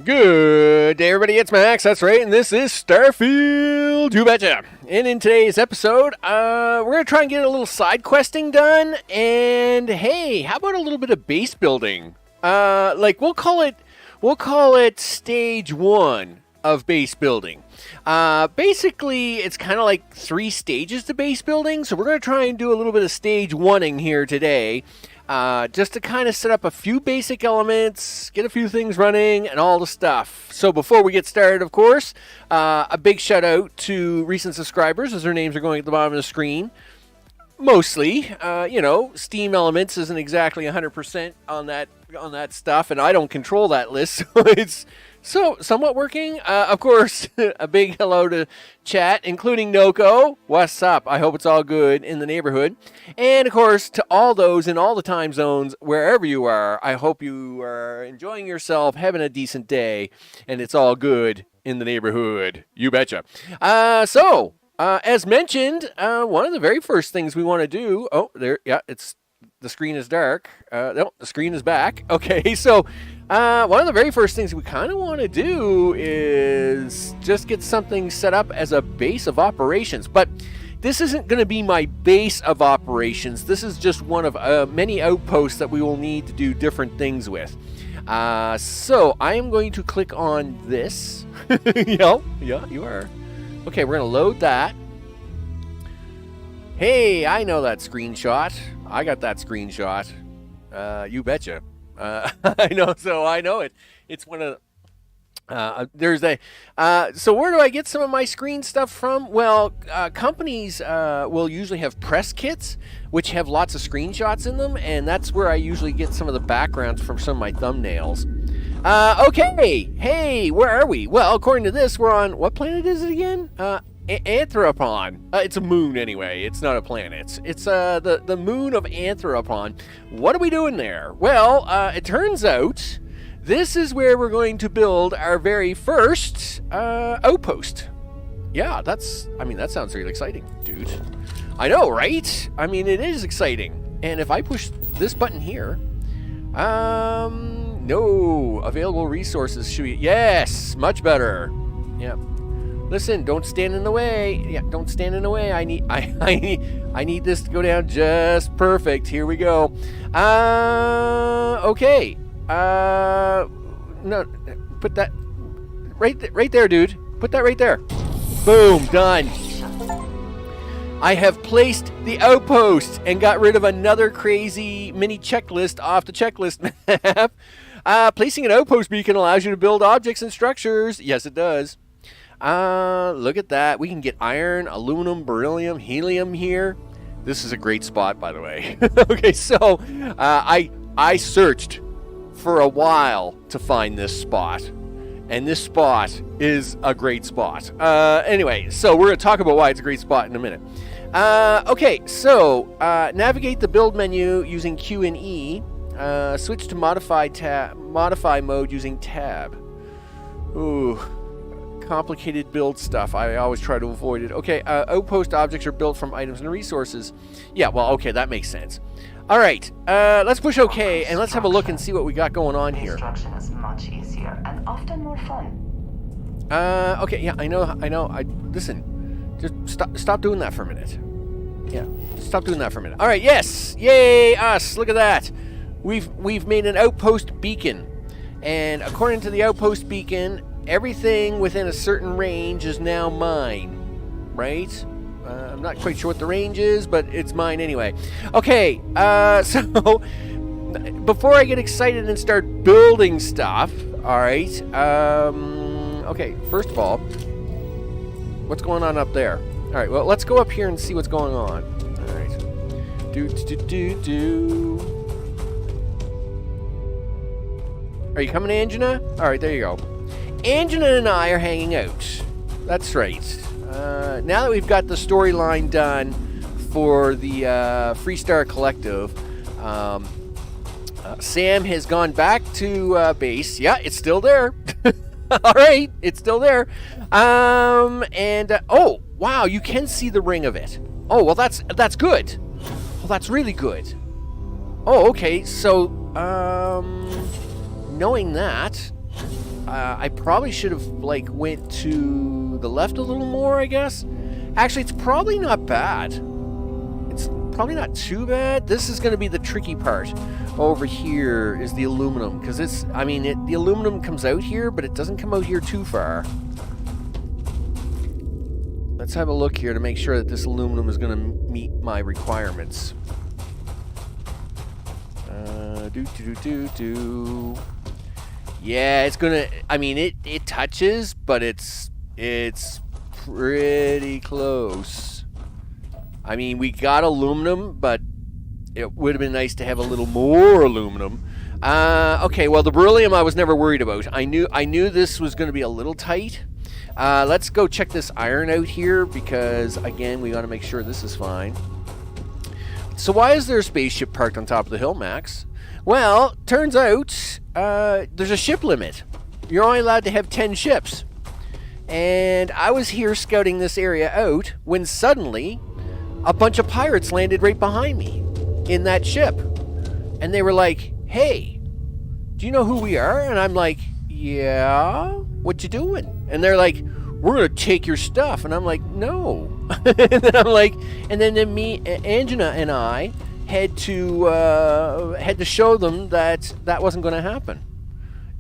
Good day, everybody. It's Max. That's right, and this is Starfield. You betcha. And in today's episode, we're going to try and get a little side questing done. And hey, how about a little bit of base building? We'll call it stage 1 of base building. Basically, it's kind of like 3 stages to base building. So we're going to try and do a little bit of stage 1ing here today. Just to kind of set up a few basic elements, get a few things running, and all the stuff. So before we get started, of course, a big shout out to recent subscribers, as their names are going at the bottom of the screen. Mostly, Steam Elements isn't exactly 100% on that stuff, and I don't control that list, so it's somewhat working. Of course, a big hello to chat, including Noko. What's up? I hope it's all good in the neighborhood. And, of course, to all those in all the time zones, wherever you are, I hope you are enjoying yourself, having a decent day, and it's all good in the neighborhood. You betcha. As mentioned, one of the very first things we want to do... Oh, there, yeah, the screen is dark. No, the screen is back. Okay, so... one of the very first things we kind of want to do is just get something set up as a base of operations. But this isn't going to be my base of operations. This is just one of many outposts that we will need to do different things with. So I am going to click on this. Yeah, you are. Okay, we're going to load that. Hey, I know that screenshot. I got that screenshot. You betcha. I know it. It's one of so where do I get some of my screen stuff from? Well, companies will usually have press kits which have lots of screenshots in them, and that's where I usually get some of the backgrounds from some of my thumbnails. Okay. Hey, where are we? Well, according to this, we're on... What planet is it again? Anthropon. It's a moon, anyway. It's not a planet. It's the moon of Anthropon. What are we doing there? Well, it turns out this is where we're going to build our very first outpost. Yeah, that sounds really exciting, dude. I know, right? I mean, it is exciting. And if I push this button here... No. Available resources should be... Yes! Much better. Yep. Listen, don't stand in the way. Yeah, don't stand in the way. I need this to go down just perfect. Here we go. Okay. No, put that right there, dude. Put that right there. Boom, done. I have placed the outpost and got rid of another crazy mini checklist off the checklist map. Placing an outpost beacon allows you to build objects and structures. Yes, it does. Look at that. We can get iron, aluminum, beryllium, helium here. This is a great spot, by the way. Okay, so I searched for a while to find this spot. And this spot is a great spot. Anyway, so we're going to talk about why it's a great spot in a minute. Okay, so navigate the build menu using Q and E. Switch to modify mode using tab. Ooh, complicated build stuff. I always try to avoid it. Okay, outpost objects are built from items and resources. Yeah, well, okay, that makes sense. All right, let's push OK, and let's have a look and see what we got going on here. Construction is much easier and often more fun. Okay, yeah, I know. Listen, just stop doing that for a minute. Yeah, stop doing that for a minute. All right, yes, yay, us! Look at that. We've made an outpost beacon, and according to the outpost beacon, everything within a certain range is now mine, right? I'm not quite sure what the range is, but it's mine anyway. Okay, so before I get excited and start building stuff, all right, okay, first of all, what's going on up there? All right, well, let's go up here and see what's going on. All right. Are you coming, Angina? All right, there you go. Angina and I are hanging out. That's right. Now that we've got the storyline done for the Freestar Collective, Sam has gone back to base. Yeah, it's still there. All right, it's still there. Oh, wow, you can see the ring of it. Oh, well, that's good. Well, that's really good. Oh, okay, so, knowing that, I probably should have, went to the left a little more, I guess. Actually, it's probably not bad. It's probably not too bad. This is going to be the tricky part. Over here is the aluminum, because the aluminum comes out here, but it doesn't come out here too far. Let's have a look here to make sure that this aluminum is going to meet my requirements. Yeah, it's gonna. It touches, but it's pretty close. We got aluminum, but it would have been nice to have a little more aluminum. Okay, well, the beryllium I was never worried about. I knew this was going to be a little tight. Let's go check this iron out here, because again, we got to make sure this is fine. So why is there a spaceship parked on top of the hill, Max? Well, turns out there's a ship limit. You're only allowed to have 10 ships. And I was here scouting this area out when suddenly a bunch of pirates landed right behind me in that ship. And they were like, hey, do you know who we are? And I'm like, yeah, what you doing? And they're like, we're going to take your stuff. And I'm like, no. And then me, Angina, and I had to show them that wasn't going to happen.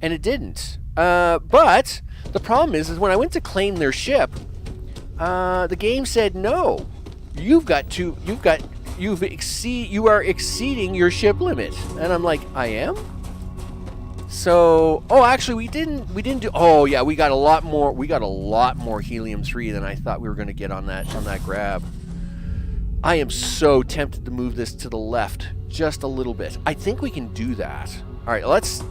And it didn't. But the problem is when I went to claim their ship, the game said, no, you are exceeding your ship limit. And I'm like, I am? So, actually we didn't do, yeah, we got a lot more helium-3 than I thought we were going to get on that grab. I am so tempted to move this to the left just a little bit. I think we can do that. All right, let's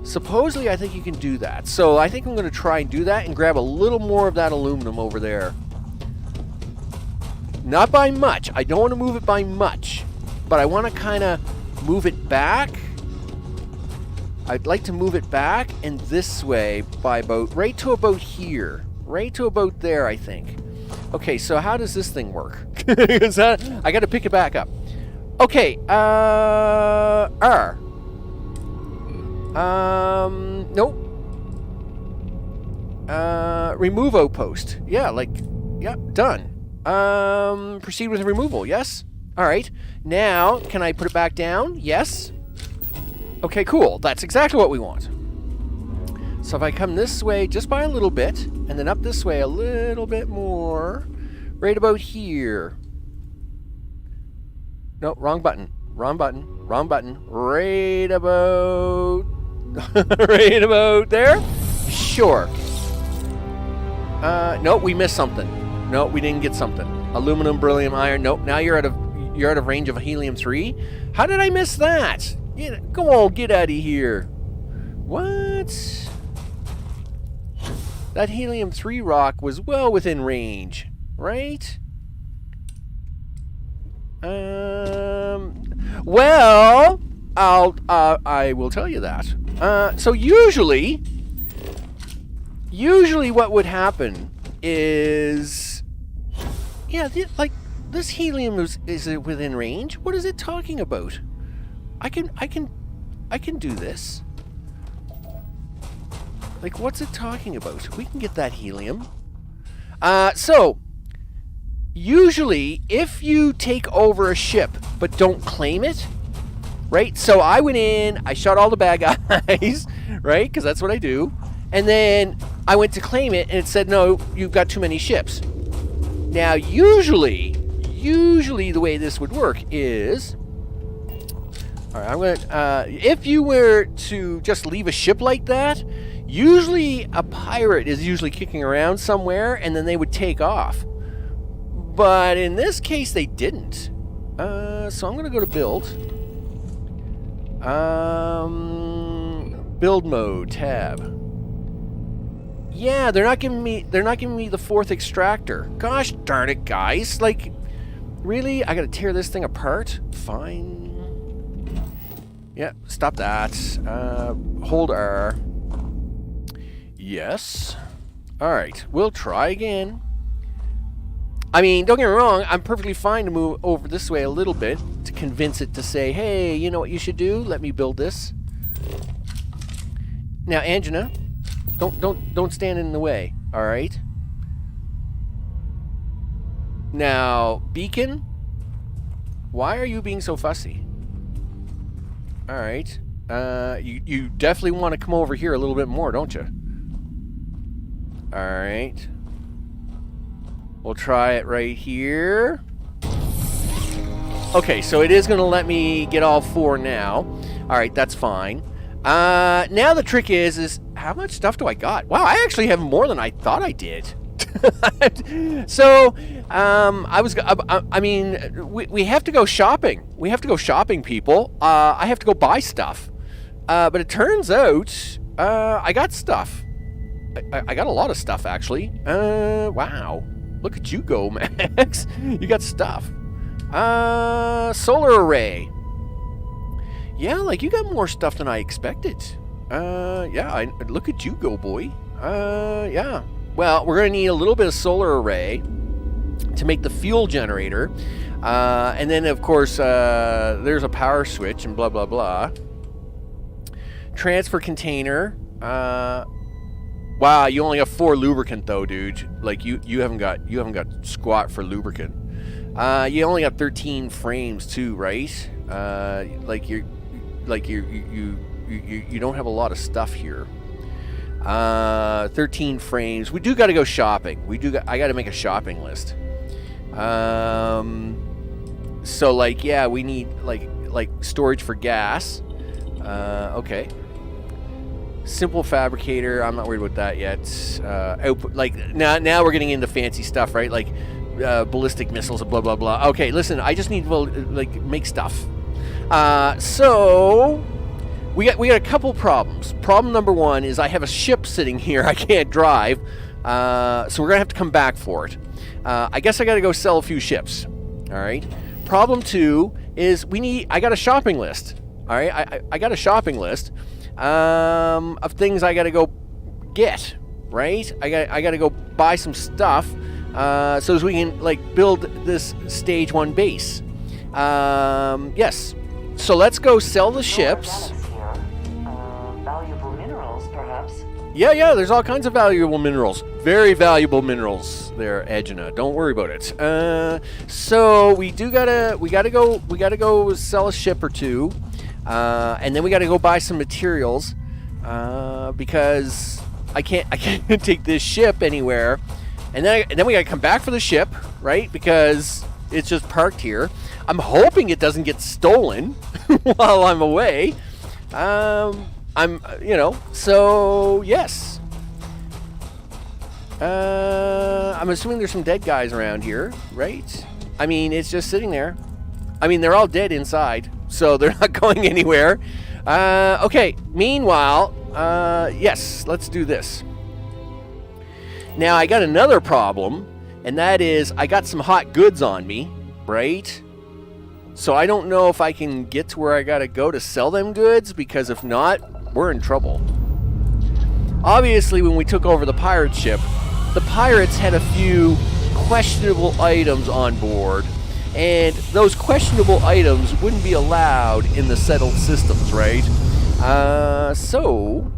Supposedly, I think you can do that. So I think I'm going to try and do that and grab a little more of that aluminum over there. Not by much. I don't want to move it by much. But I want to kind of move it back. I'd like to move it back and this way by about, right to about here. Right to about there, I think. Okay, so how does this thing work? I got to pick it back up. Okay, R. Nope. Remove outpost. Yeah, like, yeah, done. Proceed with removal, yes? Alright. Now, can I put it back down? Yes. Okay, cool. That's exactly what we want. So if I come this way just by a little bit, and then up this way a little bit more, right about here. No, wrong button. Wrong button. Wrong button. Right about... right about there? Sure. Nope, we missed something. Nope, we didn't get something. Aluminum, beryllium, iron. Nope, now you're out of range of a helium-3. How did I miss that? Go on, get out of here. What? That helium-3 rock was well within range, right? Well, I will tell you that. So usually what would happen is, yeah, like this helium is it within range? What is it talking about? I can do this. Like, what's it talking about? We can get that helium. So usually, if you take over a ship but don't claim it, right? So I went in, I shot all the bad guys, right? Because that's what I do. And then I went to claim it, and it said, no, you've got too many ships. Now, usually the way this would work is... All right, I'm gonna... if you were to just leave a ship like that, usually a pirate is usually kicking around somewhere, and then they would take off. But in this case, they didn't. So I'm going to go to build. Build mode tab. Yeah, they're not giving me the fourth extractor. Gosh darn it, guys! Like, really? I got to tear this thing apart? Fine. Yeah, stop that. Hold R. Yes. All right, we'll try again. I mean, don't get me wrong, I'm perfectly fine to move over this way a little bit to convince it to say, hey, you know what you should do? Let me build this. Now, Angina, don't stand in the way, all right? Now, Beacon, why are you being so fussy? All right. You definitely want to come over here a little bit more, don't you? All right. We'll try it right here. Okay, so it is going to let me get all four now. All right, that's fine. Now the trick is how much stuff do I got? Wow, I actually have more than I thought I did. So, I mean, we have to go shopping. We have to go shopping, people. I have to go buy stuff. But it turns out, I got stuff. I got a lot of stuff, actually. Wow. Look at you go, Max. You got stuff. Solar array. Yeah, like, you got more stuff than I expected. Yeah, look at you go, boy. Yeah. Well, we're going to need a little bit of solar array to make the fuel generator. And then, of course, there's a power switch and blah, blah, blah. Transfer container. Wow, you only have 4 lubricant though, dude. Like you haven't got squat for lubricant. You only got 13 frames too, right? You don't have a lot of stuff here. 13 frames. We do got to go shopping. I got to make a shopping list. So like, yeah, we need like storage for gas. Okay. Simple fabricator. I'm not worried about that yet. Output, like now we're getting into fancy stuff, right? Like ballistic missiles and blah blah blah. Okay, listen, I just need to like make stuff. So we got a couple problems. Problem number one is I have a ship sitting here I can't drive, so we're gonna have to come back for it. I guess I gotta go sell a few ships. All right. Problem two is I got a shopping list. All right. I got a shopping list of things I gotta go get. Right. I gotta go buy some stuff so as we can like build this stage 1 base. Yes. So let's go sell the ships. Valuable minerals, perhaps. Yeah, there's all kinds of valuable minerals. Very valuable minerals there, Edgina. Don't worry about it. So we gotta go sell a ship or two. And then we gotta go buy some materials. Because I can't take this ship anywhere. And then we gotta come back for the ship, right? Because it's just parked here. I'm hoping it doesn't get stolen while I'm away. So yes. I'm assuming there's some dead guys around here, right? I mean, it's just sitting there. I mean, they're all dead inside, so they're not going anywhere. Okay, meanwhile, yes, let's do this. Now, I got another problem, and that is I got some hot goods on me, right? So I don't know if I can get to where I gotta go to sell them goods, because if not, we're in trouble. Obviously, when we took over the pirate ship, the pirates had a few questionable items on board, and those questionable items wouldn't be allowed in the settled systems, right? So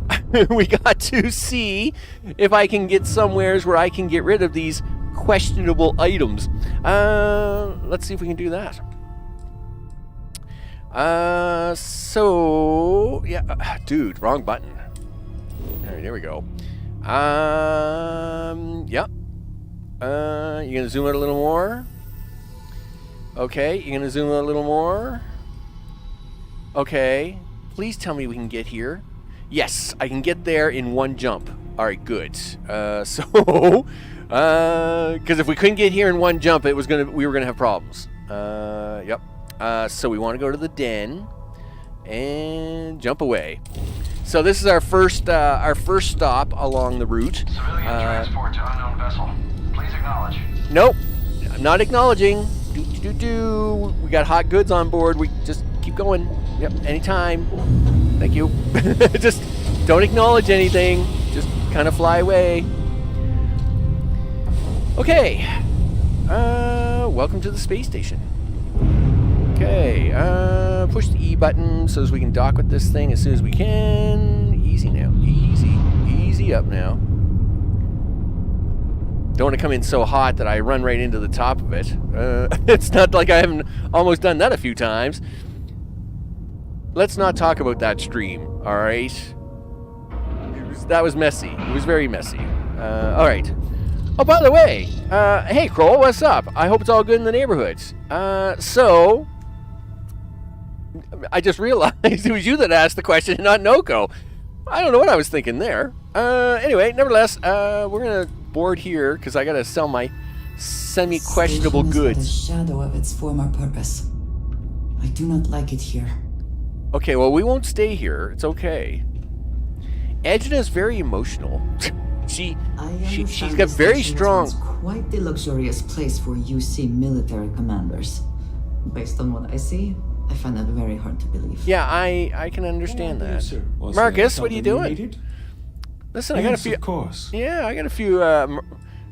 we got to see if I can get somewheres where I can get rid of these questionable items. Let's see if we can do that. So yeah, dude, wrong button. All right, there we go. Yeah. You gonna zoom out a little more? Okay, you gonna zoom out a little more? Okay, please tell me we can get here. Yes, I can get there in one jump. All right, good. Because if we couldn't get here in one jump, we were gonna have problems. Yep. So we want to go to the den and jump away. So this is our first stop along the route. Civilian transport to unknown vessel. Please acknowledge. Nope, I'm not acknowledging. We got hot goods on board. We just keep going. Yep, anytime. Thank you. Just don't acknowledge anything. Just kind of fly away. Okay. Welcome to the space station. Okay, push the E button so as we can dock with this thing as soon as we can. Easy now, easy up now. Don't want to come in so hot that I run right into the top of it. It's not like I haven't almost done that a few times. Let's not talk about that stream, alright? That was messy. It was very messy. Alright. Oh, by the way, hey, Kroll, what's up? I hope it's all good in the neighborhood. So I just realized it was you that asked the question and not Noko. I don't know what I was thinking there. Anyway, nevertheless, we're going to board here because I got to sell my semi-questionable goods. The shadow of its former purpose. I do not like it here. Okay, well, we won't stay here. It's okay. Edgina is very emotional. She's got very strong... Quite the luxurious place for UC military commanders. Based on what I see, I find that very hard to believe. Yeah, I can understand that. Sir. Marcus, what are you doing? Listen, Yes, I got a few. Of course. Yeah, I got a few.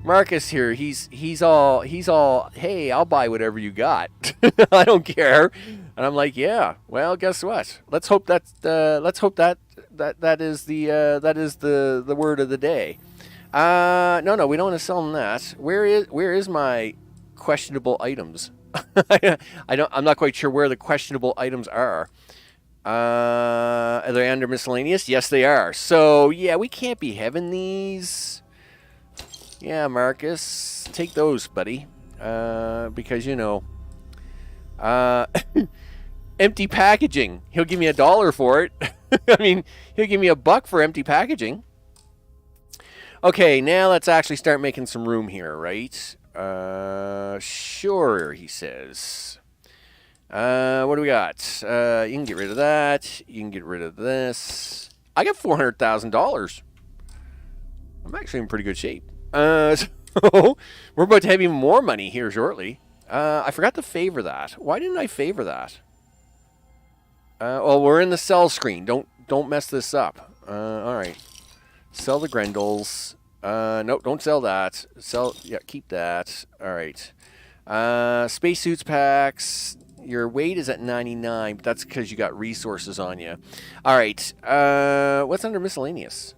Marcus here. He's all. Hey, I'll buy whatever you got. I don't care. And I'm like, yeah. Well, guess what? Let's hope that is the word of the day. No, we don't want to sell them that. Where is my questionable items? I'm not quite sure where the questionable items are. Are they under miscellaneous? Yes, they are. So yeah, we can't be having these. Yeah, Marcus, take those, buddy. Because empty packaging. He'll give me $1 for it. I mean, he'll give me $1 for empty packaging. Okay, now let's actually start making some room here, right? Sure, he says. What do we got? You can get rid of that. You can get rid of this. I got $400,000. I'm actually in pretty good shape. So we're about to have even more money here shortly. I forgot to favor that. Why didn't I favor that? Well, we're in the sell screen. Don't mess this up. All right. Sell the Grendels. Nope, don't sell that. Keep that. All right. Spacesuits packs. Your weight is at 99, but that's because you got resources on you. All right. What's under miscellaneous?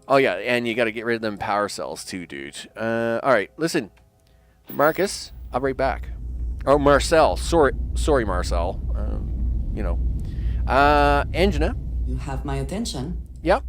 Oh, yeah, and you got to get rid of them power cells too, dude. All right, listen. Marcus, I'll be right back. Oh, Marcel. Sorry, Marcel. Angina. You have my attention. Yep.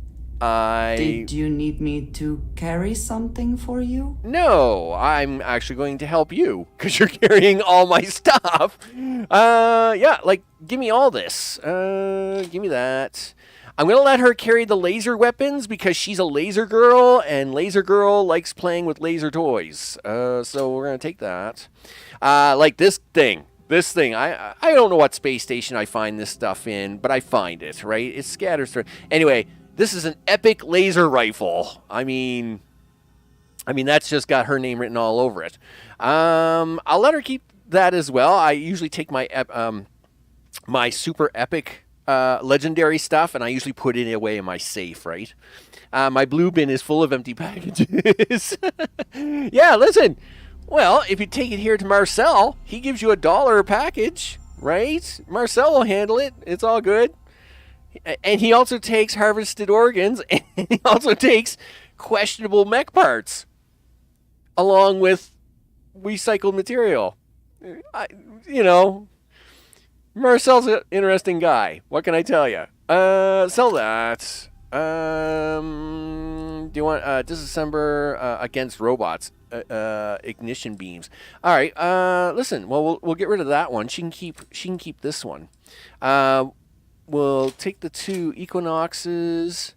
Did you need me to carry something for you? No, I'm actually going to help you because you're carrying all my stuff. Yeah, like, give me all this. Give me that. I'm going to let her carry the laser weapons because she's a laser girl, and laser girl likes playing with laser toys. So we're going to take that. Like this thing. I don't know what space station I find this stuff in, but I find it, right? It scatters through. Anyway, this is an epic laser rifle. I mean, that's just got her name written all over it. I'll let her keep that as well. I usually take my my super epic legendary stuff, and I usually put it away in my safe, right? My blue bin is full of empty packages. Yeah, listen. Well, if you take it here to Marcel, he gives you $1 a package, right? Marcel will handle it. It's all good. And he also takes harvested organs, and he also takes questionable mech parts, along with recycled material. Marcel's an interesting guy. What can I tell you? Sell that. Do you want disassemble against robots? Ignition beams. All right. Listen. Well, we'll get rid of that one. She can keep this one. We'll take the 2 Equinoxes.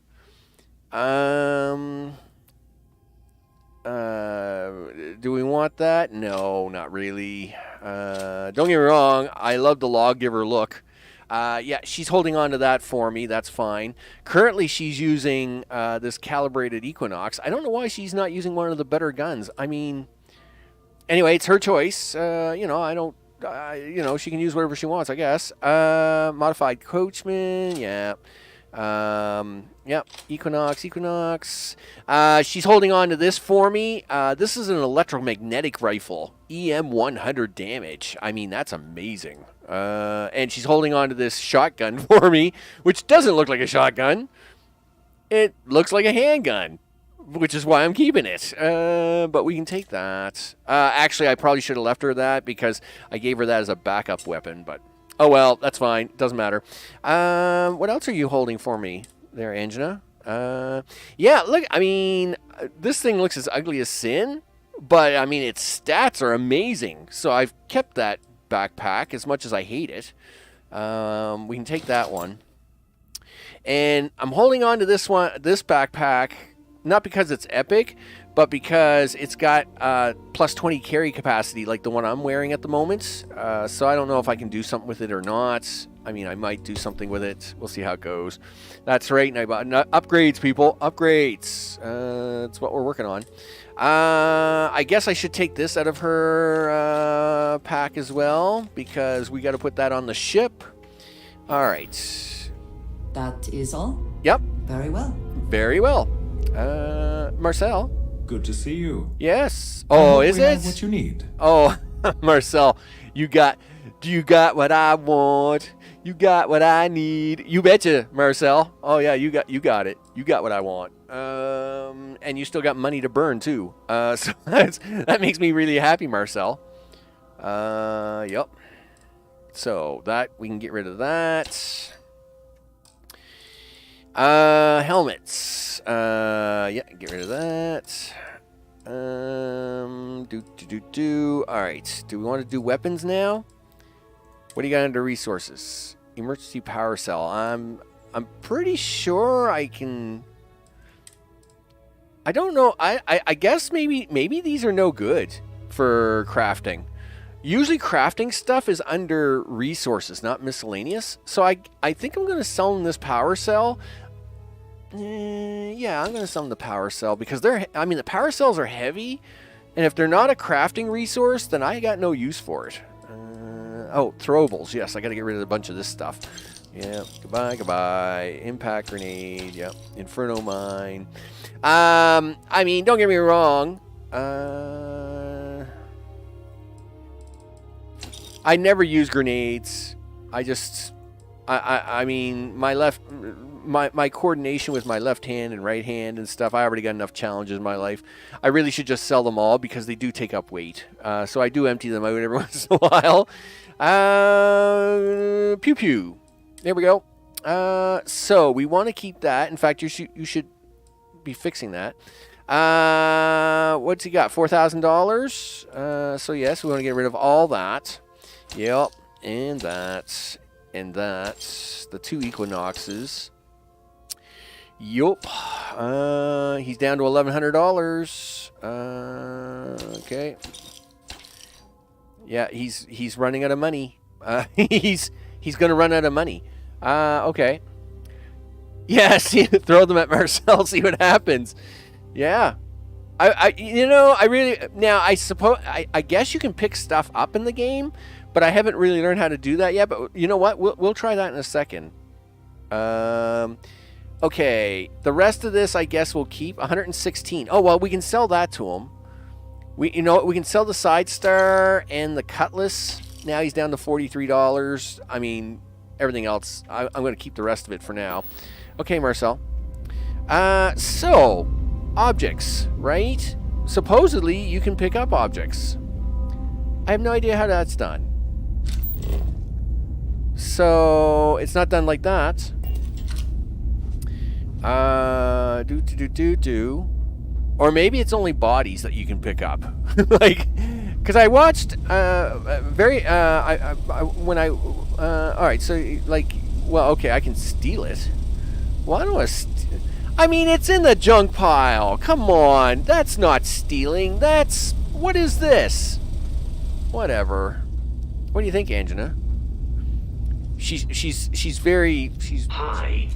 Do we want that? No, not really. Don't get me wrong. I love the lawgiver look. Yeah, she's holding on to that for me. That's fine. Currently, she's using this calibrated Equinox. I don't know why she's not using one of the better guns. I mean, anyway, it's her choice. I don't. She can use whatever she wants, I guess. Modified Coachman. Yeah. Yep. Equinox. She's holding on to this for me. This is an electromagnetic rifle. EM 100 damage. I mean, that's amazing. And she's holding on to this shotgun for me, which doesn't look like a shotgun. It looks like a handgun, which is why I'm keeping it. But we can take that. Actually, I probably should have left her that because I gave her that as a backup weapon, but oh well, that's fine. Doesn't matter. What else are you holding for me there, Angina? Yeah, look, I mean, this thing looks as ugly as sin, but I mean, its stats are amazing. So I've kept that backpack as much as I hate it. We can take that one. And I'm holding on to this backpack, not because it's epic, but because it's got plus 20 carry capacity like the one I'm wearing at the moment. So I don't know if I can do something with it or not. I mean, I might do something with it. We'll see how it goes. That's right. Upgrades, people. Upgrades. That's what we're working on. I guess I should take this out of her pack as well, because we got to put that on the ship. All right. That is all? Yep. Very well. Very well. Marcel. Good to see you. Yes. Oh, is it? What you need? Oh, Marcel, you got what I want. You got what I need. You betcha, Marcel. Oh yeah, you got it. You got what I want. And you still got money to burn too. So that makes me really happy, Marcel. Yep. So that we can get rid of that. Helmets. Yeah, get rid of that. All right. Do we want to do weapons now? What do you got under resources? Emergency power cell. I'm pretty sure I can. I don't know. I guess maybe these are no good for crafting. Usually crafting stuff is under resources, not miscellaneous. So I think I'm going to sell them this power cell. Yeah, I'm going to sell them the power cell because the power cells are heavy. And if they're not a crafting resource, then I got no use for it. Oh, throwables. Yes, I got to get rid of a bunch of this stuff. Yeah, goodbye. Impact grenade. Yep. Inferno mine. I mean, don't get me wrong. I never use grenades. I mean, my coordination with my left hand and right hand and stuff, I already got enough challenges in my life. I really should just sell them all because they do take up weight. So I do empty them out every once in a while. Pew pew. There we go. So we want to keep that. In fact, you should be fixing that. What's he got? $4,000. So yes, we want to get rid of all that. Yep, and that, and that. The 2 equinoxes. Yup. He's down to $1,100. Okay. Yeah, he's running out of money. He's gonna run out of money. Okay. Yes, throw them at Marcel, see what happens. Yeah. I guess you can pick stuff up in the game, but I haven't really learned how to do that yet. But you know what? We'll try that in a second. Okay. The rest of this, I guess, we'll keep 116. Oh well, we can sell that to him. We can sell the side star and the cutlass. Now he's down to $43. I mean, everything else, I'm going to keep the rest of it for now. Okay, Marcel. So objects, right? Supposedly you can pick up objects. I have no idea how that's done. So it's not done like that. Or maybe it's only bodies that you can pick up. Like, because I watched all right, so like, well, okay, I can steal it. Well, I don't want to I mean, it's in the junk pile. Come on. That's not stealing. What is this? Whatever. What do you think, Angela? She's very... Hi.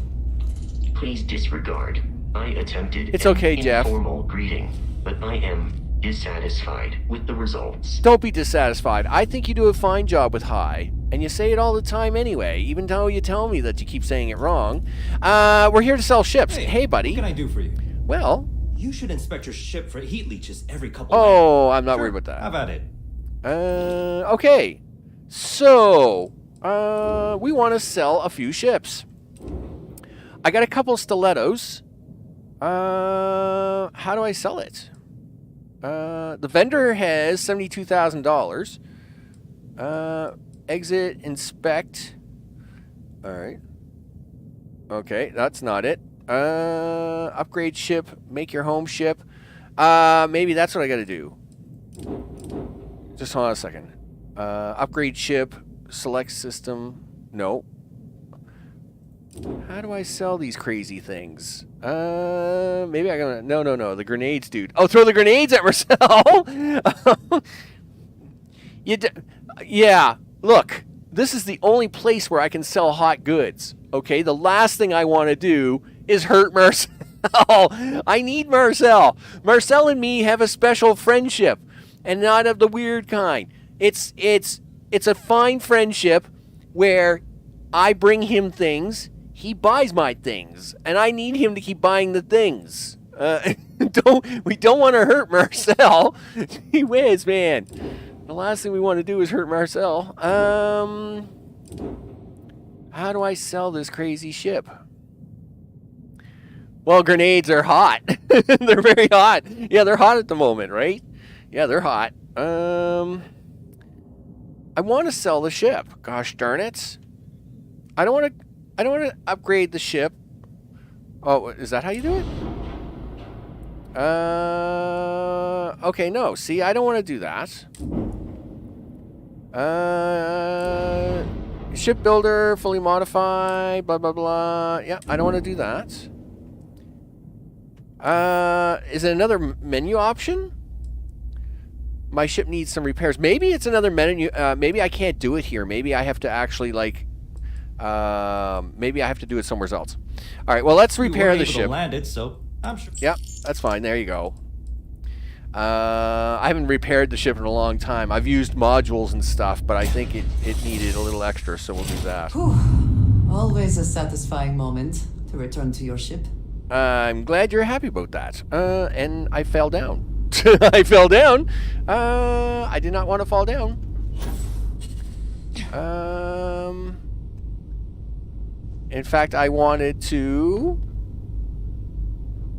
Please disregard. I attempted It's okay, Jeff. Informal greeting, but I am dissatisfied with the results. Don't be dissatisfied. I think you do a fine job with hi. And you say it all the time anyway, even though you tell me that you keep saying it wrong. We're here to sell ships. Hey, buddy. What can I do for you? Well... You should inspect your ship for heat leeches every couple Oh, days. I'm not Sure, worried about that. How about it? Okay. So, we want to sell a few ships. I got a couple stilettos. How do I sell it? The vendor has $72,000. Exit, inspect. All right. Okay, that's not it. Upgrade ship, make your home ship. Maybe that's what I got to do. Just hold on a second. Upgrade ship, select system. No. How do I sell these crazy things? Maybe I gotta... No. The grenades, dude. Oh, throw the grenades at Marcel! Yeah, look. This is the only place where I can sell hot goods. Okay? The last thing I want to do is hurt Marcel. I need Marcel. Marcel and me have a special friendship. And not of the weird kind. It's a fine friendship where I bring him things... He buys my things, and I need him to keep buying the things. We don't want to hurt Marcel. He whiz, man. The last thing we want to do is hurt Marcel. How do I sell this crazy ship? Well, grenades are hot. They're very hot. Yeah, they're hot at the moment, right? Yeah, they're hot. I want to sell the ship. Gosh darn it. I don't want to upgrade the ship. Oh, is that how you do it? Okay, no. See, I don't want to do that. Shipbuilder, fully modified, blah, blah, blah. Yeah, I don't want to do that. Is it another menu option? My ship needs some repairs. Maybe it's another menu. Maybe I can't do it here. Maybe I have to actually, like... maybe I have to do it somewhere else. All right, well, let's repair the ship. To land it, so I'm sure. Yep, that's fine. There you go. I haven't repaired the ship in a long time. I've used modules and stuff, but I think it needed a little extra, so we'll do that. Whew. Always a satisfying moment to return to your ship. I'm glad you're happy about that. And I fell down. I fell down. I did not want to fall down. In fact, I wanted to...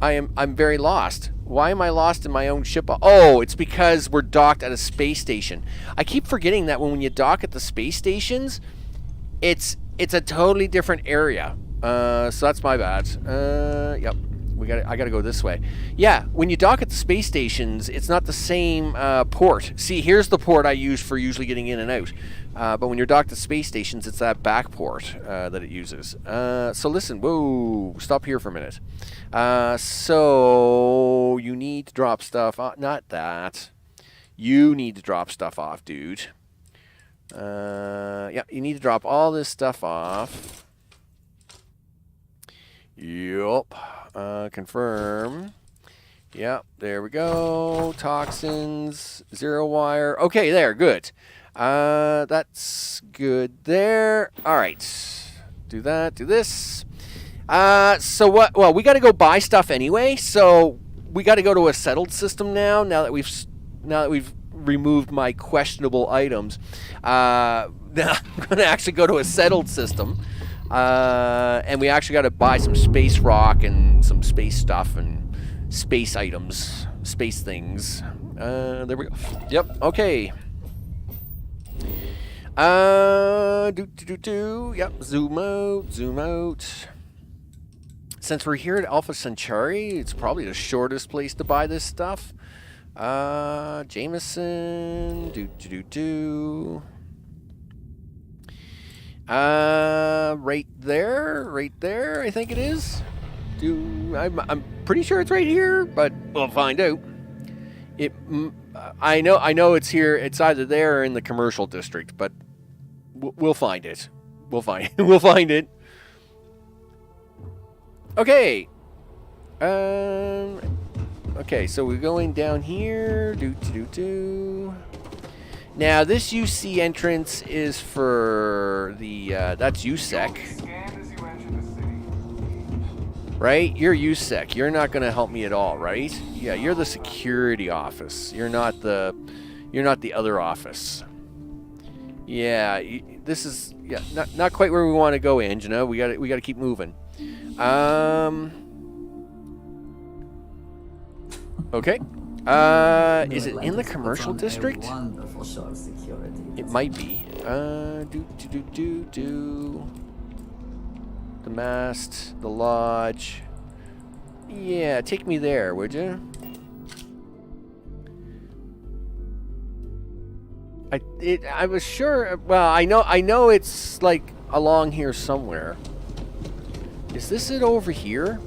I'm very lost. Why am I lost in my own ship? Oh, it's because we're docked at a space station. I keep forgetting that when you dock at the space stations, it's a totally different area. So that's my bad. Yep. I gotta go this way. Yeah, when you dock at the space stations, it's not the same port. See, here's the port I use for usually getting in and out. But when you're docked at space stations, it's that back port that it uses. So listen, whoa, stop here for a minute. So you need to drop stuff off. Not that. You need to drop stuff off, dude. Yeah, you need to drop all this stuff off. Yup. Confirm. Yep, there we go. Toxins, zero wire. Okay, there, good. That's good there. All right. Do that, do this. So what? Well, we got to go buy stuff anyway. So we got to go to a settled system now. Now that we've removed my questionable items, now I'm gonna actually go to a settled system. And we actually got to buy some space rock and some space stuff and space items, space things. There we go. Yep. Okay. Yep. Zoom out. Since we're here at Alpha Centauri, it's probably the shortest place to buy this stuff. Jameson. Right there, I think it is. I'm pretty sure it's right here, but we'll find out. I know it's here. It's either there or in the commercial district, but we'll find it. We'll find it. Okay. Okay, so we're going down here. Now, this UC entrance is for the, that's USEC. Right? You're USEC. You're not going to help me at all, right? Yeah, you're the security office. You're not the other office. Yeah, this is, yeah, not quite where we want to go, Ange, you know? We got to keep moving. Okay. Is it in the commercial district? It might be. The mast, the lodge. Yeah, take me there, would you? I was sure. Well, I know it's like along here somewhere. Is this it over here?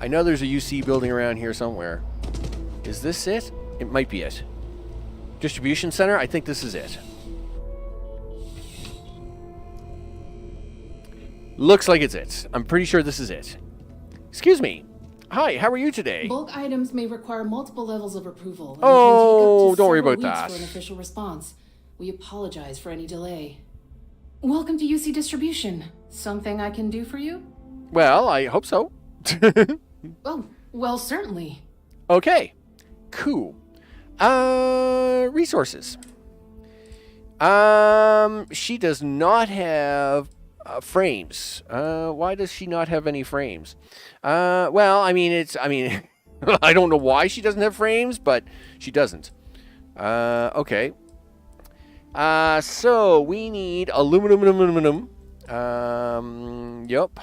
I know there's a UC building around here somewhere. Is this it? It might be it. Distribution center? I think this is it. Looks like it's it. I'm pretty sure this is it. Excuse me. Hi, how are you today? Bulk items may require multiple levels of approval. And Oh, can take up to don't worry several about weeks that. For an official response. We apologize for any delay. Welcome to UC Distribution. Something I can do for you? Well, I hope so. Oh, well, certainly. Okay. Cool. Resources. She does not have frames. Why does she not have any frames? Well, I mean, I don't know why she doesn't have frames, but she doesn't. Okay. So we need aluminum. Yup.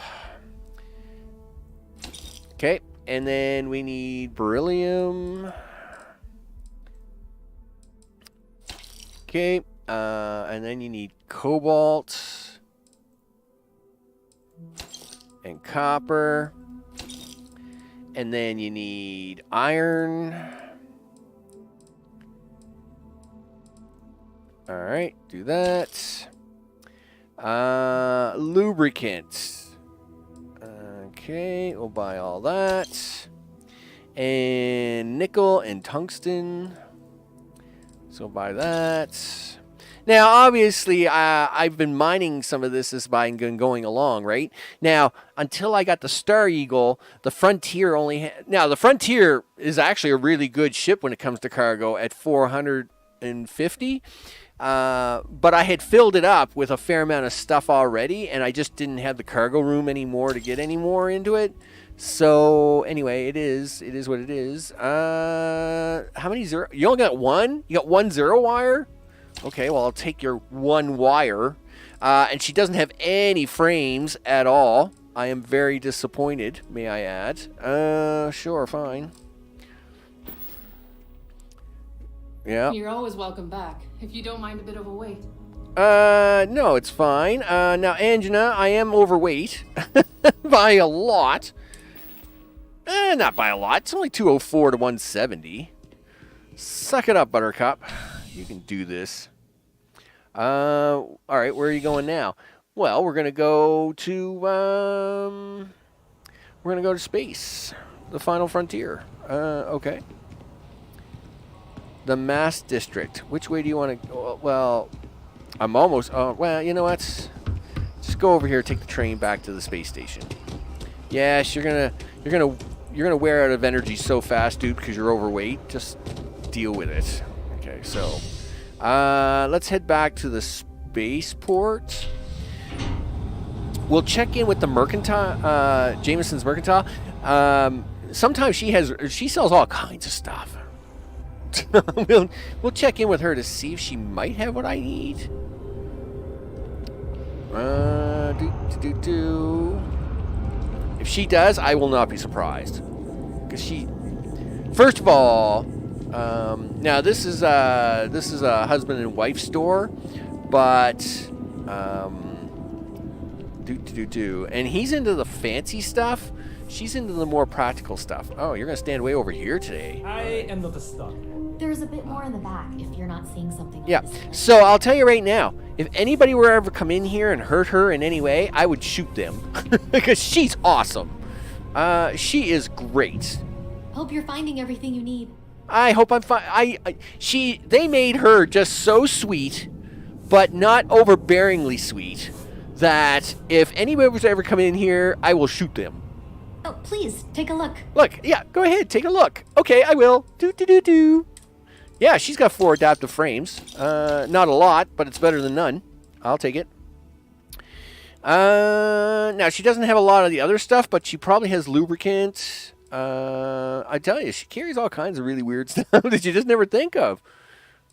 Okay, and then we need beryllium. Okay, and then you need cobalt and copper. And then you need iron. All right, do that. Lubricant. Okay, we'll buy all that. And nickel and tungsten. So buy that. Now, obviously, I've been mining some of this as by going along, right? Now, until I got the Star Eagle, the Frontier only now, the Frontier is actually a really good ship when it comes to cargo at 450. But I had filled it up with a fair amount of stuff already, and I just didn't have the cargo room anymore to get any more into it. So, anyway, it is what it is. How many zero? You only got one? You got 1 0 wire? Okay, well, I'll take your 1 wire. And she doesn't have any frames at all. I am very disappointed, may I add. Sure, fine. Yeah. You're always welcome back, if you don't mind a bit of a wait. No, it's fine. Now, Angina, I am overweight. By a lot. Not by a lot. It's only 204 to 170. Suck it up, Buttercup. You can do this. All right, where are you going now? Well, we're gonna go to space, the final frontier. Okay. The Mass District. Which way do you want to? Well, I'm almost. Well, you know what? Just go over here. Take the train back to the space station. Yes, you're gonna wear out of energy so fast, dude, because you're overweight. Just deal with it. Okay, so let's head back to the spaceport. We'll check in with the mercantile, Jameson's mercantile. Sometimes she sells all kinds of stuff. We'll check in with her to see if she might have what I need. If she does, I will not be surprised. Because she, first of all, now this is a husband and wife store, but and he's into the fancy stuff. She's into the more practical stuff. Oh, you're gonna stand way over here today. I am not stuck. There's a bit more in the back if you're not seeing something. Yeah. So I'll tell you right now, if anybody were ever come in here and hurt her in any way, I would shoot them because she's awesome. She is great. Hope you're finding everything you need. I hope I'm fine. They made her just so sweet, but not overbearingly sweet, that if anybody was to ever come in here, I will shoot them. Oh, please take a look. Look, yeah, go ahead, take a look. Okay, I will. Do. Yeah, she's got 4 adaptive frames. Not a lot, but it's better than none. I'll take it. Now, she doesn't have a lot of the other stuff, but she probably has lubricant. I tell you, she carries all kinds of really weird stuff that you just never think of.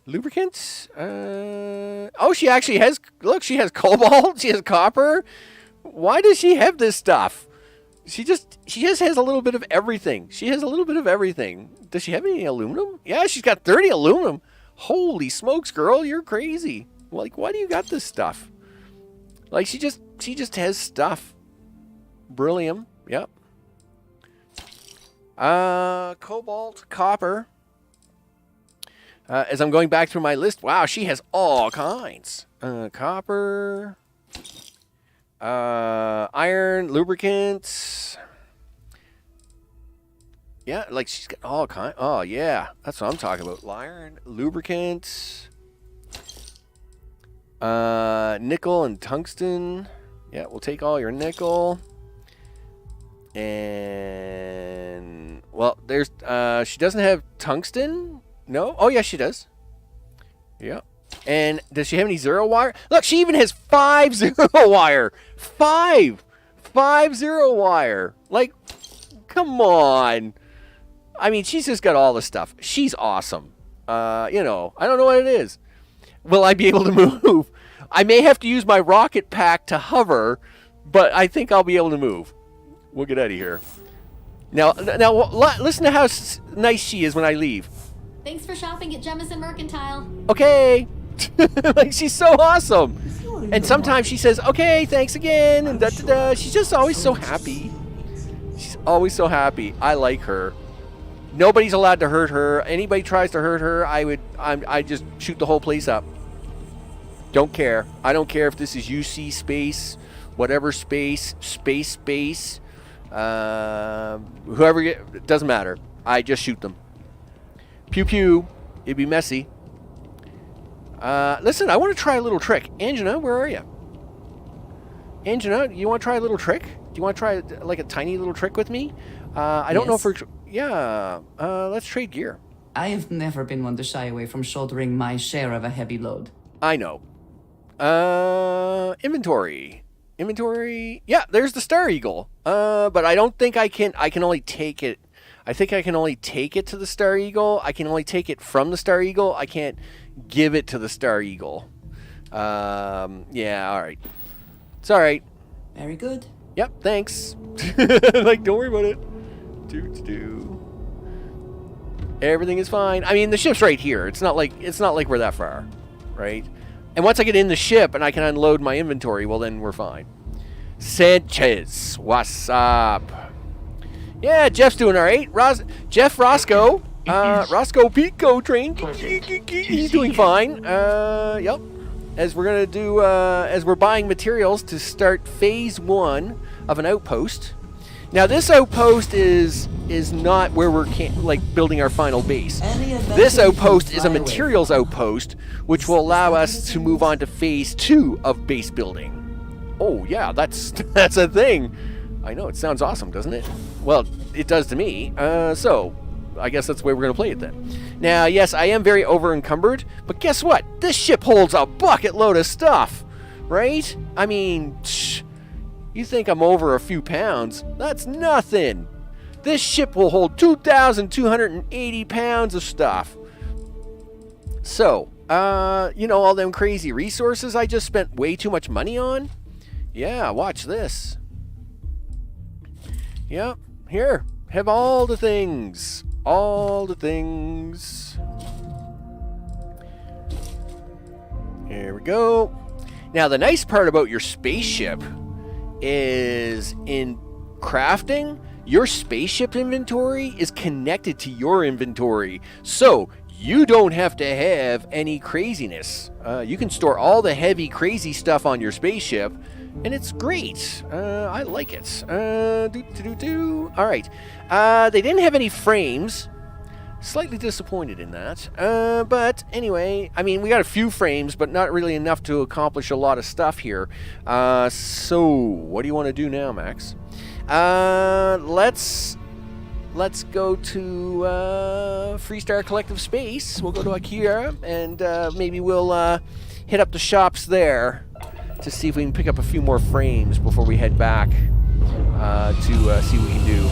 Lubricant? Oh, she actually has, look, she has cobalt, she has copper. Why does she have this stuff? She just has a little bit of everything. She has a little bit of everything. Does she have any aluminum? Yeah, she's got 30 aluminum. Holy smokes, girl, you're crazy. Like, why do you got this stuff? Like, she just has stuff. Beryllium, yep. Cobalt, copper. As I'm going back through my list, wow, she has all kinds. Copper. Iron, lubricants. Yeah, like she's got all kinds. Oh, yeah. That's what I'm talking about. Iron, lubricants. Nickel and tungsten. Yeah, we'll take all your nickel. And, well, there's, she doesn't have tungsten? No? Oh, yeah, she does. Yeah. And does she have any 0 wire? Look, she even has 5 0 wire. 5 0 wire. Like, come on. I mean, she's just got all the stuff. She's awesome. You know, I don't know what it is. Will I be able to move? I may have to use my rocket pack to hover, but I think I'll be able to move. We'll get out of here. Now, listen to how nice she is when I leave. Thanks for shopping at Jemison Mercantile. Okay. Like, she's so awesome. And sometimes she says, okay, thanks again, and da-da-da. She's just always so happy. She's Always so happy. I like her. Nobody's allowed to hurt her. Anybody tries to hurt her, I just shoot the whole place up. Don't care. I don't care if this is UC space, whatever space, whoever, it doesn't matter. I just shoot them. Pew pew. It'd be messy. Listen, I want to try a little trick. Angina, where are you? Angina, you want to try a little trick? Do you want to try like a tiny little trick with me? I don't know if we're... Yeah, let's trade gear. I have never been one to shy away from shouldering my share of a heavy load. I know. Inventory. Yeah, there's the Star Eagle. But I don't think I can only take it. I think I can only take it to the Star Eagle. I can only take it from the Star Eagle. I can't give it to the Star Eagle. Yeah, all right. It's all right. Very good. Yep, thanks. Like, don't worry about it. Everything is fine. I mean, the ship's right here. It's not like we're that far, right? And once I get in the ship and I can unload my inventory, well, then we're fine. Sanchez, what's up? Yeah, Jeff's doing all right. Jeff Roscoe, Roscoe Pico train. He's doing fine. Yep. As we're gonna do, as we're buying materials to start phase 1 of an outpost. Now, this outpost is not where we're building our final base. This outpost is a materials outpost, which will allow us to move on to phase 2 of base building. Oh yeah, that's a thing. I know, it sounds awesome, doesn't it? Well, it does to me. So I guess that's the way we're gonna play it then. Now, yes, I am very over encumbered, but guess what? This ship holds a bucket load of stuff, right? I mean, you think I'm over a few pounds? That's nothing. This ship will hold 2,280 pounds of stuff. So, you know, all them crazy resources I just spent way too much money on? Yeah, watch this. Yep, here, have all the things. All the things. Here we go. Now, the nice part about your spaceship is in crafting, your spaceship inventory is connected to your inventory. So, you don't have to have any craziness. You can store all the heavy, crazy stuff on your spaceship, and it's great. I like it. All right. They didn't have any frames. Slightly disappointed in that. But anyway, I mean, we got a few frames, but not really enough to accomplish a lot of stuff here. So, what do you want to do now, Max? Let's go to Freestar Collective Space. We'll go to IKEA, and maybe we'll hit up the shops there to see if we can pick up a few more frames before we head back to see what we can do.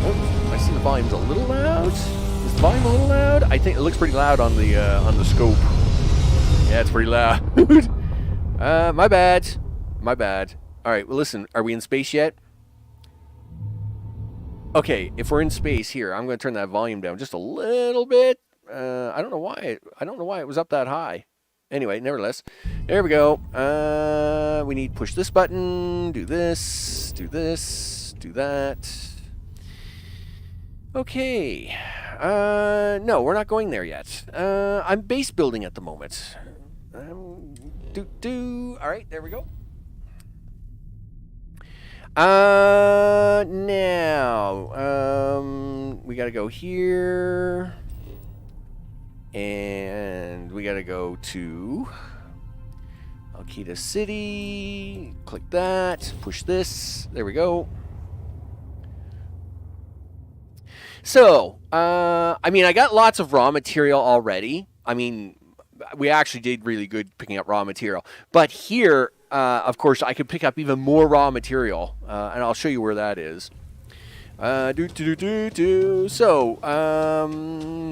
Oh, I see the volume's a little loud. Is the volume a little loud? I think it looks pretty loud on the scope. Yeah, it's pretty loud. My bad. My bad. All right, well, listen, are we in space yet? Okay, if we're in space here, I'm going to turn that volume down just a little bit. I don't know why. I don't know why it was up that high. Anyway, nevertheless, there we go. We need to push this button, do this, do that. Okay. No, we're not going there yet. I'm base building at the moment. All right, there we go. Now, we gotta go here, and we gotta go to Alkita City, click that, push this, there we go. So, I mean, I got lots of raw material already. I mean, we actually did really good picking up raw material, but here, of course, I could pick up even more raw material, and I'll show you where that is. So,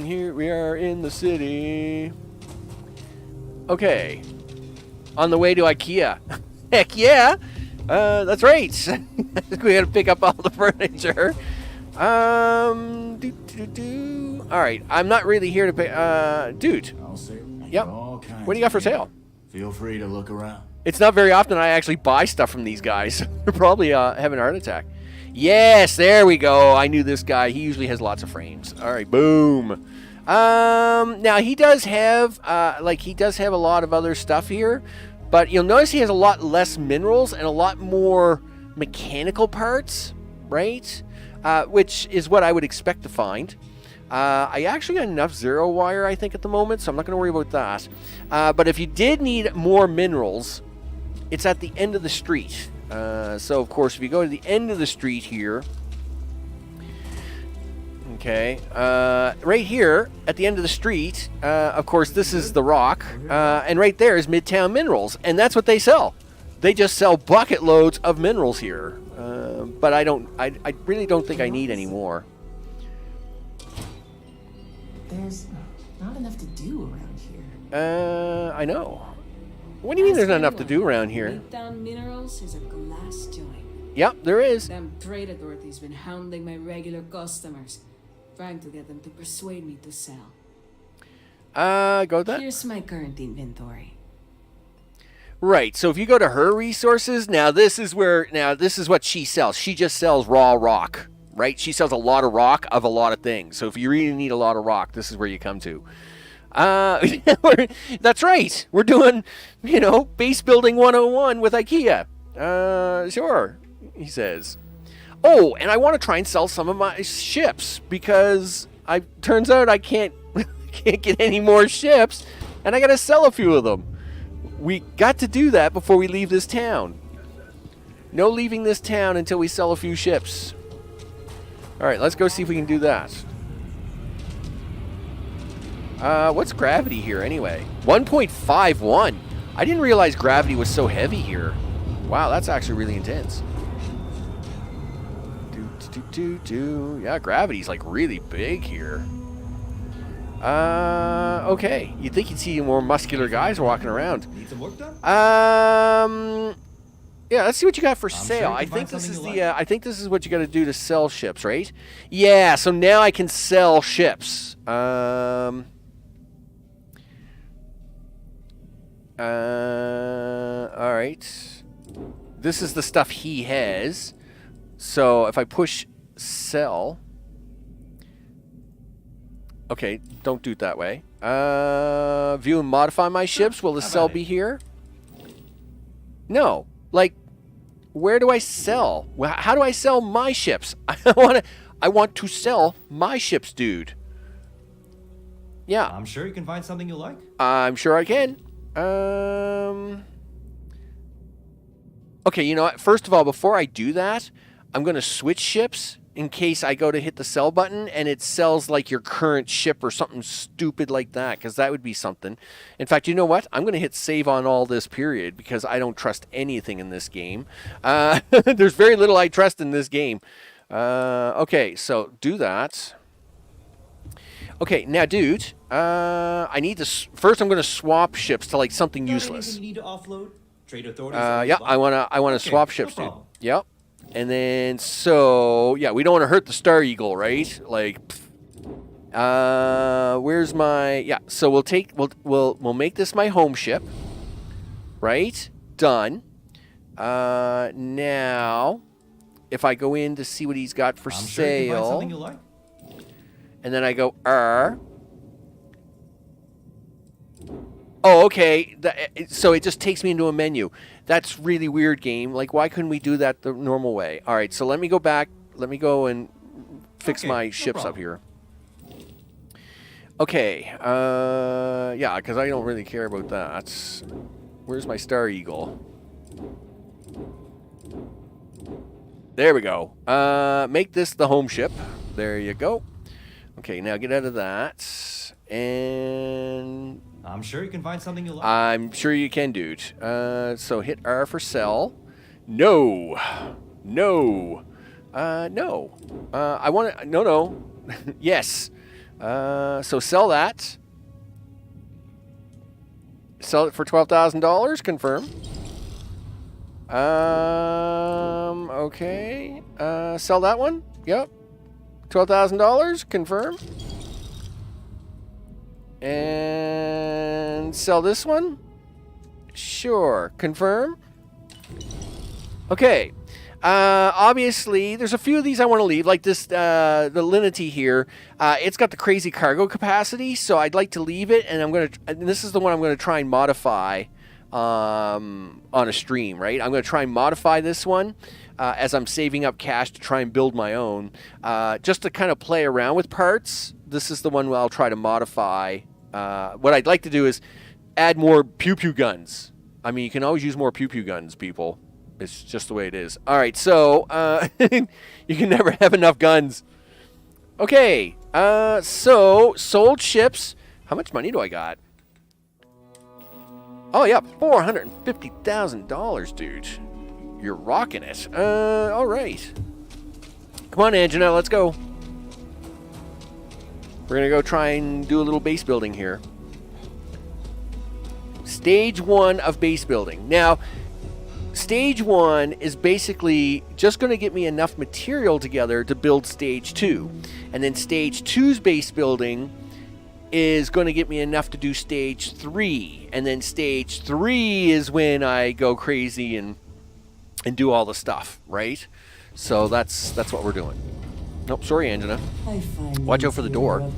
here we are in the city. Okay. On the way to IKEA. Heck yeah! That's right. We gotta pick up all the furniture. Alright, I'm not really here to pay. Dude. I'll say, Yep. What do you got for sale? Feel free to look around. It's not very often I actually buy stuff from these guys. They're probably having a heart attack. Yes, there we go. I knew this guy. He usually has lots of frames. All right, boom. Now he does have a lot of other stuff here, but you'll notice he has a lot less minerals and a lot more mechanical parts, right? Which is what I would expect to find. I actually got enough zero wire, I think, at the moment, so I'm not going to worry about that. But if you did need more minerals, it's at the end of the street. So, of course, if you go to the end of the street here, okay, right here at the end of the street, of course, this is the rock, and right there is Midtown Minerals, and that's what they sell. They just sell bucket loads of minerals here, but I really don't think I need any more. There's not enough to do around here. I know. What do you mean there's not enough to do around here? Midtown Minerals is a glass joint. Yep, there is. Them trade authorities been hounding my regular customers, trying to get them to persuade me to sell. Go with that. Here's my current inventory. Right, so if you go to her resources, this is what she sells. She just sells raw rock, right? She sells a lot of rock of a lot of things. So if you really need a lot of rock, this is where you come to. That's right. We're doing, base building 101 with IKEA. Sure, he says. Oh, and I want to try and sell some of my ships because turns out I can't get any more ships, and I got to sell a few of them. We got to do that before we leave this town. No leaving this town until we sell a few ships. All right, let's go see if we can do that. What's gravity here anyway? 1.51. I didn't realize gravity was so heavy here. Wow, that's actually really intense. Yeah, gravity's like really big here. Okay. You'd think you'd see more muscular guys walking around. Need some work done? Yeah, let's see what you got for sale. I think this is I think this is what you got to do to sell ships, right? Yeah, so now I can sell ships. All right. This is the stuff he has. So if I push sell. Okay, don't do it that way. View and modify my ships. Will the sell be here? No. Like, where do I sell? How do I sell my ships? I want to sell my ships, dude. Yeah. I'm sure you can find something you like. I'm sure I can. Okay, you know what? First of all, before I do that, I'm going to switch ships in case I go to hit the sell button and it sells like your current ship or something stupid like that, because that would be something. In fact, you know what? I'm going to hit save on all this period because I don't trust anything in this game. There's very little I trust in this game. Okay, so do that. Okay, now, dude, I need to... First, I'm going to swap ships to, like, something useless. You need to offload? Trade authorities? Yeah, I want to swap ships, dude. Yep. And then, so, yeah, we don't want to hurt the Star Eagle, right? Like, where's my... Yeah, so we'll make this my home ship. Right? Done. Now, if I go in to see what he's got for sale... Sure you can find something you like. And then I go, Oh, okay. So it just takes me into a menu. That's really weird, game. Like, why couldn't we do that the normal way? All right, so let me go back. Let me go and fix my ships up here. Okay. Yeah, because I don't really care about that. Where's my Star Eagle? There we go. Make this the home ship. There you go. Okay, now get out of that. And... I'm sure you can find something you like. I'm sure you can, dude. So hit R for sell. No. No. No. I want to... No. Yes. So sell that. Sell it for $12,000. Confirm. Okay. Sell that one. Yep. $12,000. Confirm. And sell this one. Sure. Confirm. Okay. Obviously, there's a few of these I want to leave, like this, the Linity here. It's got the crazy cargo capacity, so I'd like to leave it, and this is the one I'm going to try and modify on a stream, right? I'm going to try and modify this one as I'm saving up cash to try and build my own. Just to kind of play around with parts, this is the one where I'll try to modify. What I'd like to do is add more pew-pew guns. I mean, you can always use more pew-pew guns, people. It's just the way it is. All right, so you can never have enough guns. Okay, so sold ships. How much money do I got? Oh, yeah, $450,000, dude. You're rocking it. All right. Come on, Angela, let's go. We're going to go try and do a little base building here. Stage 1 of base building. Now, Stage 1 is basically just going to get me enough material together to build Stage 2. And then Stage 2's base building is going to get me enough to do Stage 3. And then Stage 3 is when I go crazy and do all the stuff, right? So that's what we're doing. Nope, sorry, Angela. Watch out for the door.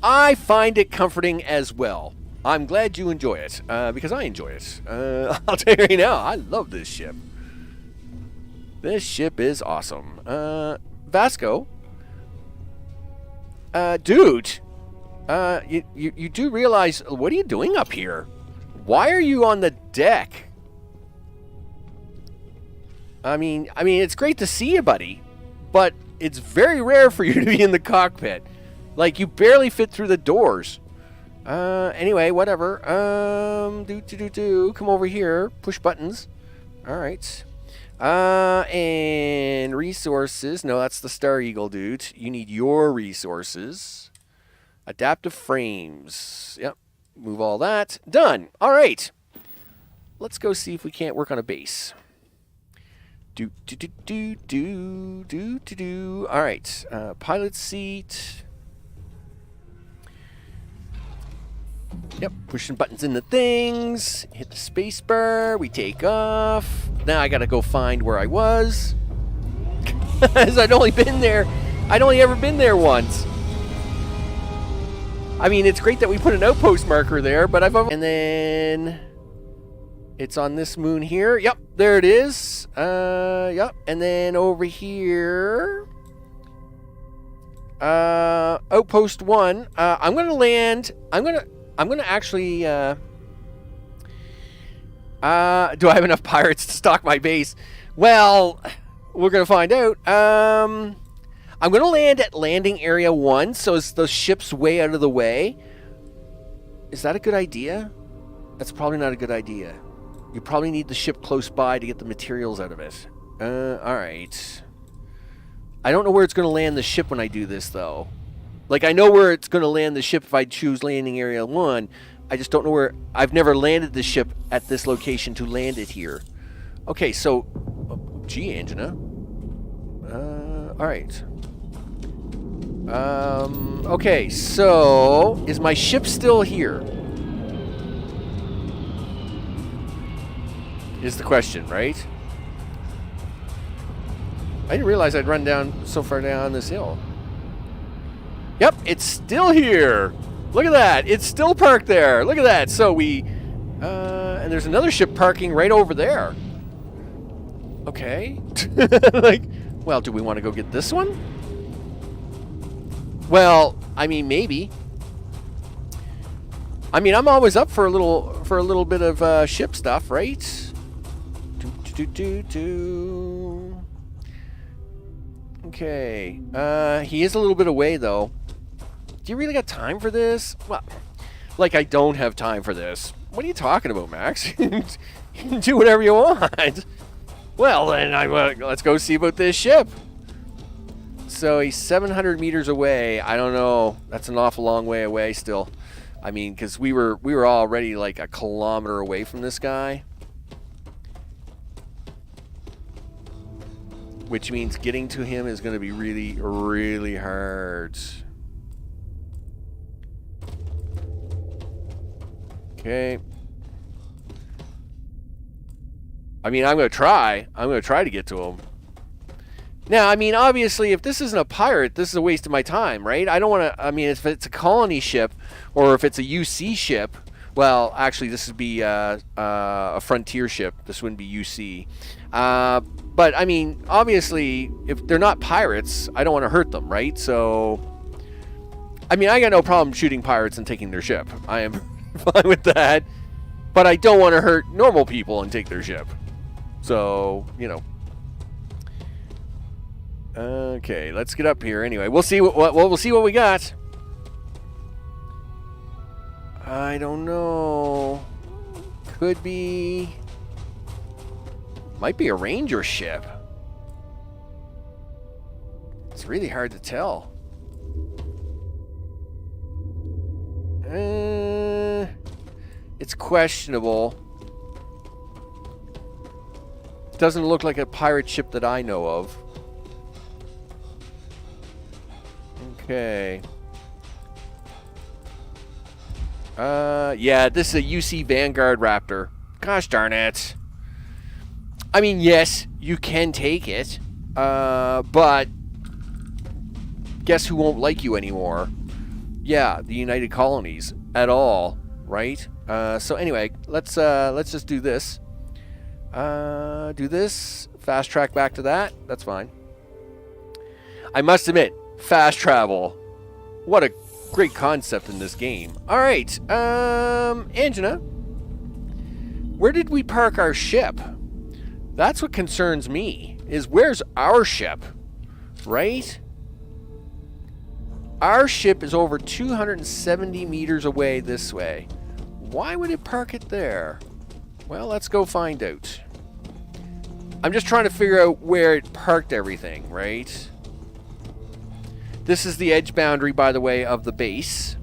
I find it comforting as well. I'm glad you enjoy it, because I enjoy it. I'll tell you right now, I love this ship. This ship is awesome. Vasco. Dude. You do realize, what are you doing up here? Why are you on the deck? I mean, it's great to see you, buddy, but it's very rare for you to be in the cockpit. Like, you barely fit through the doors. Anyway, whatever. Come over here. Push buttons. Alright. And resources. No, that's the Star Eagle, dude. You need your resources. Adaptive frames. Yep. Move all that. Done. Alright. Let's go see if we can't work on a base. Alright. Pilot seat. Yep, pushing buttons into things. Hit the space bar. We take off. Now I gotta go find where I was. Because I'd only been there. I'd only ever been there once. I mean, it's great that we put an outpost marker there, but and then it's on this moon here. Yep, there it is. Yep, and then over here. Outpost 1. I'm gonna land. I'm gonna actually, do I have enough pirates to stock my base? Well, we're gonna find out. I'm gonna land at landing area 1, so is the ship's way out of the way. Is that a good idea? That's probably not a good idea. You probably need the ship close by to get the materials out of it. Alright. I don't know where it's gonna land the ship when I do this, though. Like, I know where it's going to land the ship if I choose landing area 1. I just don't know where. I've never landed the ship at this location to land it here. Okay, so. Gee, Angina. Alright. Okay, so. Is my ship still here? Is the question, right? I didn't realize I'd run down so far down this hill. Yep, it's still here. Look at that. It's still parked there. Look at that. So we... and there's another ship parking right over there. Okay. Like, well, do we want to go get this one? Well, I mean, maybe. I mean, I'm always up for a little bit of ship stuff, right? Okay. He is a little bit away, though. Do you really got time for this? Well, like, I don't have time for this. What are you talking about, Max? You can do whatever you want. Well, then, let's go see about this ship. So he's 700 meters away. I don't know. That's an awful long way away still. I mean, because we were already like a kilometer away from this guy. Which means getting to him is going to be really, really hard. Okay. I mean, I'm going to try. I'm going to try to get to him. Now, I mean, obviously, if this isn't a pirate, this is a waste of my time, right? I don't want to... I mean, if it's a colony ship or if it's a UC ship... Well, actually, this would be a frontier ship. This wouldn't be UC. But, I mean, obviously, if they're not pirates, I don't want to hurt them, right? So, I mean, I got no problem shooting pirates and taking their ship. I am fine with that. But I don't want to hurt normal people and take their ship. So, you know. Okay, let's get up here. Anyway, we'll see we'll see what we got. I don't know. Could be... Might be a ranger ship. It's really hard to tell. It's questionable. Doesn't look like a pirate ship that I know of. Okay. Yeah, this is a UC Vanguard Raptor. Gosh darn it. I mean, yes, you can take it. But guess who won't like you anymore? Yeah, the United Colonies at all, right? So anyway, let's just do this. Do this. Fast track back to that. That's fine. I must admit, fast travel. What a great concept in this game. All right, Angina, where did we park our ship? That's what concerns me. Is where's our ship, right? Our ship is over 270 meters away this way. Why would it park it there? Well, let's go find out. I'm just trying to figure out where it parked everything, right? This is the edge boundary, by the way, of the base.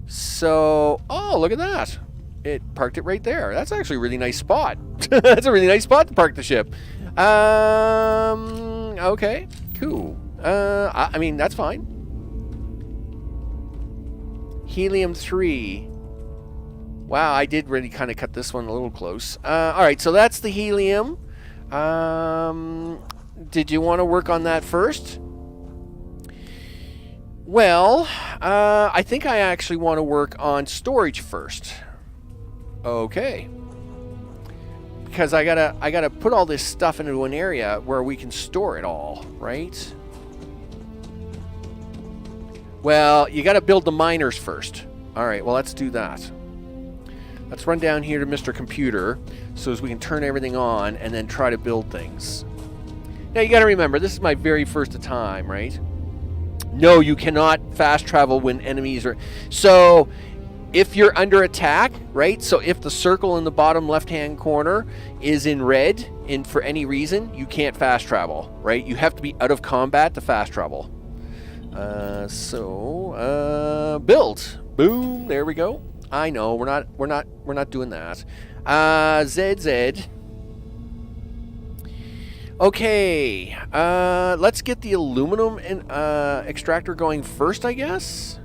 So, oh, look at that. It parked it right there. That's actually a really nice spot. That's a really nice spot to park the ship. Okay, cool. I mean, that's fine. Helium-3. Wow, I did really kind of cut this one a little close. All right, so that's the helium. Did you want to work on that first? Well, I think I actually want to work on storage first. Okay. Because I gotta put all this stuff into an area where we can store it all, right? Well, you gotta build the miners first. All right, well, let's do that. Let's run down here to Mr. Computer so as we can turn everything on and then try to build things. Now, you gotta remember, this is my very first time, right? No, you cannot fast travel when enemies are... So, if you're under attack, right? So, if the circle in the bottom left-hand corner is in red, and for any reason, you can't fast travel, right? You have to be out of combat to fast travel. Build. Boom. There we go. I know we're not doing that. ZZ. Okay, let's get the aluminum extractor going first, I guess.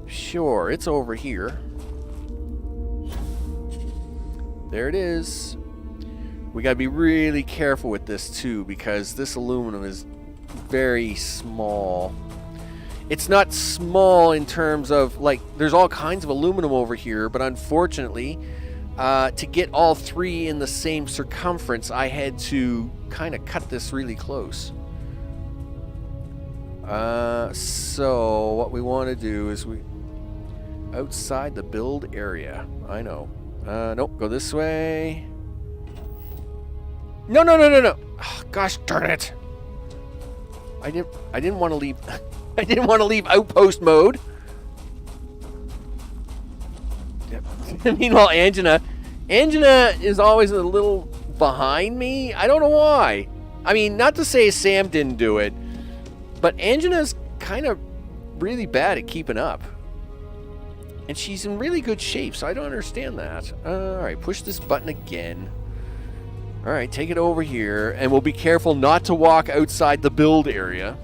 Sure, it's over here. There it is. We gotta be really careful with this too, because this aluminum is very small. It's not small in terms of, like, there's all kinds of aluminum over here, but unfortunately, to get all three in the same circumference, I had to kind of cut this really close. So what we want to do is outside the build area. I know. Nope, go this way. No. Oh, gosh darn it. I didn't want to leave. I didn't want to leave outpost mode. Yep. Meanwhile, Angina is always a little behind me. I don't know why. I mean, not to say Sam didn't do it, but Angina's kind of really bad at keeping up. And she's in really good shape, so I don't understand that. Alright, push this button again. Alright, take it over here, and we'll be careful not to walk outside the build area.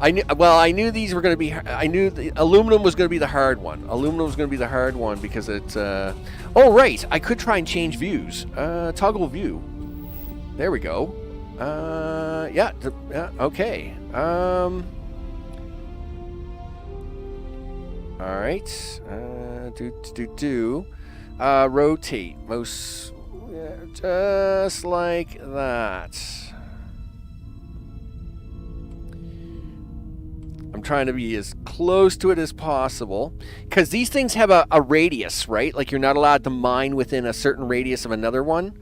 I knew these were going to be. I knew the aluminum was going to be the hard one. Aluminum was going to be the hard one because it's. Oh right, I could try and change views. Toggle view. There we go. Yeah. Okay. All right. Rotate most. Just like that. I'm trying to be as close to it as possible because these things have a radius, right? Like you're not allowed to mine within a certain radius of another one.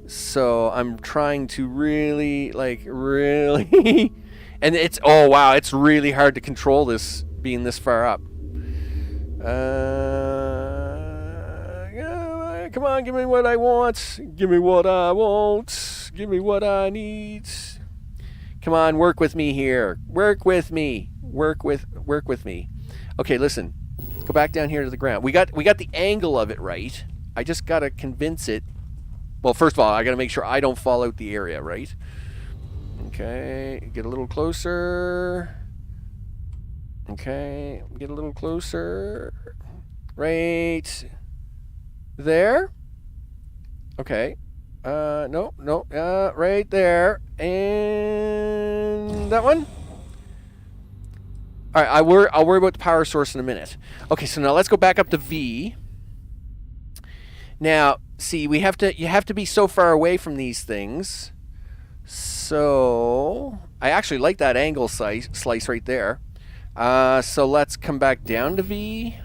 So I'm trying to really, and it's, oh wow, it's really hard to control this being this far up. Come on, give me what I want. Give me what I want. Give me what I need. Come on, work with me here. Work with me. Work with me. Okay, listen. Go back down here to the ground. We got the angle of it right. I just gotta convince it. Well, first of all, I gotta make sure I don't fall out the area, right? Okay, get a little closer. Okay, get a little closer. Right there. Okay. No. Right there. And that one. All right, I'll worry about the power source in a minute. Okay, so now let's go back up to V. Now, see, you have to be so far away from these things. So, I actually like that angle slice right there. So let's come back down to V.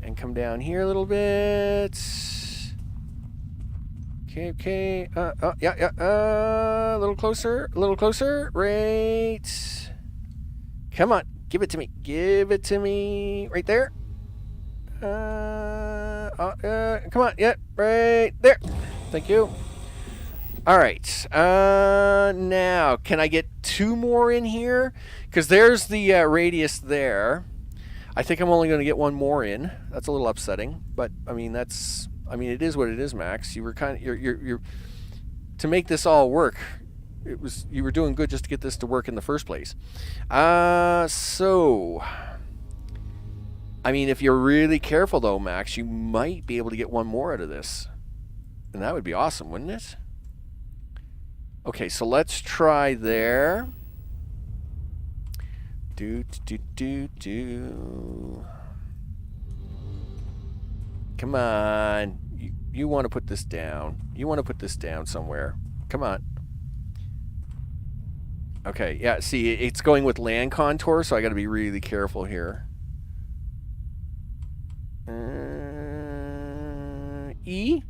And come down here a little bit. Okay. Yeah. A little closer. Right. Come on. Give it to me. Right there. Come on. Yeah. Right there. Thank you. All right. Now, can I get 2 more in here? Because there's the radius there. I think I'm only going to get 1 more in. That's a little upsetting, but I mean it is what it is, Max. You were you're to make this all work. You were doing good just to get this to work in the first place. So I mean, if you're really careful though, Max, you might be able to get 1 more out of this. And that would be awesome, wouldn't it? Okay, so let's try there. Come on. You want to put this down. You want to put this down somewhere. Come on. Okay, yeah, see, it's going with land contour, so I got to be really careful here. E?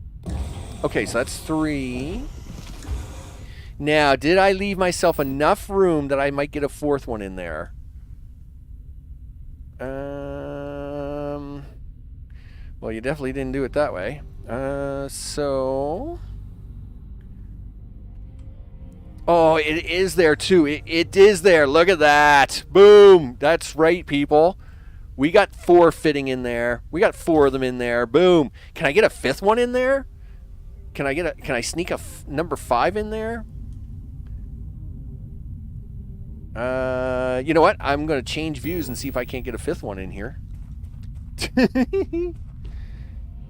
Okay, so that's 3. Now, did I leave myself enough room that I might get a 4th one in there? Well, you definitely didn't do it that way. So... Oh, it is there too. It is there. Look at that. Boom. That's right, people. We got 4 fitting in there. We got 4 of them in there. Boom. Can I get a 5th one in there? Can I sneak a number 5 in there? You know what? I'm going to change views and see if I can't get a 5th one in here.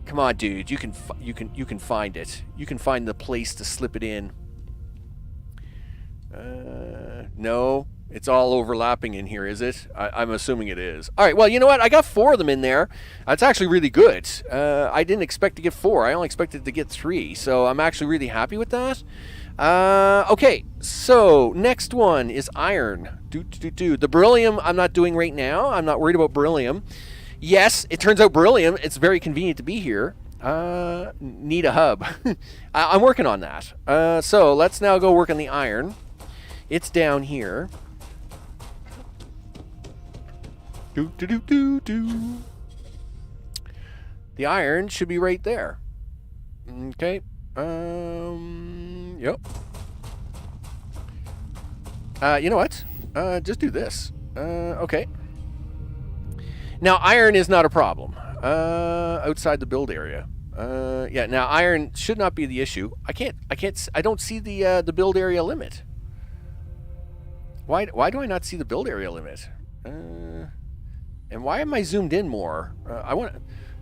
Come on, dude. You can find it. You can find the place to slip it in. No, it's all overlapping in here, is it? I'm assuming it is. All right, well, you know what? I got 4 of them in there. That's actually really good. I didn't expect to get 4. I only expected to get 3, so I'm actually really happy with that. Okay, so next one is iron. The beryllium I'm not doing right now. I'm not worried about beryllium. Yes, it turns out beryllium, it's very convenient to be here. Need a hub. I'm working on that. So let's now go work on the iron. It's down here. The iron should be right there. Okay. Yep. You know what? Just do this. Okay. Now, iron is not a problem. Outside the build area. Yeah, now iron should not be the issue. I don't see the build area limit. Why do I not see the build area limit? And why am I zoomed in more?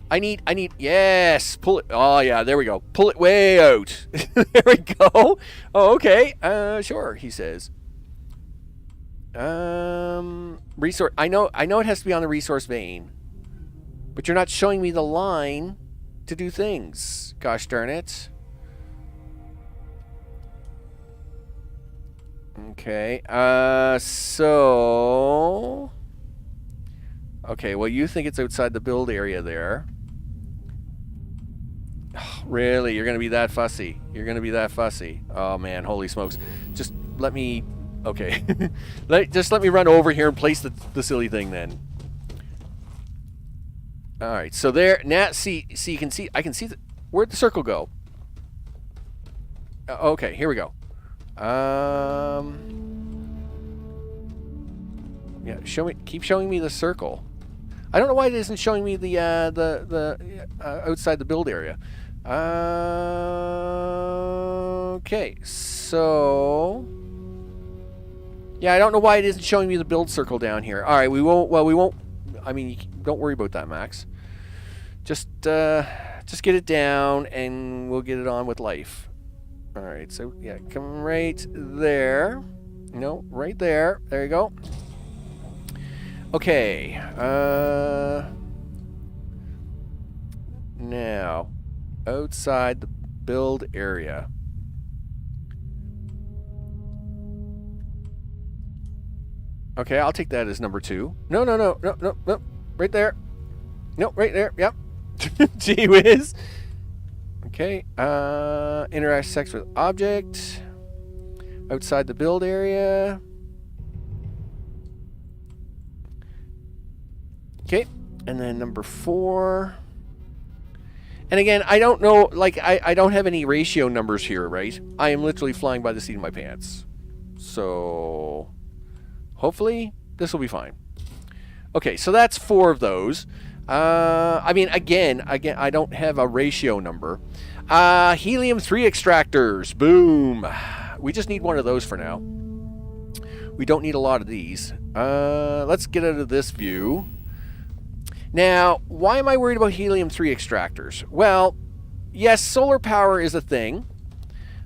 I need, yes, pull it. Oh, yeah, there we go. Pull it way out. There we go. Oh, okay. Sure, he says. Resource. I know it has to be on the resource vein. But you're not showing me the line to do things. Gosh darn it. Okay, so... Okay, well, you think it's outside the build area there. Oh, really? You're going to be that fussy? You're going to be that fussy? Oh, man, holy smokes. Just let me... Okay. Just let me run over here and place the silly thing, then. Alright, so there... Now, see, you can see... I can see... Where'd the circle go? Okay, here we go. Yeah, keep showing me the circle. I don't know why it isn't showing me the outside the build area. Okay, so yeah, I don't know why it isn't showing me the build circle down here. All right, we won't. I mean, don't worry about that, Max. Just get it down, and we'll get it on with life. All right, so yeah, come right there. No, right there. There you go. Okay. Now, outside the build area. Okay, I'll take that as number 2. No. Right there. No, right there. Yep. Gee whiz. Okay, interact sex with object, outside the build area. Okay, and then number 4. And again, I don't know, like, I don't have any ratio numbers here, right? I am literally flying by the seat of my pants. So, hopefully, this will be fine. Okay, so that's 4 of those. I mean, again, I don't have a ratio number. Helium-3 extractors. Boom. We just need one of those for now. We don't need a lot of these. Let's get out of this view. Now, why am I worried about helium-3 extractors? Well, yes, solar power is a thing.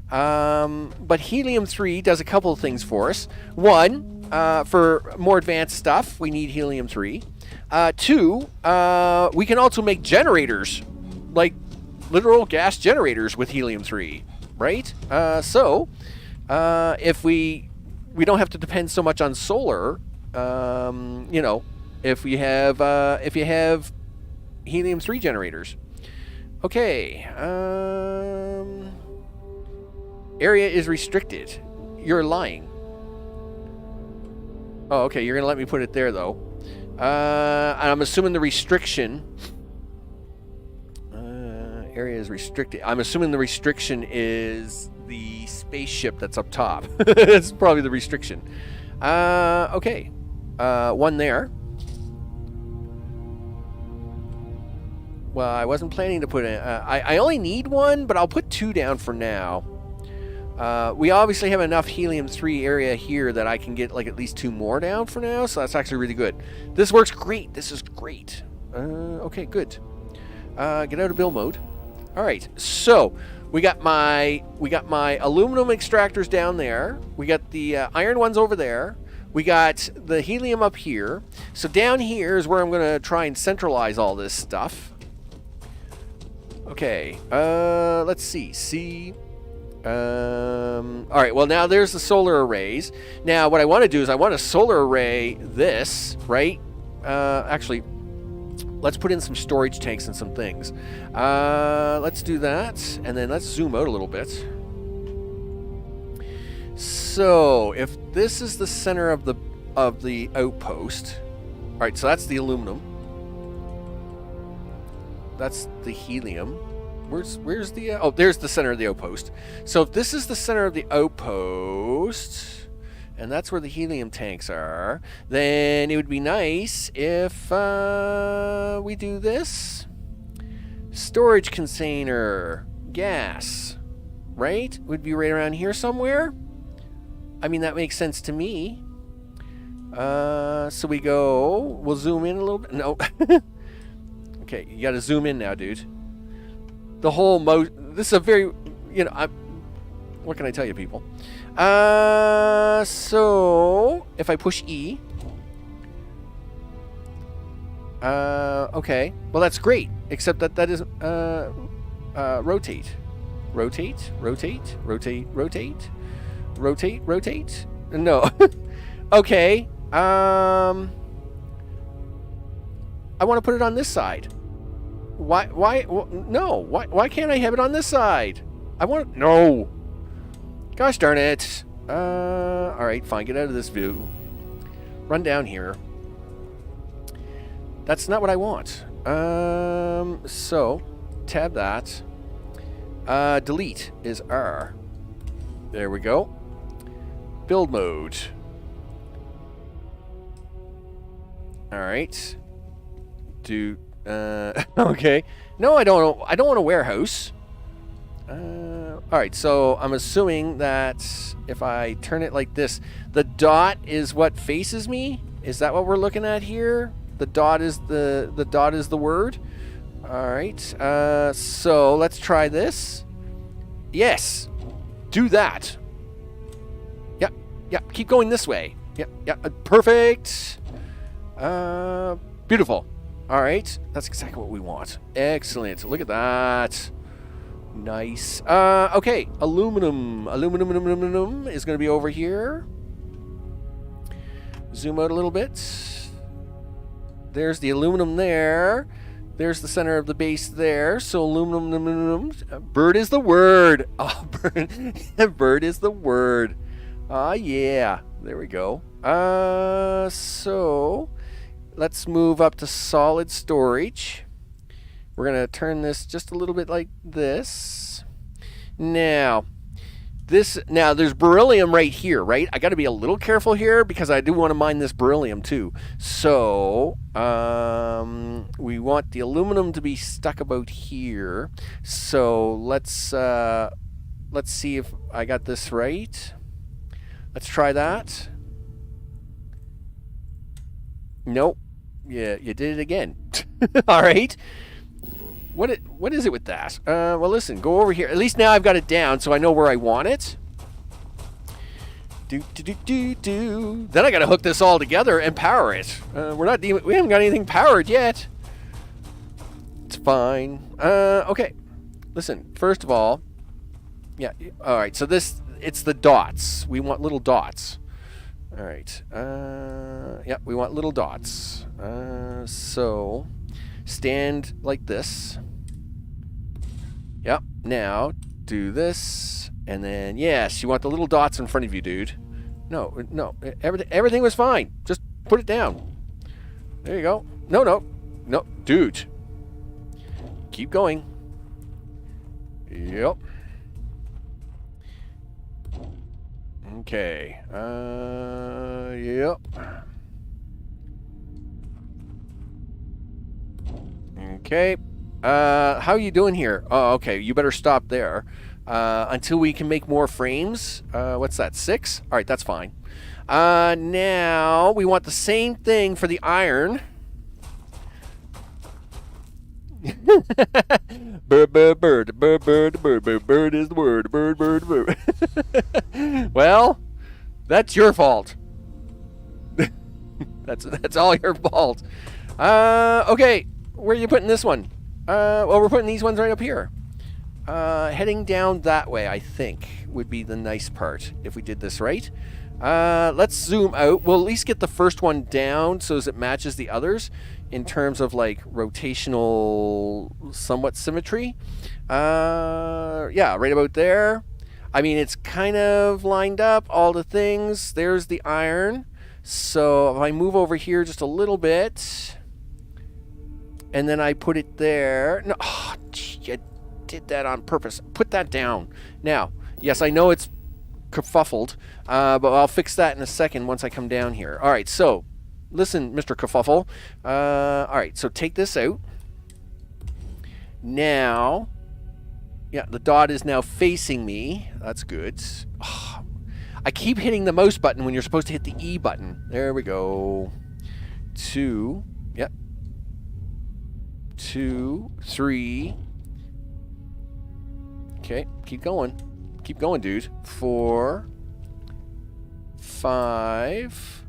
But helium-3 does a couple of things for us. One, for more advanced stuff, we need helium-3. 2, we can also make generators, like literal gas generators with helium-3, right? So, if we don't have to depend so much on solar, you know, if you have helium-3 generators. Okay. Area is restricted. You're lying. Oh, okay. You're gonna let me put it there, though. I'm assuming the restriction... area is restricted. I'm assuming the restriction is the spaceship that's up top. That's probably the restriction. Okay. 1 there. Well, I wasn't planning to put in... I only need 1, but I'll put 2 down for now. We obviously have enough helium-3 area here that I can get like at least 2 more down for now, so that's actually really good. This works great. This is great. Okay, good. Get out of build mode. All right, so we got my aluminum extractors down there. We got the iron ones over there. We got the helium up here. So down here is where I'm going to try and centralize all this stuff. Okay, let's see. All right, well, now there's the solar arrays. Now, what I want to do is I want to solar array this, right? Actually, let's put in some storage tanks and some things. Let's do that, and then let's zoom out a little bit. So, if this is the center of the outpost, all right, so that's the aluminum. That's the helium. Where's the... oh, there's the center of the outpost. So if this is the center of the outpost, and that's where the helium tanks are, then it would be nice if we do this. Storage container. Gas. Right? Would be right around here somewhere. I mean, that makes sense to me. So we go, we'll zoom in a little bit. No. Okay, you gotta zoom in now, dude. The whole this is a very, what can I tell you, people? So if I push E, okay, well that's great, except that is, rotate. Rotate, rotate, rotate, rotate, rotate, rotate. No. Okay, I want to put it on this side. No, why can't I have it on this side? No. Gosh darn it. Alright, fine, get out of this view. Run down here. That's not what I want. So, tab that. Delete is R. There we go. Build mode. Alright. Okay. No, I don't want a warehouse. Alright, so I'm assuming that if I turn it like this, the dot is what faces me? Is that what we're looking at here? The dot is the word? Alright, so let's try this. Yes! Do that! Yep, keep going this way. Yep, perfect! Beautiful. Alright, that's exactly what we want. Excellent, look at that. Nice. Okay, aluminum is going to be over here. Zoom out a little bit. There's the aluminum there. There's the center of the base there. So aluminum. Bird is the word. Oh, bird is the word. Yeah. There we go. So let's move up to solid storage. We're going to turn this just a little bit like this. Now, there's beryllium right here, right? I got to be a little careful here because I do want to mine this beryllium too. So, we want the aluminum to be stuck about here. So, let's see if I got this right. Let's try that. Nope. Yeah, you did it again. All right. What is it with that? Well, listen, go over here. At least now I've got it down, so I know where I want it. Then I got to hook this all together and power it. We haven't got anything powered yet. It's fine. Okay. Listen, first of all, yeah. All right. So it's the dots. We want little dots. All right. Yeah, we want little dots. So stand like this. Yep. Now do this, and then yes, you want the little dots in front of you, dude. No. Everything was fine. Just put it down. There you go. No, dude. Keep going. Yep. Okay. Yep. Okay. How are you doing here? Oh, okay. You better stop there. Until we can make more frames. What's that? 6? All right, that's fine. Now we want the same thing for the iron. Bird is the word. Bird. Well, that's your fault. That's all your fault. Okay, where are you putting this one? Well, we're putting these ones right up here. Heading down that way, I think, would be the nice part if we did this right. Let's zoom out. We'll at least get the first one down so as it matches the others in terms of like rotational somewhat symmetry. Yeah, right about there. I mean, it's kind of lined up, all the things. There's the iron. So if I move over here just a little bit, and then I put it there. No, oh, gee, I did that on purpose. Put that down. Now, yes, I know it's kerfuffled, but I'll fix that in a second once I come down here. All right, so listen, Mr. Kerfuffle. All right, so take this out. Now, yeah, the dot is now facing me. That's good. Oh, I keep hitting the mouse button when you're supposed to hit the E button. There we go. 2. Yep. 2, 3. Okay, keep going. Keep going, dude. 4, 5.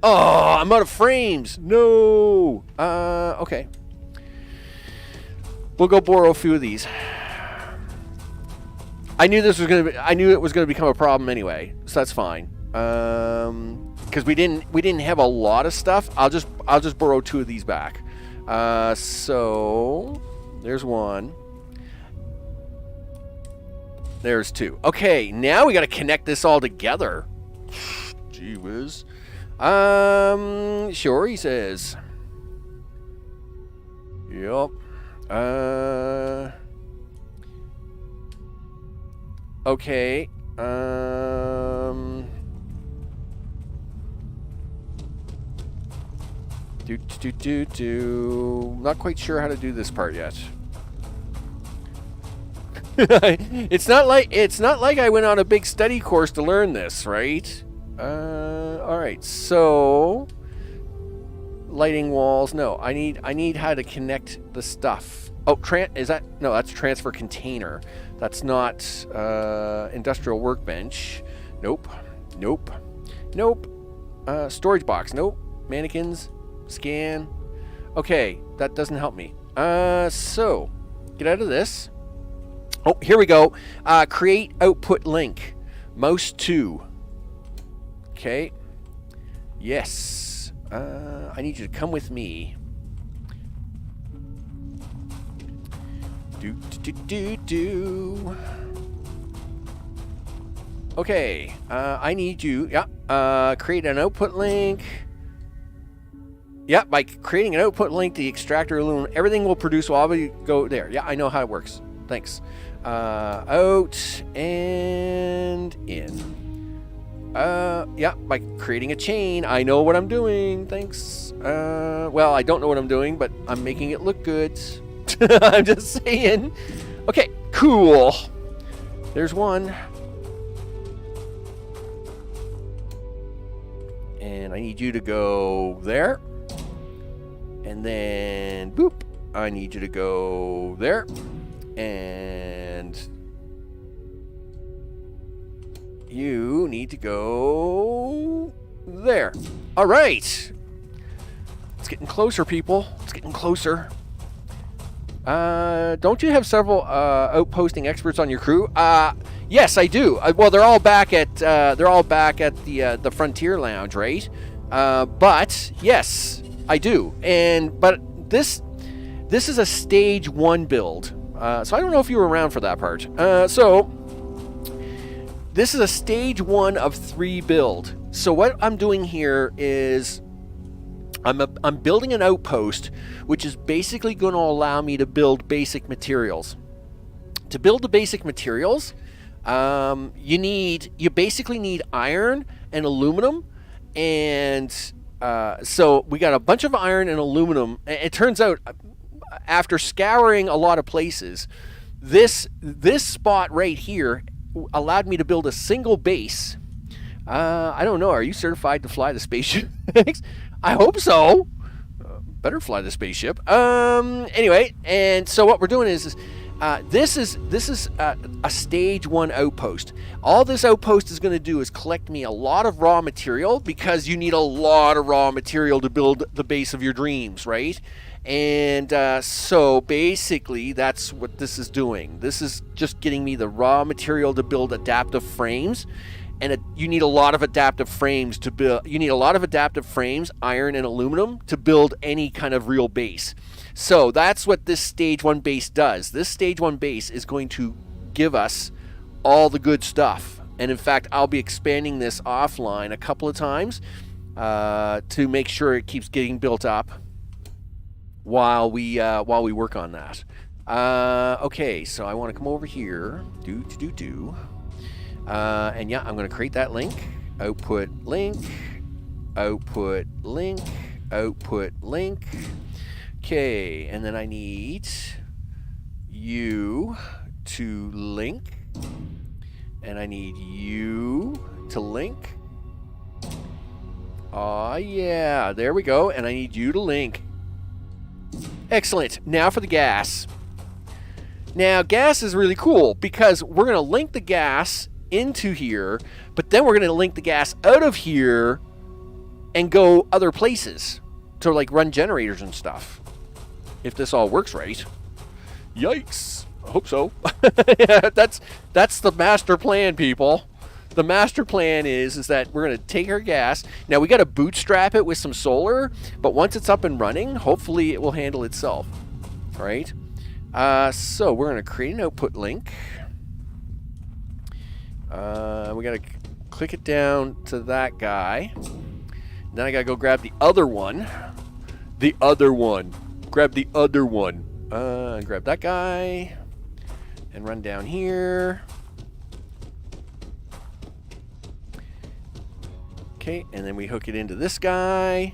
Oh, I'm out of frames. No. Okay. We'll go borrow a few of these. I knew this was gonna be. I knew it was gonna become a problem anyway, so that's fine. Because we didn't have a lot of stuff. I'll just borrow 2 of these back. So there's 1. There's 2. Okay, now we got to connect this all together. Gee whiz. Sure, he says. Yep. Okay. Not quite sure how to do this part yet. It's not like I went on a big study course to learn this, right? All right. So lighting walls. No, I need how to connect the stuff. Oh, that's transfer container. That's not industrial workbench. Nope. Storage box. Nope. Mannequins. Scan. Okay, that doesn't help me. So get out of this. Oh, here we go. Create output link. Mouse 2. Okay. Yes. I need you to come with me. Do. Okay. I need you. Yeah. Create an output link. Yeah, by creating an output link, the extractor aluminum, everything will produce while we go there. Yeah, I know how it works. Thanks. Out and in. Yeah, by creating a chain. I know what I'm doing. Thanks. Well, I don't know what I'm doing, but I'm making it look good. I'm just saying. Okay, cool. There's 1. And I need you to go there. And then, boop, I need you to go there. And you need to go there. All right. It's getting closer, people. It's getting closer. Don't you have several outposting experts on your crew? Yes, I do. Well, they're all back at the Frontier Lounge, right? But yes, I do. But this is a stage 1 build. So I don't know if you were around for that part. So this is a stage 1 of 3 build. So what I'm doing here is I'm building an outpost, which is basically going to allow me to build basic materials. To build the basic materials, you basically need iron and aluminum, and so we got a bunch of iron and aluminum. It turns out, after scouring a lot of places, this spot right here allowed me to build a single base. I don't know. Are you certified to fly the spaceship? I hope so. Better fly the spaceship. Anyway, and so what we're doing is this is a stage 1 outpost. All this outpost is going to do is collect me a lot of raw material, because you need a lot of raw material to build the base of your dreams, right? And so basically that's what this is doing. This is just getting me the raw material to build adaptive frames. And you need a lot of adaptive frames to build. You need a lot of adaptive frames, iron and aluminum, to build any kind of real base. So that's what this stage 1 base does. This stage 1 base is going to give us all the good stuff. And in fact, I'll be expanding this offline a couple of times to make sure it keeps getting built up while we work on that. Okay, so I want to come over here. And yeah, I'm going to create that link. Output link. Output link. Output link. Okay, and then I need you to link. And I need you to link. Aw, yeah. There we go. And I need you to link. Excellent. Now for the gas. Now, gas is really cool because we're going to link the gas into here, but then we're going to link the gas out of here and go other places to, like, run generators and stuff. If this all works right. Yikes. I hope so. Yeah, that's the master plan, people. The master plan is that we're going to take our gas. Now, we got to bootstrap it with some solar, but once it's up and running, hopefully it will handle itself. All right? So we're going to create an output link. We got to click it down to that guy. Then I got to go grab the other one. The other one. Grab the other one. Grab that guy. And run down here. Okay, and then we hook it into this guy.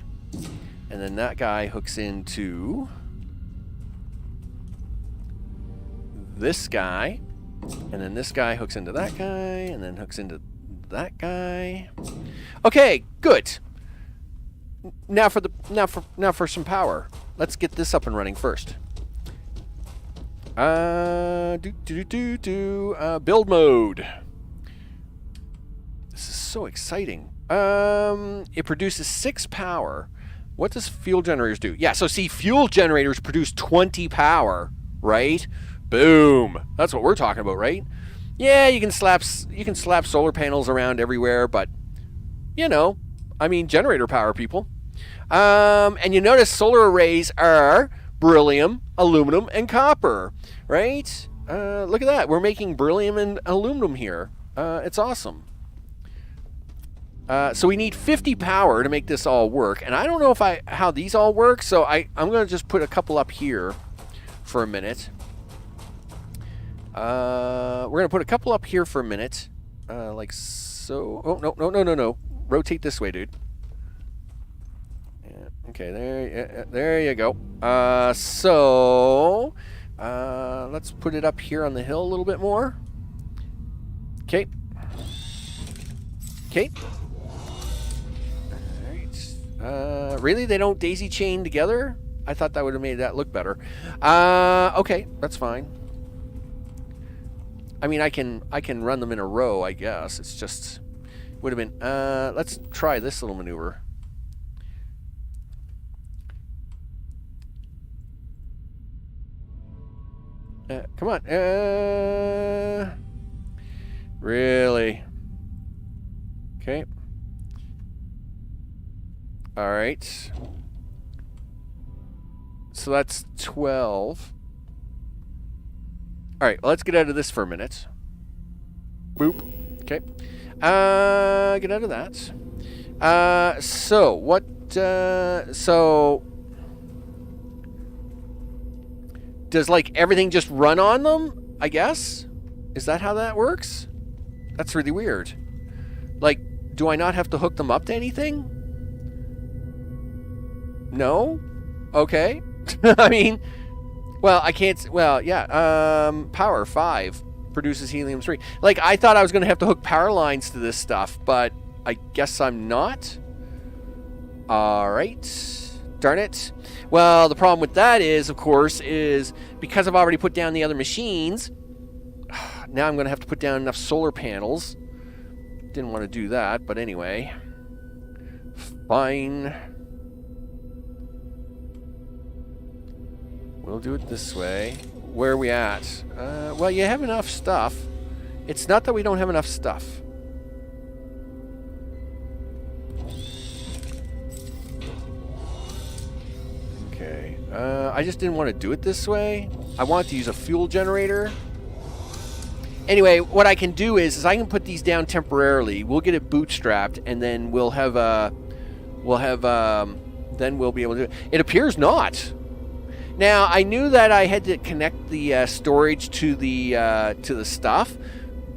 And then that guy hooks into this guy. And then this guy hooks into that guy. And then hooks into that guy. Okay, good. Now for some power. Let's get this up and running first. Build mode. This is so exciting. It produces 6 power. What does fuel generators do? Yeah, so see, fuel generators produce 20 power, right? Boom. That's what we're talking about, right? Yeah, you can slap solar panels around everywhere, but you know, I mean, generator power, people. And you notice solar arrays are beryllium, aluminum, and copper, right? Look at that. We're making beryllium and aluminum here. It's awesome. So we need 50 power to make this all work. And I don't know how these all work, so I'm going to just put a couple up here for a minute. We're going to put a couple up here for a minute. Like so. Oh, no. Rotate this way, dude. Okay, there you go. So let's put it up here on the hill a little bit more. Okay. All right. Really? They don't daisy chain together? I thought that would have made that look better. Okay, that's fine. I mean, I can run them in a row, I guess. It's just would have been. Let's try this little maneuver. Come on. Really? Okay. All right. So that's 12. All right, well, let's get out of this for a minute. Boop. Okay. Get out of that. So what? So does like everything just run on them? I guess. Is that how that works? That's really weird. Like, do I not have to hook them up to anything? No. Okay. I mean. Well, I can't. Well, yeah. Power 5 produces helium-3. Like, I thought I was going to have to hook power lines to this stuff, but I guess I'm not. All right. Darn it. Well, the problem with that is, of course, is because I've already put down the other machines. Now I'm going to have to put down enough solar panels. Didn't want to do that, but anyway. Fine. We'll do it this way. Where are we at? Well, you have enough stuff. It's not that we don't have enough stuff. Okay. I just didn't want to do it this way. I want to use a fuel generator. Anyway, what I can do is I can put these down temporarily. We'll get it bootstrapped, and then we'll have then we'll be able to do it. It appears not. Now, I knew that I had to connect the storage to the stuff,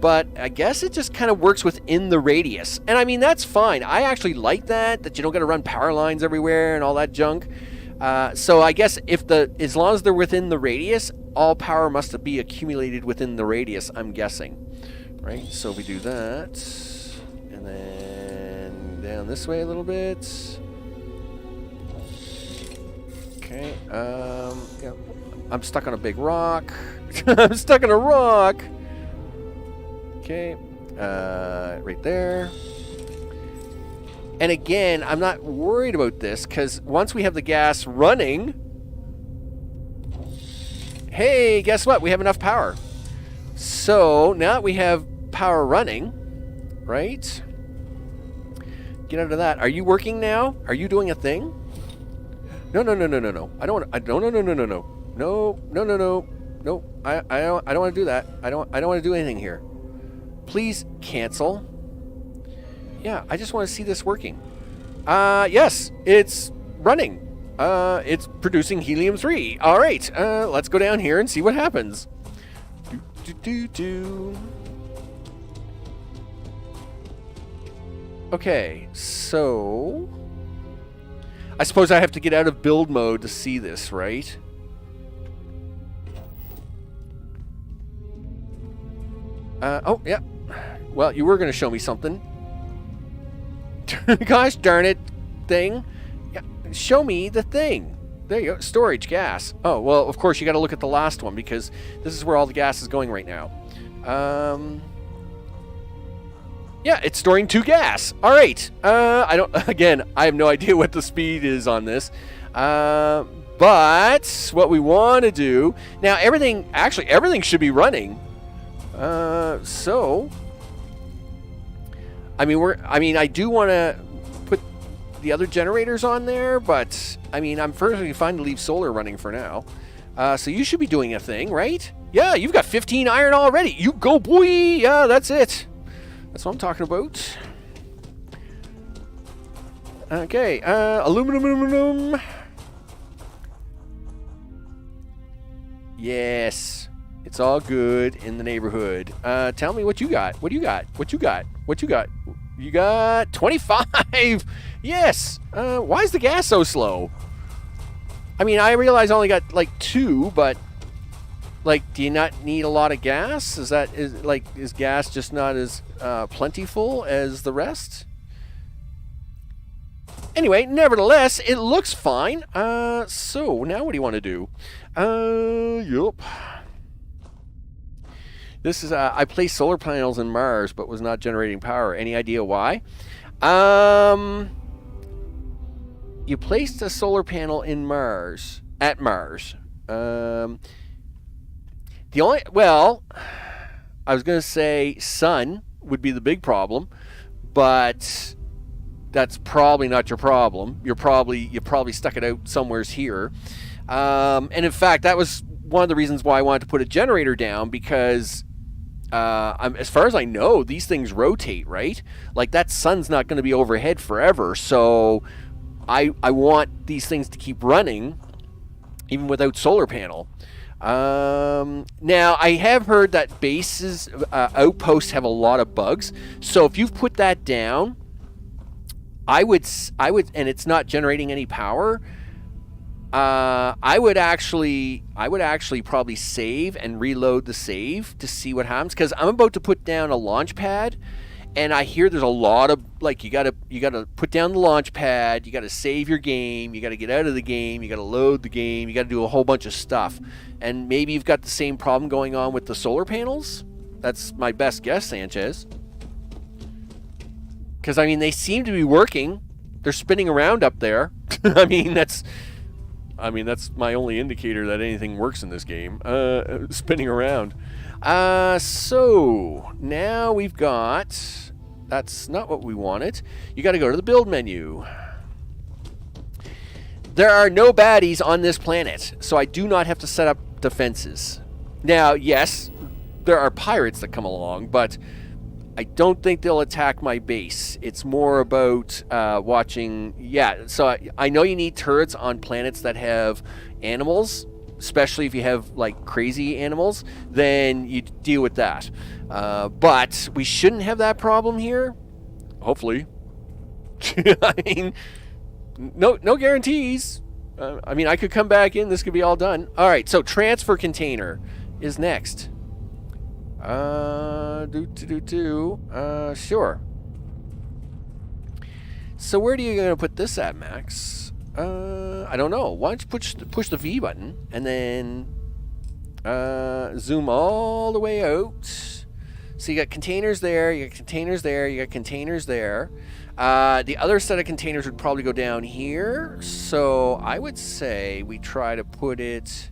but I guess it just kind of works within the radius. And I mean, that's fine. I actually like that you don't got to run power lines everywhere and all that junk. So I guess as long as they're within the radius, all power must be accumulated within the radius, I'm guessing. Right? So we do that. And then down this way a little bit. Okay, yeah. I'm stuck on a big rock. I'm stuck on a rock. Okay, right there. And again, I'm not worried about this because once we have the gas running, hey, guess what? We have enough power. So now that we have power running, right? Get out of that. Are you working now? Are you doing a thing? No. I don't want to. No. I don't want to do that. I don't want to do anything here. Please cancel. Yeah, I just want to see this working. Yes, it's running. It's producing helium-3. All right, let's go down here and see what happens. Okay, so I suppose I have to get out of build mode to see this, right? Oh, yeah. Well, you were going to show me something. Gosh darn it, thing. Yeah, show me the thing. There you go. Storage, gas. Oh, well, of course, you got to look at the last one because this is where all the gas is going right now. Yeah, it's storing 2 gas. All right. Again, I have no idea what the speed is on this. But what we want to do now, everything should be running. So, I do want to put the other generators on there, but I'm perfectly fine to leave solar running for now. So you should be doing a thing, right? Yeah, you've got 15 iron already. You go, boy. Yeah, that's it. That's what I'm talking about. Okay, aluminum. Yes. It's all good in the neighborhood. Tell me what you got. What do you got? What you got? What you got? You got 25. Yes. Why is the gas so slow? I realize I only got like 2, but do you not need a lot of gas? Is gas just not as plentiful as the rest? Anyway, nevertheless, it looks fine. So now what do you want to do? Yup. This is, I placed solar panels in Mars, but was not generating power. Any idea why? You placed a solar panel in Mars, at Mars. I was going to say sun would be the big problem, but that's probably not your problem. You probably stuck it out somewheres here. And in fact, that was one of the reasons why I wanted to put a generator down, because as far as I know, these things rotate, right? Like, that sun's not going to be overhead forever, so I want these things to keep running even without solar panel. Now, I have heard that bases, outposts have a lot of bugs, so if you've put that down, I would, and it's not generating any power, I would actually probably save and reload the save to see what happens, because I'm about to put down a launch pad, and I hear there's a lot of, like, you gotta put down the launch pad, you gotta save your game, you gotta get out of the game, you gotta load the game, you gotta do a whole bunch of stuff, and maybe you've got the same problem going on with the solar panels. That's my best guess, Sanchez, because they seem to be working. They're spinning around up there. That's my only indicator that anything works in this game. Spinning around. So now we've got, that's not what we wanted. You got to go to the build menu. There are no baddies on this planet, so I do not have to set up defenses. Now, yes, there are pirates that come along, but I don't think they'll attack my base. It's more about watching. Yeah, so I know you need turrets on planets that have animals, especially if you have like crazy animals, then you deal with that. But we shouldn't have that problem here, hopefully. No guarantees. I could come back in, this could be all done. All right, so transfer container is next. Sure. So where do you going to put this at, Max? I don't know. Why don't you push the V button and then zoom all the way out. So you got containers there, you got containers there, you got containers there. The other set of containers would probably go down here. So I would say we try to put it...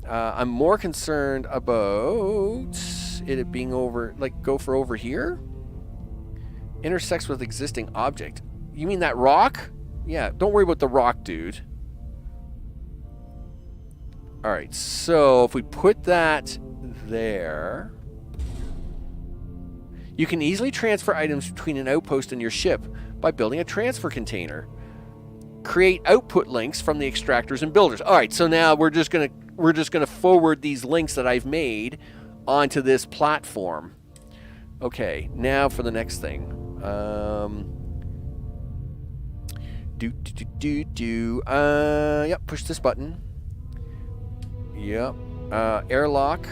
I'm more concerned about it being over... Like, go for over here? Intersects with existing object. You mean that rock? Yeah, don't worry about the rock, dude. Alright, so if we put that there... You can easily transfer items between an outpost and your ship by building a transfer container. Create output links from the extractors and builders. All right, so now we're just gonna forward these links that I've made onto this platform. Okay, now for the next thing. Yep, push this button. Yep. Airlock.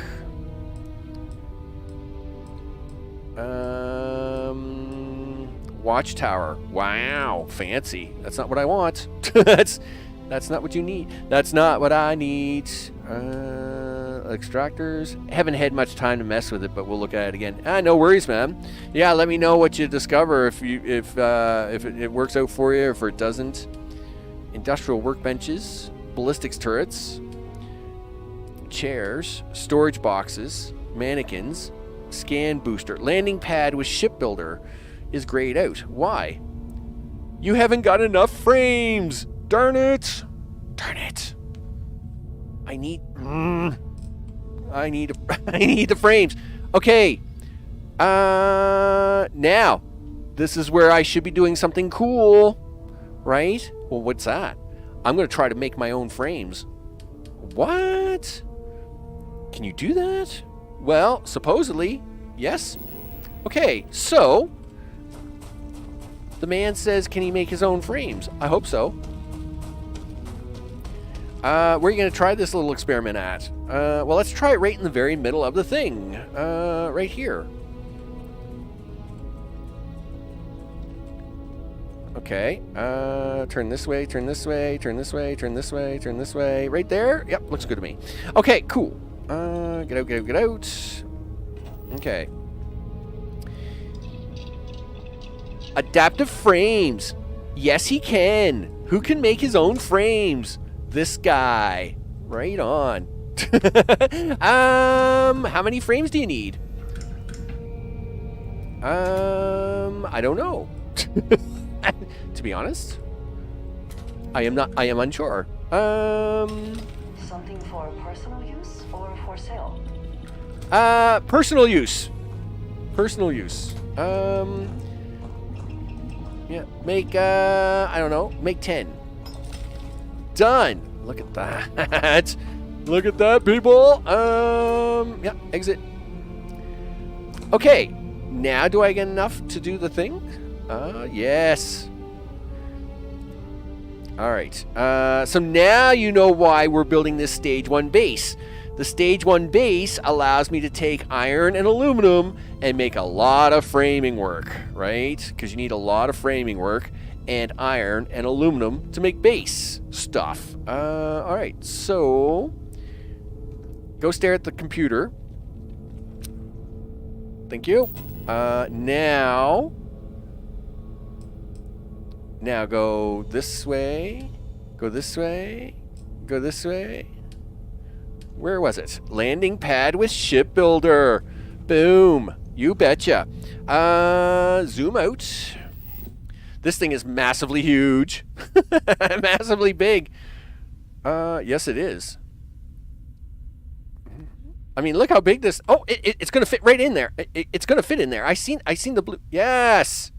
Watchtower. Wow, fancy. That's not what I want. that's not what you need. That's not what I need. Extractors. Haven't had much time to mess with it, but we'll look at it again. No worries, man. Yeah, let me know what you discover if it works out for you or if it doesn't. Industrial workbenches, ballistics turrets, chairs, storage boxes, mannequins, scan booster, landing pad with shipbuilder is grayed out. Why? You haven't got enough frames. Darn it. Darn it. I need the frames. Okay. Now, this is where I should be doing something cool, right? Well, what's that? I'm going to try to make my own frames. What? Can you do that? Well, supposedly, yes. Okay, so the man says, can he make his own frames? I hope so. Where are you going to try this little experiment at? Well, let's try it right in the very middle of the thing. Right here. Okay. Turn this way, turn this way, turn this way, turn this way, turn this way. Right there? Yep, looks good to me. Okay, cool. Get out, get out, get out. Okay. Adaptive frames. Yes, he can. Who can make his own frames? This guy. Right on. How many frames do you need? I don't know. To be honest, I am unsure. Something for personal use or for sale? Personal use. Personal use. Yeah, make, I don't know, make 10. Done. Look at that. Look at that, people. Yeah, exit. Okay, now do I get enough to do the thing? Yes. All right. So now you know why we're building this Stage 1 base. The Stage 1 base allows me to take iron and aluminum and make a lot of framing work, right? Because you need a lot of framing work and iron and aluminum to make base stuff. All right, so go stare at the computer. Thank you. Now go this way, go this way, go this way. Where was it? Landing pad with shipbuilder. Boom. You betcha. Zoom out. This thing is massively huge. Massively big. Yes, it is. I mean, look how big this... Oh, it's going to fit right in there. It's going to fit in there. I seen the blue... Yes!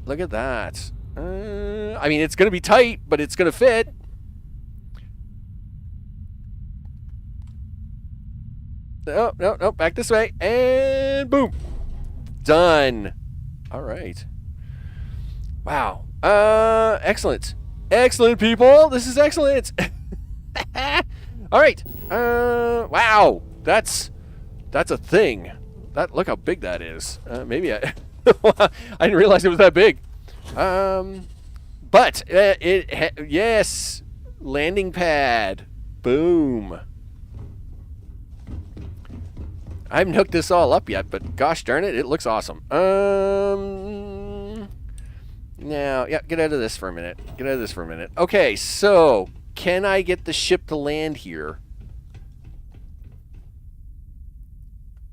Look at that. I mean, it's going to be tight, but it's going to fit. No, no, no. Back this way. And boom. Done. All right. Wow. Excellent. Excellent, people. This is excellent. All right. Wow. That's a thing. Look how big that is. Maybe I I didn't realize it was that big. But yes, landing pad. Boom. I haven't hooked this all up yet, but gosh darn it, it looks awesome. Now, yeah, get out of this for a minute. Okay, so can I get the ship to land here?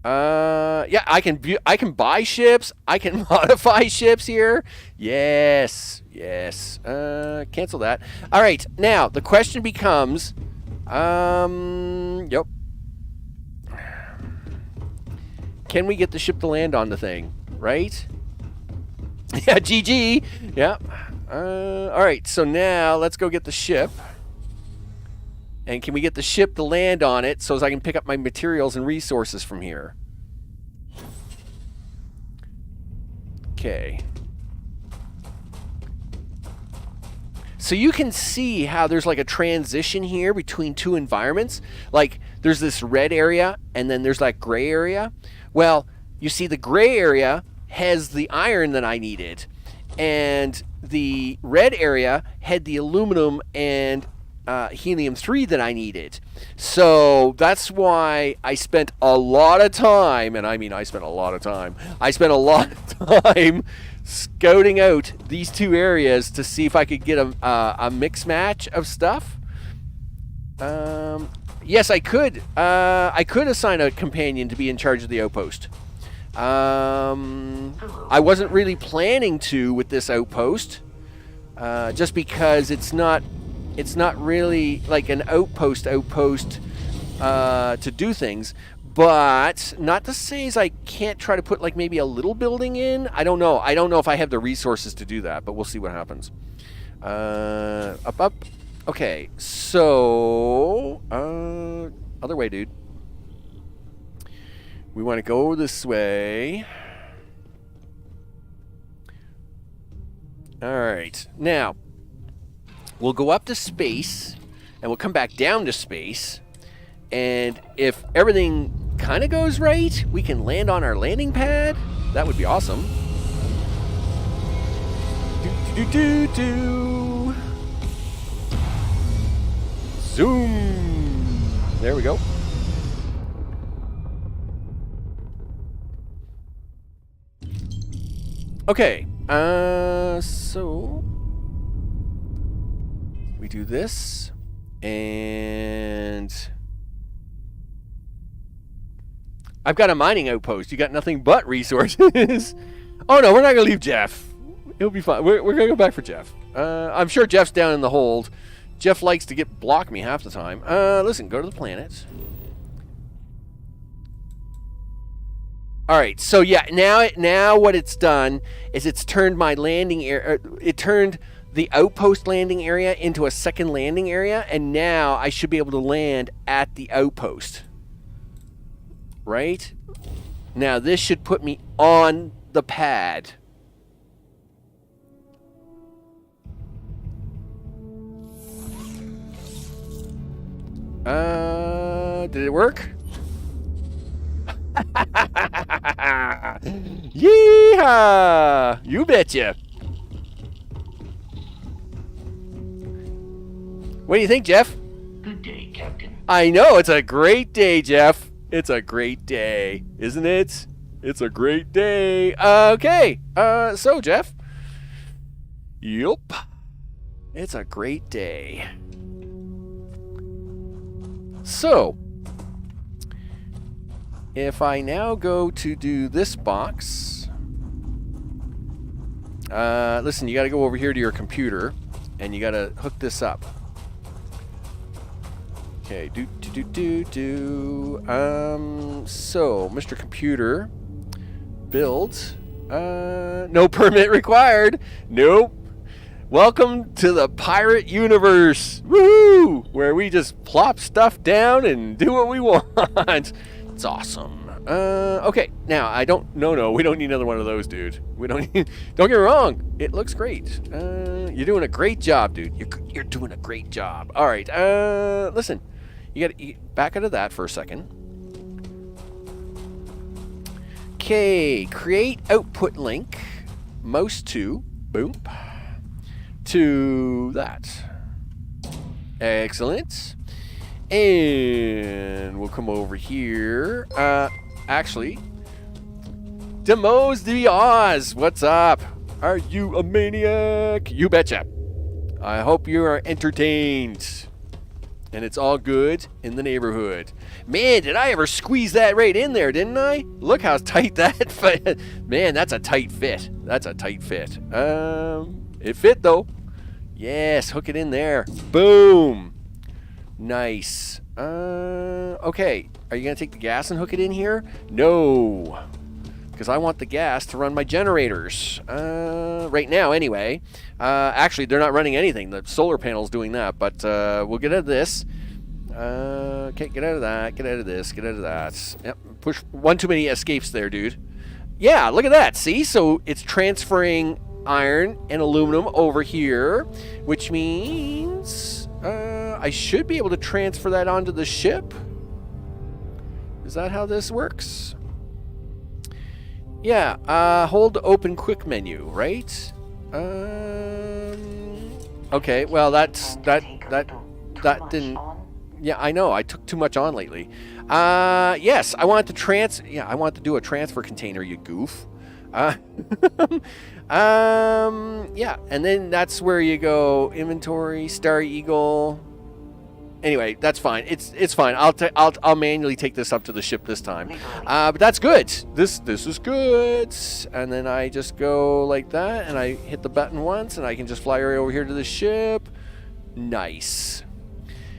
Yeah, I can buy ships. I can modify ships here. Yes. Cancel that. All right. Now the question becomes, yep. Can we get the ship to land on the thing? Right? Yeah, GG. Yeah. All right. So now let's go get the ship. And can we get the ship to land on it so as I can pick up my materials and resources from here? Okay. So you can see how there's like a transition here between two environments. Like there's this red area and then there's that gray area. Well, you see the gray area has the iron that I needed. And the red area had the aluminum and helium-3 that I needed. So that's why I spent a lot of time, and I mean I spent a lot of time scouting out these two areas to see if I could get a mix match of stuff. Yes, I could. I could assign a companion to be in charge of the outpost. I wasn't really planning to with this outpost, just because it's not really like an outpost to do things. But not to say as I can't try to put like maybe a little building in. I don't know if I have the resources to do that, but we'll see what happens. Up. Okay, so other way, dude. We want to go this way. All right, now we'll go up to space, and we'll come back down to space. And if everything kind of goes right, we can land on our landing pad. That would be awesome. Do. Zoom. There we go. Okay. So we do this, and I've got a mining outpost. You got nothing but resources. Oh no, we're not gonna leave Jeff. It'll be fine. We're gonna go back for Jeff. I'm sure Jeff's down in the hold. Jeff likes to block me half the time. Listen, go to the planet. All right, so yeah, now what it's done is it's turned my landing area. It turned the outpost landing area into a second landing area, and now I should be able to land at the outpost. Right? Now this should put me on the pad. Did it work? Yeehaw! You betcha. What do you think, Jeff? Good day, Captain. I know, it's a great day, Jeff. It's a great day, isn't it? It's a great day. Okay. So, Jeff. Yup. It's a great day. So, if I now go to do this box, listen, you got to go over here to your computer, and you got to hook this up. Okay, so, Mr. Computer, build, no permit required. Nope. Welcome to the pirate universe. Woo! Where we just plop stuff down and do what we want. It's awesome. Okay, now no, we don't need another one of those, dude. Don't get me wrong, it looks great. You're doing a great job, dude. You're doing a great job. All right, listen, you got to back out of that for a second. Okay, create output link. Mouse to, boom, to that. Excellent. And we'll come over here. Actually, Demos the Oz, what's up? Are you a maniac? You betcha. I hope you are entertained. And it's all good in the neighborhood. Man, did I ever squeeze that right in there, didn't I? Look how tight that fit. Man, that's a tight fit. That's a tight fit. It fit though. Yes, hook it in there. Boom. Nice. Okay. Are you going to take the gas and hook it in here? No. Because I want the gas to run my generators. Right now, anyway. Actually, they're not running anything. The solar panel's doing that. But we'll get out of this. Okay, get out of that. Get out of this. Get out of that. Yep. Push one too many escapes there, dude. Yeah, look at that. See? So it's transferring iron and aluminum over here. Which means I should be able to transfer that onto the ship. Is that how this works? Yeah, hold the open quick menu, right? Okay, well that didn't. Yeah, I know. I took too much on lately. Yes, I want to I want to do a transfer container, you goof. Yeah, and then that's where you go inventory, Star Eagle. Anyway, that's fine. It's fine. I'll manually take this up to the ship this time. But that's good. This is good. And then I just go like that, and I hit the button once, and I can just fly right over here to the ship. Nice.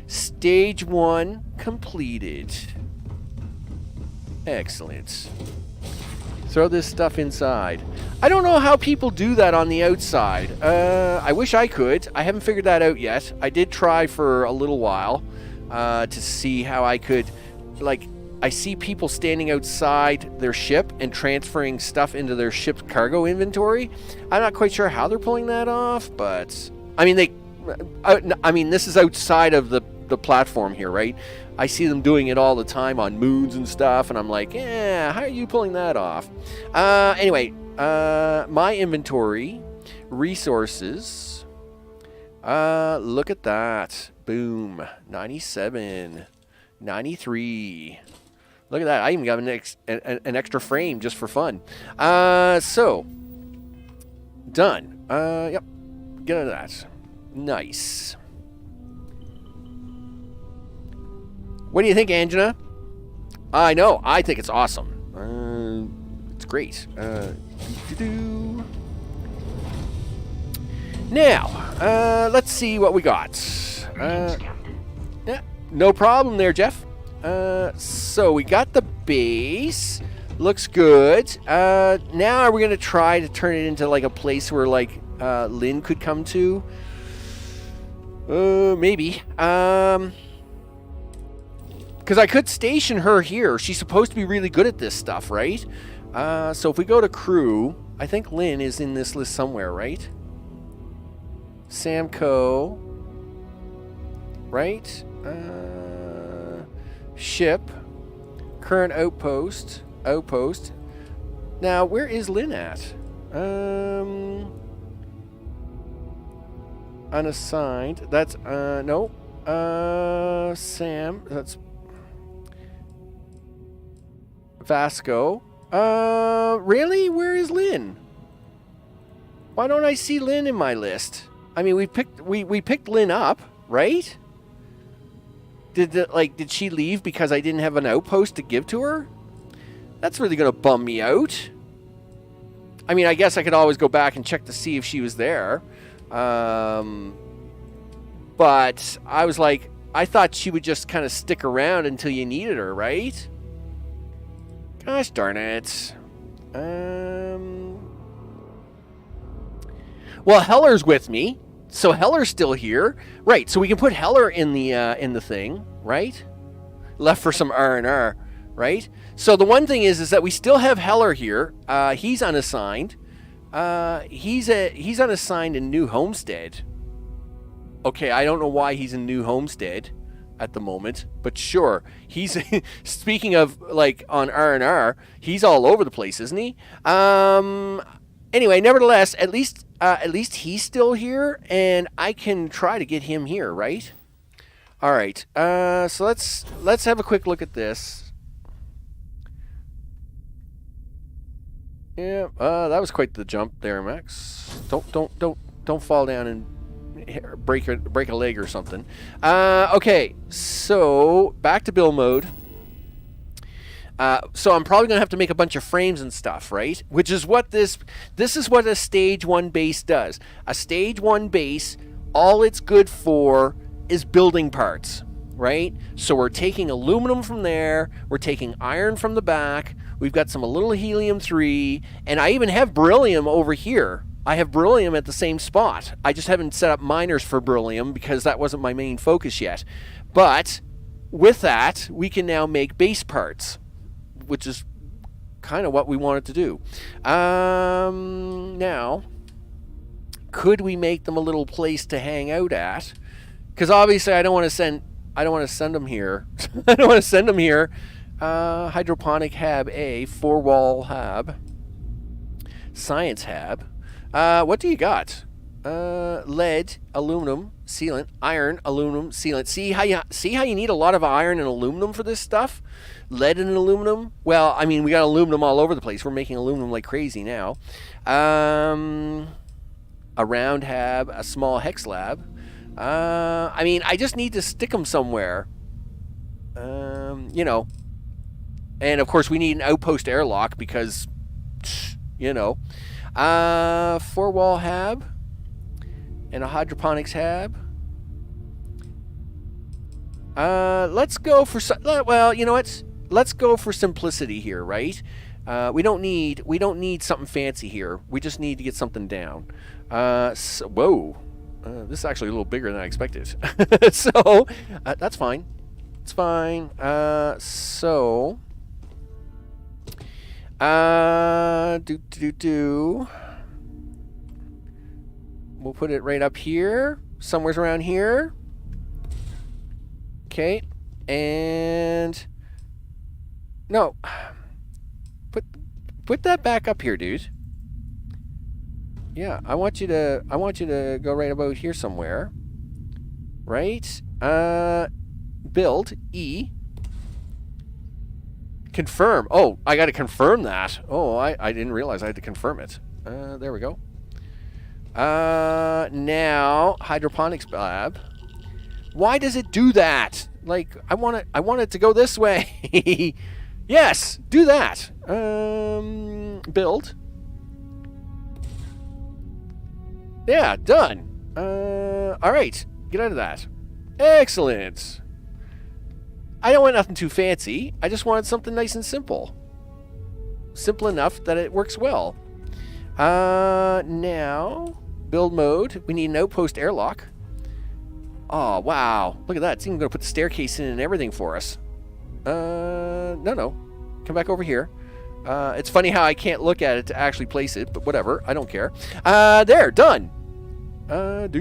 Stage 1 completed. Excellent. Throw this stuff inside. I don't know how people do that on the outside. I wish I could. I haven't figured that out yet. I did try for a little while to see how I could, like, I see people standing outside their ship and transferring stuff into their ship's cargo inventory. I'm not quite sure how they're pulling that off, but I mean, this is outside of the platform here, right? I see them doing it all the time on moons and stuff, and I'm like, yeah, how are you pulling that off? Anyway, my inventory, resources, look at that. Boom. 97, 93. Look at that. I even got an extra frame just for fun. So, done. Yep. Get out of that. Nice. What do you think, Angela? I know. I think it's awesome. It's great. Now, let's see what we got. Yeah, no problem there, Jeff. So we got the base. Looks good. Now we're going to try to turn it into like a place where like Lynn could come to. Maybe. Because I could station her here. She's supposed to be really good at this stuff, right? So if we go to crew, I think Lynn is in this list somewhere, right? Samco. Right? Ship. Current outpost. Outpost. Now, where is Lynn at? Unassigned. That's, no. Sam. That's Vasco. Really? Where is Lynn? Why don't I see Lynn in my list? I mean, we picked Lynn up, right? Did she leave because I didn't have an outpost to give to her? That's really gonna bum me out. I mean, I guess I could always go back and check to see if she was there. But I was like, I thought she would just kind of stick around until you needed her, right? Gosh darn it. Well, Heller's with me, so Heller's still here, right? So we can put Heller in the thing, right? Left for some R&R, right? So the one thing is that we still have Heller here. He's unassigned. He's unassigned in New Homestead. Okay, I don't know why he's in New Homestead. at the moment. But sure, he's speaking of like on R&R, he's all over the place, isn't he? Anyway, nevertheless, at least he's still here, and I can try to get him here, right? All right. So let's have a quick look at this. Yeah, that was quite the jump there, Max. Don't fall down and break a leg or something. Okay, so back to build mode. So I'm probably gonna have to make a bunch of frames and stuff, right? Which is what this is what a stage 1 base does. A stage 1 base, all it's good for is building parts, right? So we're taking aluminum from there, we're taking iron from the back, we've got some a little helium-3, and I even have beryllium over here. I have beryllium at the same spot. I just haven't set up miners for beryllium because that wasn't my main focus yet. But with that, we can now make base parts, which is kind of what we wanted to do. Now, could we make them a little place to hang out at? Because obviously, I don't want to send them here. I don't want to send them here. Hydroponic Hab A, 4-wall hab, science hab. What do you got? Lead, aluminum, sealant, iron, aluminum, sealant. See how you need a lot of iron and aluminum for this stuff? Lead and aluminum. Well, I mean, we got aluminum all over the place. We're making aluminum like crazy now. A round hab, a small hex lab. I mean, I just need to stick them somewhere. You know. And of course, we need an outpost airlock because, you know. 4-wall hab and a hydroponics hab. Let's go for well, you know what? Let's go for simplicity here, right? We don't need something fancy here. We just need to get something down. Whoa, this is actually a little bigger than I expected. So that's fine. It's fine. We'll put it right up here, somewhere around here. Okay, and no, put that back up here, dude. Yeah, I want you to go right about here somewhere. Right? Build E. Confirm. Oh, I got to confirm that. Oh, I didn't realize I had to confirm it. There we go. Now hydroponics lab. Why does it do that? Like I want it to go this way. Yes, do that. Build. Yeah, done. All right, get out of that. Excellent. I don't want nothing too fancy. I just wanted something nice and simple. Simple enough that it works well. Now, build mode. We need an outpost airlock. Oh, wow. Look at that. It's even going to put the staircase in and everything for us. No. Come back over here. It's funny how I can't look at it to actually place it, but whatever. I don't care. There, done. Get out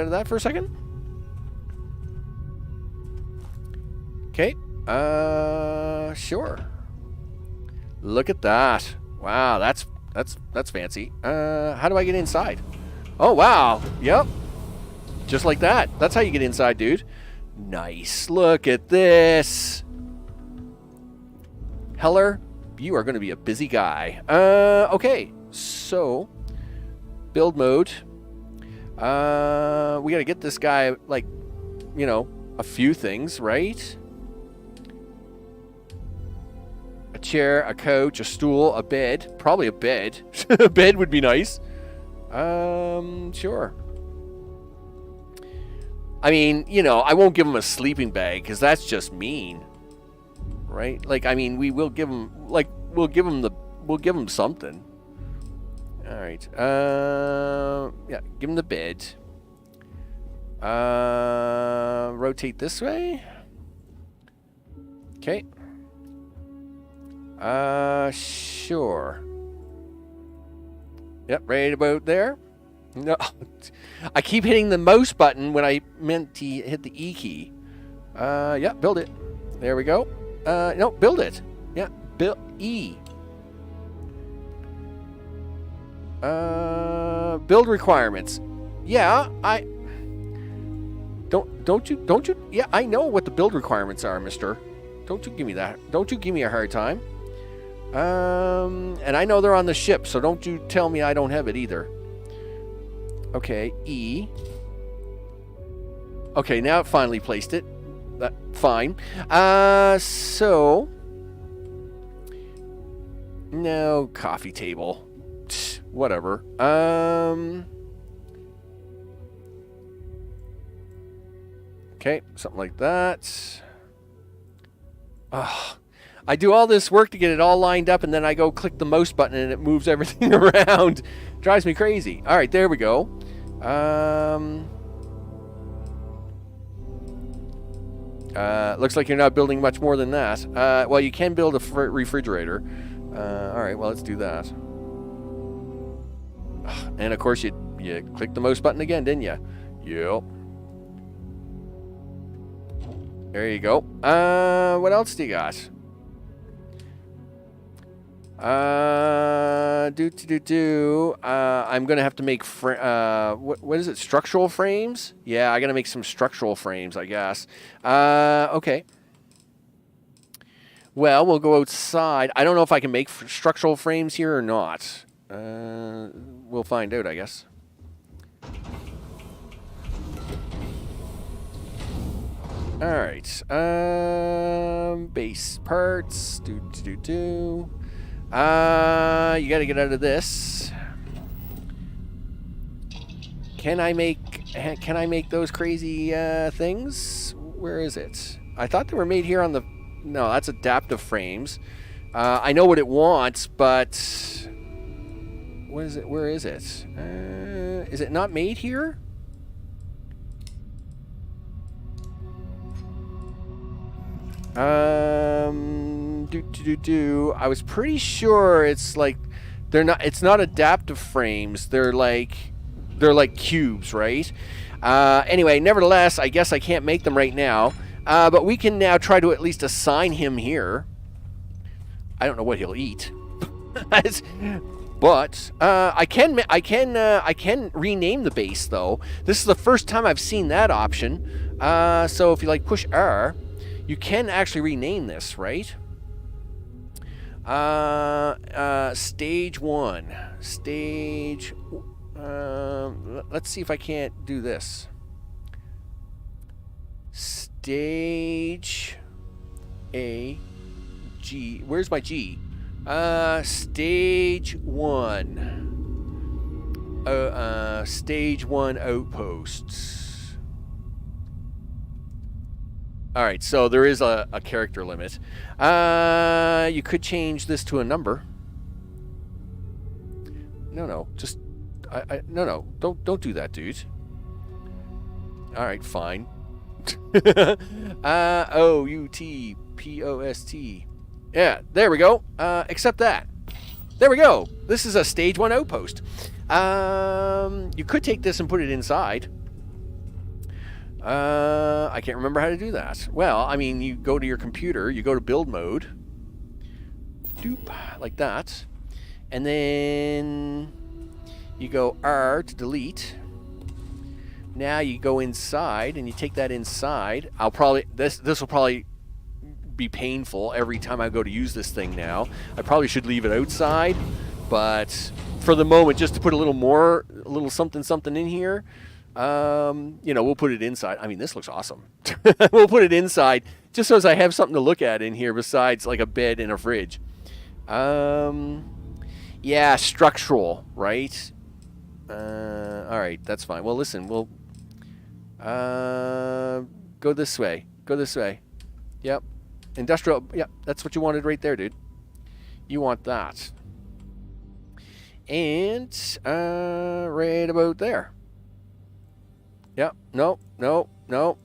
of that for a second. Okay. Sure. Look at that. Wow, that's fancy. How do I get inside? Oh, wow. Yep. Just like that. That's how you get inside, dude. Nice. Look at this. Heller, you are going to be a busy guy. Okay. So, build mode. We got to get this guy, like, you know, a few things, right? A chair, a couch, a stool, a bed. Probably a bed. A bed would be nice. Sure. I mean, you know, I won't give him a sleeping bag because that's just mean, right? Like, I mean, we'll give him something. All right. Yeah, give him the bed. Rotate this way. Okay. Sure. Yep, right about there. No, I keep hitting the mouse button when I meant to hit the E key. Yeah, build it. There we go. No, build it. Yeah, build E. Build requirements. Yeah, don't you? Yeah, I know what the build requirements are, mister. Don't you give me that. Don't you give me a hard time. And I know they're on the ship, so don't you tell me I don't have it either. Okay, E. Okay, now it finally placed it. Fine. So no coffee table. Whatever. Okay, something like that. I do all this work to get it all lined up, and then I go click the mouse button and it moves everything around. Drives me crazy. All right, there we go. Looks like you're not building much more than that. Well, you can build a refrigerator. All right, well, let's do that. And of course, you clicked the mouse button again, didn't you? Yep. There you go. What else do you got? I'm gonna have to make what is it? Structural frames? Yeah, I gotta make some structural frames, I guess. Okay. Well, we'll go outside. I don't know if I can make structural frames here or not. We'll find out, I guess. All right. Base parts. You got to get out of this. Can I make those crazy things? Where is it? I thought they were made here on the. No, that's adaptive frames. I know what it wants, but what is it? Where is it? Is it not made here? I was pretty sure it's like they're not. It's not adaptive frames. They're like cubes, right? Anyway, nevertheless, I guess I can't make them right now. But we can now try to at least assign him here. I don't know what he'll eat, but I can rename the base though. This is the first time I've seen that option. So if you like push R. You can actually rename this, right? Stage 1. Stage... let's see if I can't do this. Stage... A... G... Where's my G? Stage 1. Stage 1 outposts. All right, so there is a character limit. You could change this to a number. No, just no, don't do that, dude. All right, fine. O-U-T-P-O-S-T. Yeah, there we go. Accept that. There we go. This is a stage 1 outpost. You could take this and put it inside. I can't remember how to do that. Well, I mean, you go to your computer, you go to build mode, doop, like that, and then you go R to delete. Now you go inside and you take that inside. I'll probably this will probably be painful every time I go to use this thing now. I probably should leave it outside, but for the moment, just to put a little something in here. We'll put it inside. I mean, this looks awesome. We'll put it inside just so as I have something to look at in here besides like a bed and a fridge. Yeah, structural, right? All right, that's fine. Well, listen, we'll go this way. Go this way. Yep. Industrial. Yep, that's what you wanted right there, dude. You want that. And right about there. Yep. No.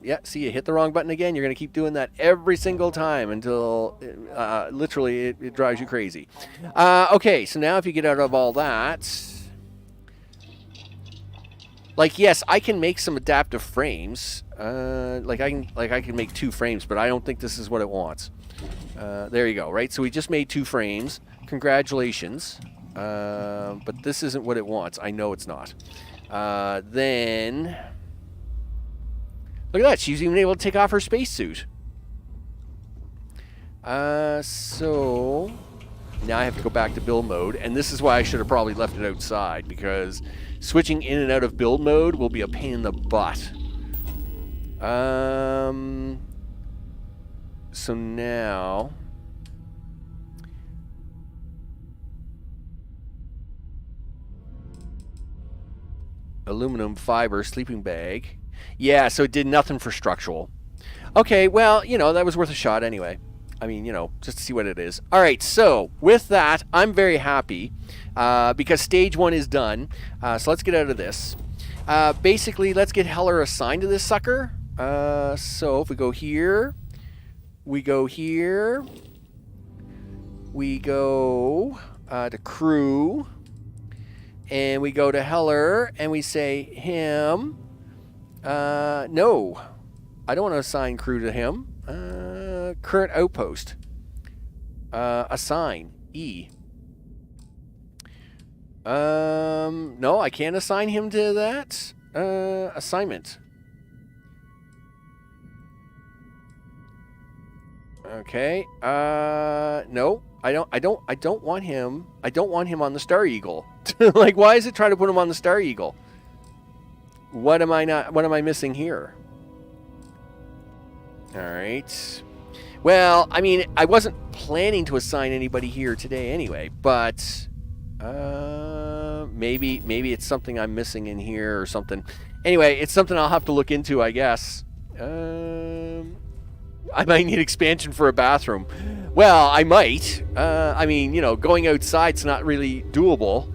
Yeah. See, you hit the wrong button again. You're going to keep doing that every single time until literally it drives you crazy. Okay. So now if you get out of all that, Like, yes, I can make some adaptive frames. Like I can make 2 frames, but I don't think this is what it wants. There you go, right? So we just made 2 frames. Congratulations. But this isn't what it wants. I know it's not. Then... Look at that. She's even able to take off her spacesuit. So... Now I have to go back to build mode. And this is why I should have probably left it outside. Because switching in and out of build mode will be a pain in the butt. So now... Aluminum fiber sleeping bag. Yeah, so it did nothing for structural. Okay, well, you know, that was worth a shot anyway. I mean, you know, just to see what it is. All right, so with that, I'm very happy because stage 1 is done. So let's get out of this. Basically, let's get Heller assigned to this sucker. So if we go here, we go here, we go to crew, and we go to Heller, and we say him. No, I don't want to assign crew to him. Current outpost. Assign. E. No, I can't assign him to that. Assignment. Okay. No, I don't want him. I don't want him on the Star Eagle. Like, why is it trying to put him on the Star Eagle? What am I missing here? All right. Well, I mean, I wasn't planning to assign anybody here today anyway, but maybe it's something I'm missing in here or something. Anyway, it's something I'll have to look into, I guess. I might need expansion for a bathroom. Well, I might. I mean, you know, going outside's not really doable.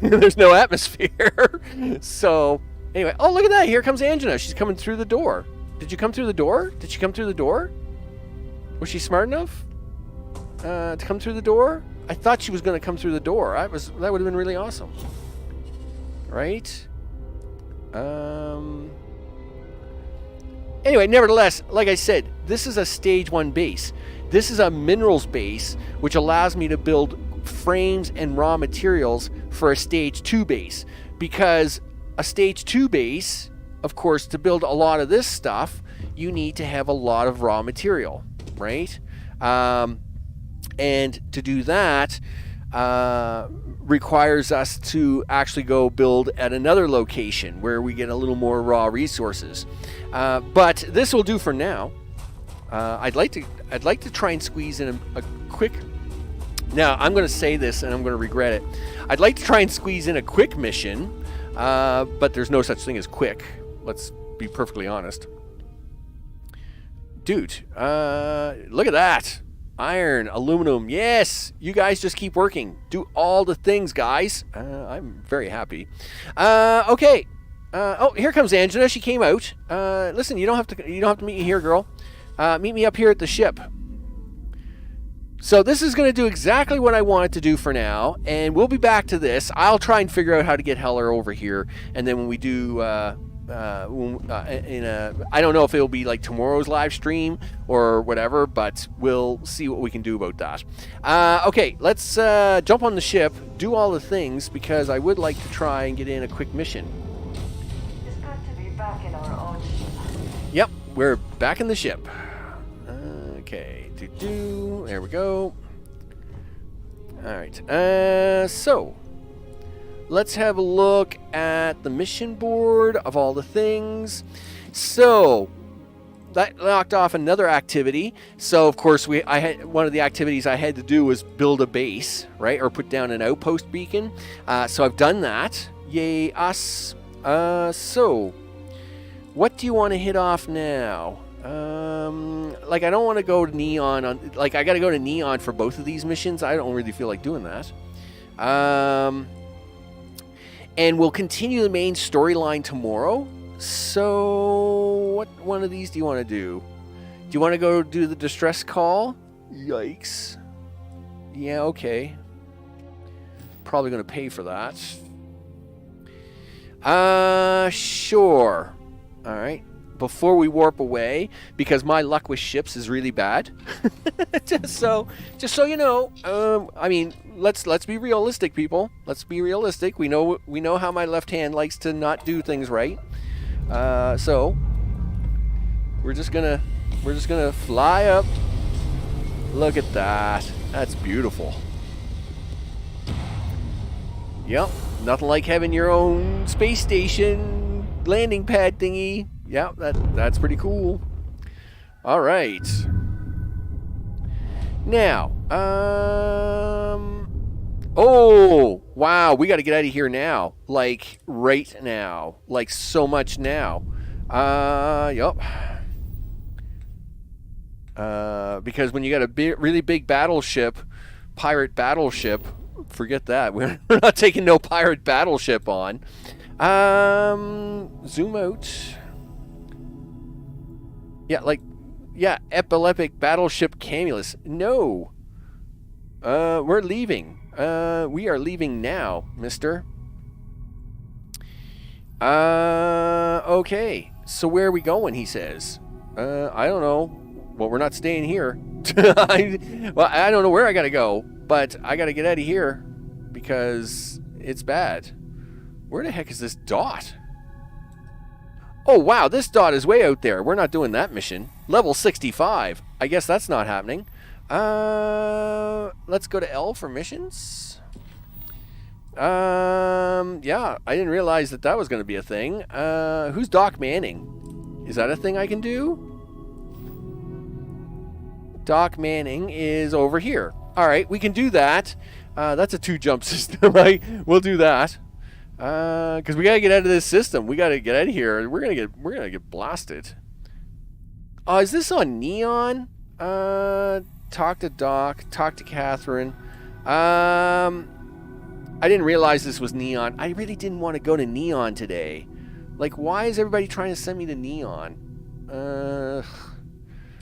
There's no atmosphere. So, anyway. Oh, look at that. Here comes Angela. She's coming through the door. Did you come through the door? Did she come through the door? Was she smart enough to come through the door? I thought she was going to come through the door. That would have been really awesome. Right? Anyway, nevertheless, like I said, this is a stage 1 base. This is a minerals base, which allows me to build frames and raw materials for a stage 2 base. Because a stage 2 base, of course, to build a lot of this stuff, you need to have a lot of raw material, right? And to do that requires us to actually go build at another location where we get a little more raw resources. But this will do for now. I'd like to try and squeeze in a quick... Now, I'm going to say this and I'm going to regret it. I'd like to try and squeeze in a quick mission, but there's no such thing as quick. Let's be perfectly honest. Dude, look at that. Iron, aluminum, yes! You guys just keep working. Do all the things, guys. I'm very happy. Okay. Oh, here comes Angela. She came out. Listen, you don't have to meet me here, girl. Meet me up here at the ship. So this is going to do exactly what I want it to do for now, and we'll be back to this. I'll try and figure out how to get Heller over here, and then when we do... I don't know if it'll be like tomorrow's live stream or whatever, but we'll see what we can do about that. Okay, let's jump on the ship, do all the things, because I would like to try and get in a quick mission. It's good to be back in our own ship. Yep, we're back in the ship. Okay, there we go. All right, so... Let's have a look at the mission board of all the things. So that knocked off another activity. So of course one of the activities I had to do was build a base, right, or put down an outpost beacon. So I've done that. Yay us. So what do you want to hit off now? Like I don't want to go to neon on. Like I got to go to neon for both of these missions. I don't really feel like doing that. And we'll continue the main storyline tomorrow. So, what one of these do you want to do? Do you want to go do the distress call? Yikes. Yeah, okay. Probably going to pay for that. Sure. All right. Before we warp away, because my luck with ships is really bad. just so you know. I mean, let's be realistic, people. Let's be realistic. We know how my left hand likes to not do things right. So we're just gonna fly up. Look at that. That's beautiful. Yep. Nothing like having your own space station landing pad thingy. Yeah, that's pretty cool. All right. Now, oh, wow, we got to get out of here now. Like, right now. Like, so much now. Yup. Because when you got a really big battleship, pirate battleship, forget that. We're not taking no pirate battleship on. Zoom out. Yeah, epileptic battleship Camulus. No. We're leaving. We are leaving now, mister. Okay. So where are we going, he says. I don't know. Well, we're not staying here. I don't know where I gotta go, but I gotta get out of here because it's bad. Where the heck is this dot? Oh, wow, this dot is way out there. We're not doing that mission. Level 65. I guess that's not happening. Let's go to L for missions. Yeah, I didn't realize that was going to be a thing. Who's Doc Manning? Is that a thing I can do? Doc Manning is over here. All right, we can do that. That's a 2-jump system, right? We'll do that. Because we gotta get out of this system. We gotta get out of here. We're gonna get blasted. Oh, is this on Neon? Talk to Doc. Talk to Catherine. I didn't realize this was Neon. I really didn't want to go to Neon today. Like, why is everybody trying to send me to Neon?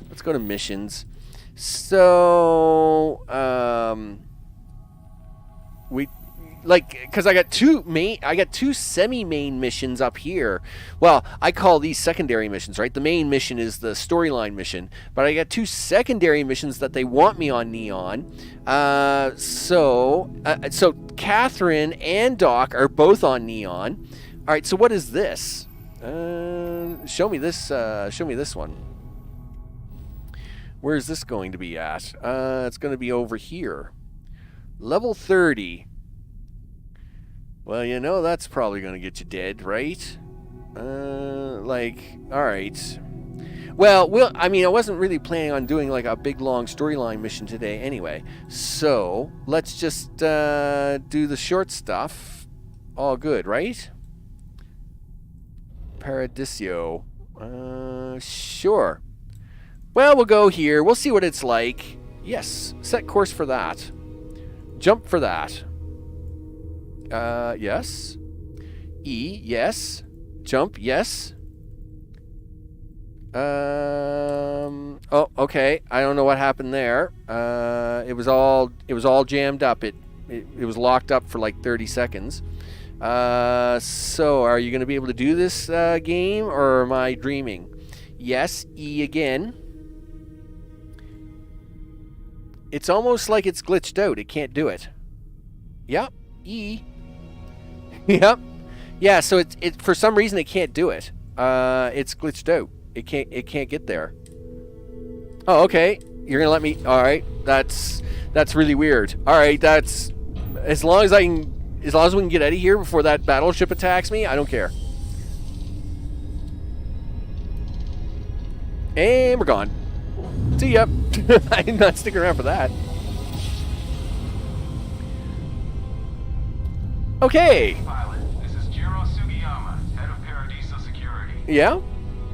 Let's go to missions. So, because I got two semi-main missions up here. Well, I call these secondary missions, right? The main mission is the storyline mission, but I got two secondary missions that they want me on Neon. So Catherine and Doc are both on Neon. All right, so what is this? Show me this. Show me this one. Where is this going to be at? It's going to be over here. Level 30. Well, you know that's probably going to get you dead, right? All right. Well, I mean, I wasn't really planning on doing like a big, long storyline mission today anyway. So, let's just do the short stuff. All good, right? Paradiso. Sure. Well, we'll go here. We'll see what it's like. Yes. Set course for that. Jump for that. Yes. E, yes. Jump, yes. Oh, okay. I don't know what happened there. It was all jammed up. It was locked up for like 30 seconds. So are you going to be able to do this game, or am I dreaming? Yes, E again. It's almost like it's glitched out. It can't do it. Yep, E. Yep. Yeah, so it for some reason it can't do it. It's glitched out. It can't get there. Oh, okay. You're gonna let me. All right. That's really weird. All right. That's as long as we can get out of here before that battleship attacks me. I don't care. And we're gone. See ya. I'm not sticking around for that. Okay. Pilot, this is Jiro Sugiyama, head of Paradiso Security. Yeah?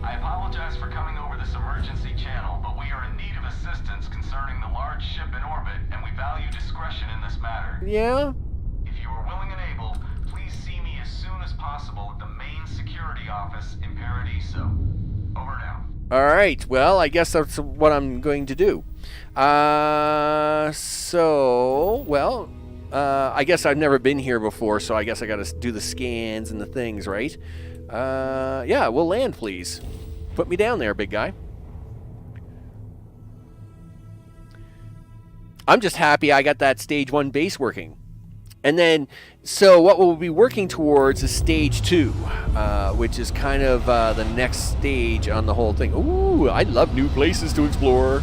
I apologize for coming over this emergency channel, but we are in need of assistance concerning the large ship in orbit, and we value discretion in this matter. Yeah? If you are willing and able, please see me as soon as possible at the main security office in Paradiso. Over now. All right. Well, I guess that's what I'm going to do. I guess I've never been here before, so I guess I gotta do the scans and the things, right? Yeah, we'll land, please. Put me down there, big guy. I'm just happy I got that stage 1 base working. And then, so what we'll be working towards is stage 2, which is kind of the next stage on the whole thing. Ooh, I love new places to explore.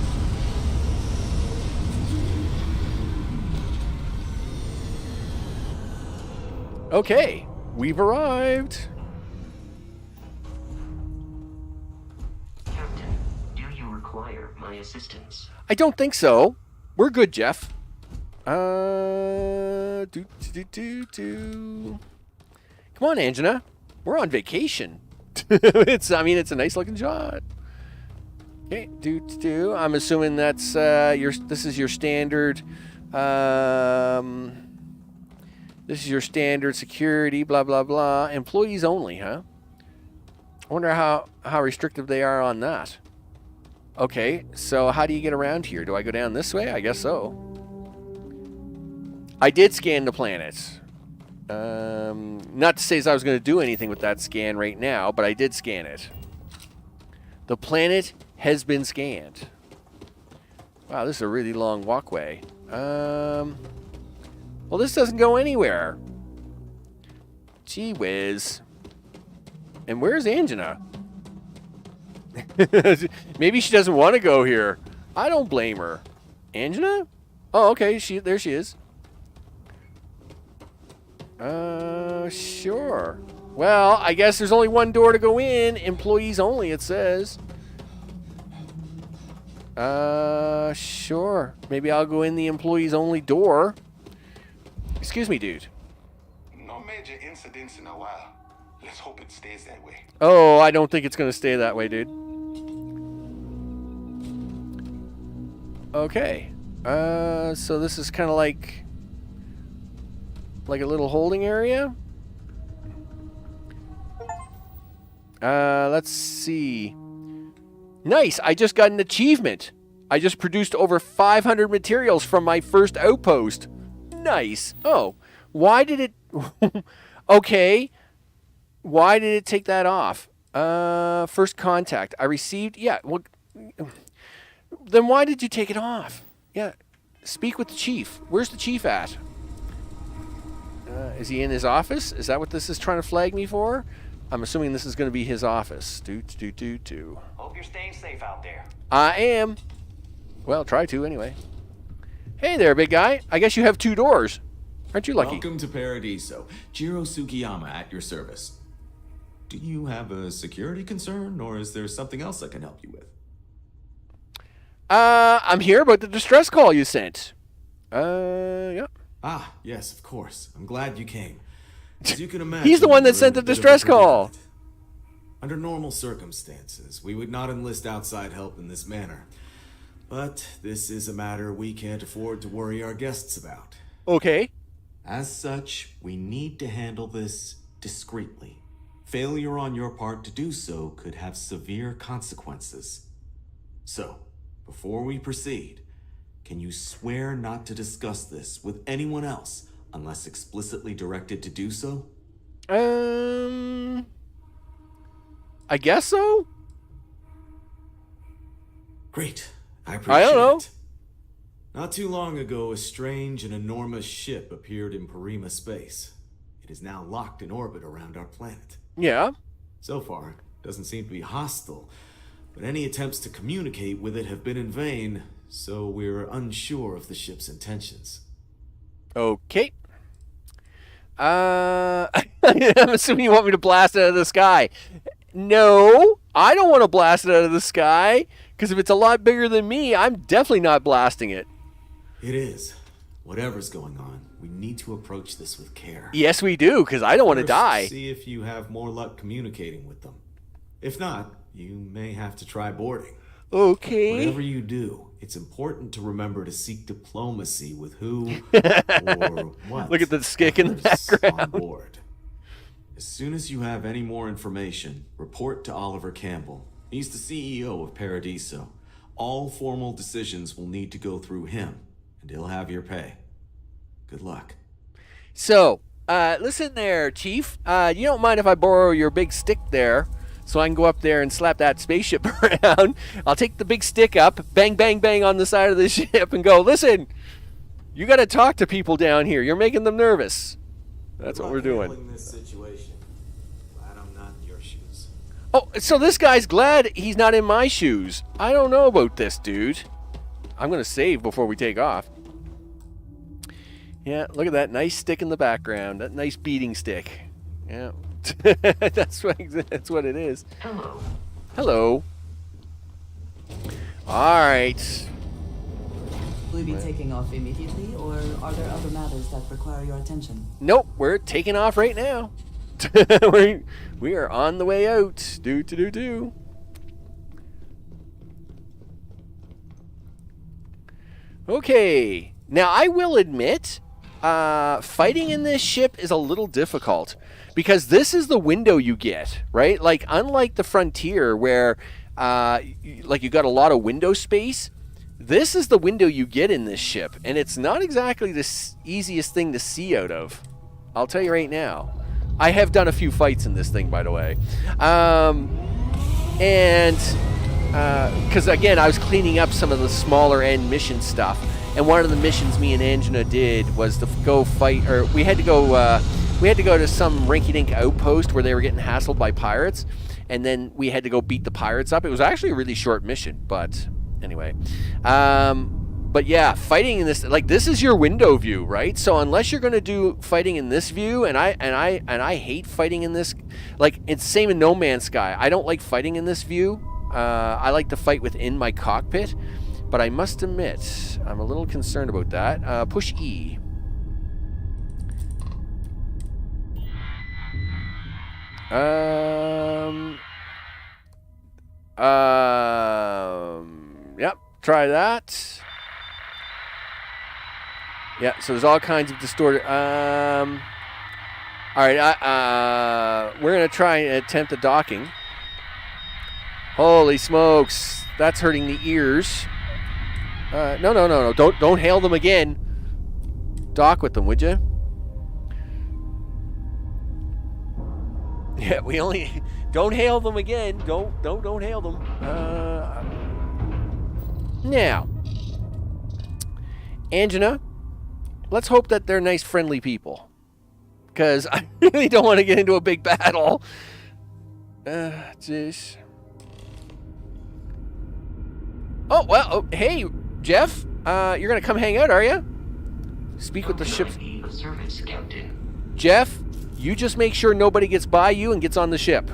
Okay, we've arrived. Captain, do you require my assistance? I don't think so. We're good, Jeff. Come on, Angela. We're on vacation. It's a nice looking shot. Okay, I'm assuming that's this is your standard. This is your standard security. Blah blah blah. Employees only, huh? I wonder how restrictive they are on that. Okay, so how do you get around here? Do I go down this way? I guess so. I did scan the planet. Not to say as I was going to do anything with that scan right now, but I did scan it. The planet has been scanned. Wow, this is a really long walkway. Well, this doesn't go anywhere. Gee whiz. And where's Angela? Maybe she doesn't want to go here. I don't blame her. Angela? Oh, okay. There she is. Sure. Well, I guess there's only one door to go in. Employees only, it says. Sure. Maybe I'll go in the employees only door. Excuse me, dude. No major incidents in a while. Let's hope it stays that way. Oh, I don't think it's going to stay that way, dude. Okay. So this is kind of like a little holding area. Let's see. Nice. I just got an achievement. I just produced over 500 materials from my first outpost. Nice. Oh, why did it... Okay. Why did it take that off? First contact. I received... Yeah, well... Then why did you take it off? Yeah. Speak with the chief. Where's the chief at? Is he in his office? Is that what this is trying to flag me for? I'm assuming this is going to be his office. Hope you're staying safe out there. I am. Well, try to anyway. Hey there, big guy. I guess you have 2 doors. Aren't you lucky? Welcome to Paradiso. Jiro Sukiyama at your service. Do you have a security concern, or is there something else I can help you with? I'm here about the distress call you sent. Yeah. Ah, yes, of course. I'm glad you came. As you can imagine, he's the one that sent the distress call. Under normal circumstances, we would not enlist outside help in this manner. But this is a matter we can't afford to worry our guests about. Okay. As such, we need to handle this discreetly. Failure on your part to do so could have severe consequences. So, before we proceed, can you swear not to discuss this with anyone else unless explicitly directed to do so? I guess so. Great. I appreciate it. I don't know. Not too long ago, a strange and enormous ship appeared in Parima space. It is now locked in orbit around our planet. Yeah. So far, it doesn't seem to be hostile, but any attempts to communicate with it have been in vain, so we're unsure of the ship's intentions. Okay. I'm assuming you want me to blast it out of the sky. No, I don't want to blast it out of the sky, because if it's a lot bigger than me, I'm definitely not blasting it. It is. Whatever's going on, we need to approach this with care. Yes, we do, because I don't want to die. See if you have more luck communicating with them. If not, you may have to try boarding. Okay. Whatever you do, it's important to remember to seek diplomacy with who or what. Look at the skick in the background. On board. As soon as you have any more information, report to Oliver Campbell. He's the CEO of Paradiso. All formal decisions will need to go through him, and he'll have your pay. Good luck. So, listen there, Chief. You don't mind if I borrow your big stick there so I can go up there and slap that spaceship around? I'll take the big stick up, bang, bang, bang on the side of the ship and go, listen, you got to talk to people down here. You're making them nervous. That's what we're doing. This situation. Glad I'm not in your shoes. Oh, so this guy's glad he's not in my shoes. I don't know about this, dude. I'm going to save before we take off. Yeah, look at that nice stick in the background. That nice beating stick. Yeah. that's what it is. Hello. Hello. All right. Will you be taking off immediately, or are there other matters that require your attention? Nope, we're taking off right now. we are on the way out. Do. Okay. Now, I will admit, fighting in this ship is a little difficult because this is the window you get, right? Like, unlike the Frontier where, you got a lot of window space, this is the window you get in this ship, and it's not exactly the easiest thing to see out of. I'll tell you right now. I have done a few fights in this thing, by the way. Because, again, I was cleaning up some of the smaller end mission stuff, and one of the missions me and Angela did was to go fight, or we had to go to some rinky-dink outpost where they were getting hassled by pirates, and then we had to go beat the pirates up. It was actually a really short mission, but anyway. But yeah, fighting in this, like, this is your window view, right? So unless you're going to do fighting in this view, and I hate fighting in this, like, it's same in No Man's Sky. I don't like fighting in this view. I like to fight within my cockpit, but I must admit, I'm a little concerned about that. Push E. Yep, try that. Yeah, so there's all kinds of distorted. All right, we're gonna try and attempt the docking. Holy smokes, that's hurting the ears. No, don't hail them again. Dock with them, would you? Yeah, we only don't hail them again. Don't hail them. Now, Angela, let's hope that they're nice, friendly people, because I really don't want to get into a big battle. Jeez. Oh well. Oh, hey, Jeff. You're gonna come hang out, are you? Speak with the ship's service, Captain. Jeff, you just make sure nobody gets by you and gets on the ship.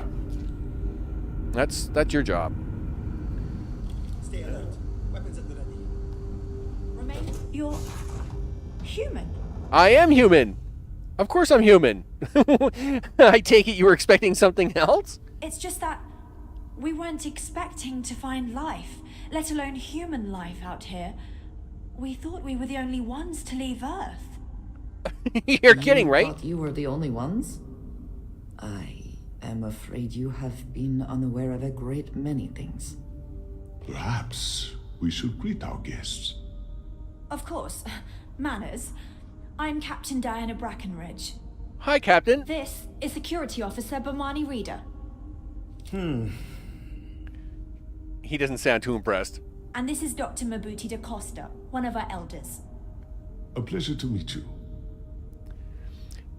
That's your job. Stay alert. Weapons at the ready. Remain. You're human. I am human. Of course I'm human. I take it you were expecting something else? It's just that we weren't expecting to find life, let alone human life out here. We thought we were the only ones to leave Earth. You're kidding, right? Thought you were the only ones? I am afraid you have been unaware of a great many things. Perhaps we should greet our guests. Of course. Manners. I'm Captain Diana Brackenridge. Hi, Captain. This is Security Officer Bomani Reader. He doesn't sound too impressed. And this is Dr. Mabuti da Costa, one of our elders. A pleasure to meet you.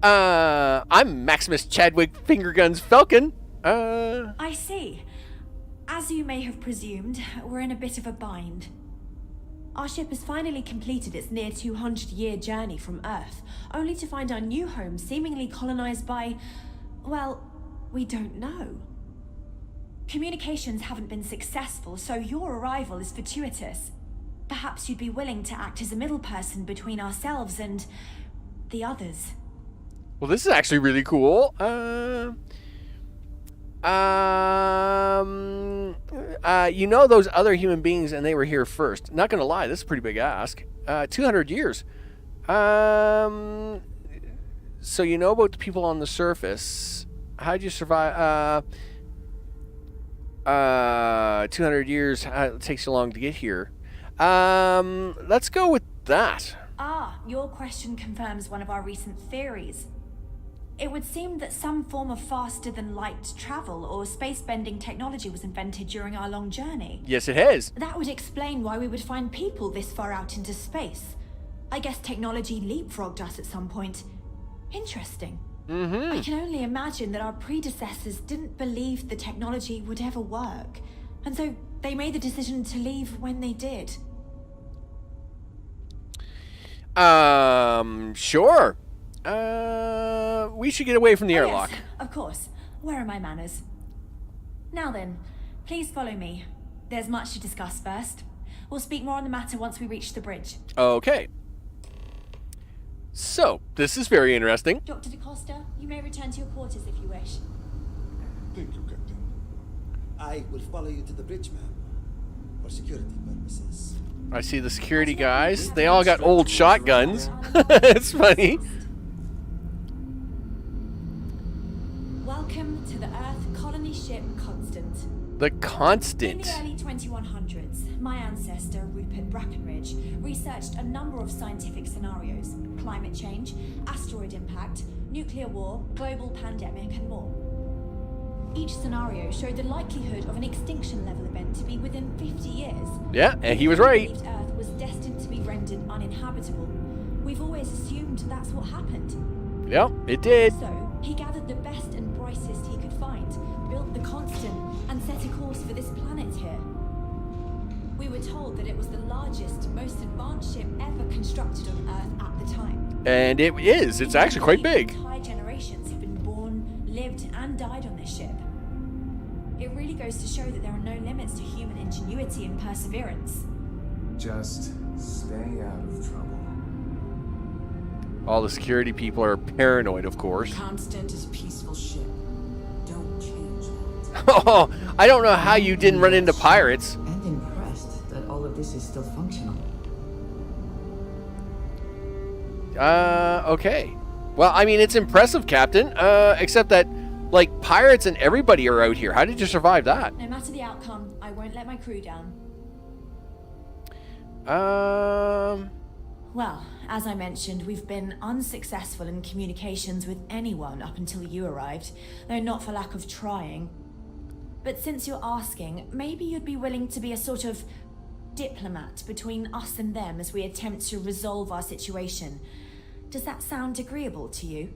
I'm Maximus Chadwick Fingerguns Falcon. I see. As you may have presumed, we're in a bit of a bind. Our ship has finally completed its near 200-year journey from Earth, only to find our new home seemingly colonized by, well, we don't know. Communications haven't been successful, so your arrival is fortuitous. Perhaps you'd be willing to act as a middle person between ourselves and the others. Well, this is actually really cool. You know those other human beings, and they were here first. Not gonna lie, this is a pretty big ask. 200 years. So you know about the people on the surface. How'd you survive? 200 years. It takes you long to get here. Let's go with that. your question confirms one of our recent theories. It would seem that some form of faster-than-light travel or space-bending technology was invented during our long journey. Yes, it has. That would explain why we would find people this far out into space. I guess technology leapfrogged us at some point. Interesting. I can only imagine that our predecessors didn't believe the technology would ever work, and so they made the decision to leave when they did. Sure. We should get away from the airlock. Yes, of course. Where are my manners? Now then, please follow me. There's much to discuss first. We'll speak more on the matter once we reach the bridge. Okay. So, this is very interesting. Dr. DaCosta, you may return to your quarters if you wish. Thank you, Captain. I will follow you to the bridge, ma'am, for security purposes. I see the security guys. They all got old shotguns. It's funny. Welcome to the Earth colony ship Constant. The Constant. In the early 2100s, my ancestor, Rupert Brackenridge, researched a number of scientific scenarios: climate change, asteroid impact, nuclear war, global pandemic, and more. Each scenario showed the likelihood of an extinction-level event to be within 50 years. Yeah, and he was right. He believed Earth was destined to be rendered uninhabitable. We've always assumed that's what happened. Yep, it did. So, he gathered the best and brightest he could find, built the Constant, and set a course for this planet here. We were told that it was the largest, most advanced ship ever constructed on Earth at the time. And it is. It's actually quite big. Entire generations have been born, lived, and died on this ship. It really goes to show that there are no limits to human ingenuity and perseverance. Just stay out of trouble. All the security people are paranoid, of course. Constant is a peaceful ship. Don't change that. Oh, I don't know how you didn't run into pirates. And impressed that all of this is still functional. Okay. Well, I mean, it's impressive, Captain. Except that, like, pirates and everybody are out here. How did you survive that? No matter the outcome, I won't let my crew down. Well, as I mentioned, we've been unsuccessful in communications with anyone up until you arrived, though not for lack of trying. But since you're asking, maybe you'd be willing to be a sort of diplomat between us and them as we attempt to resolve our situation. Does that sound agreeable to you?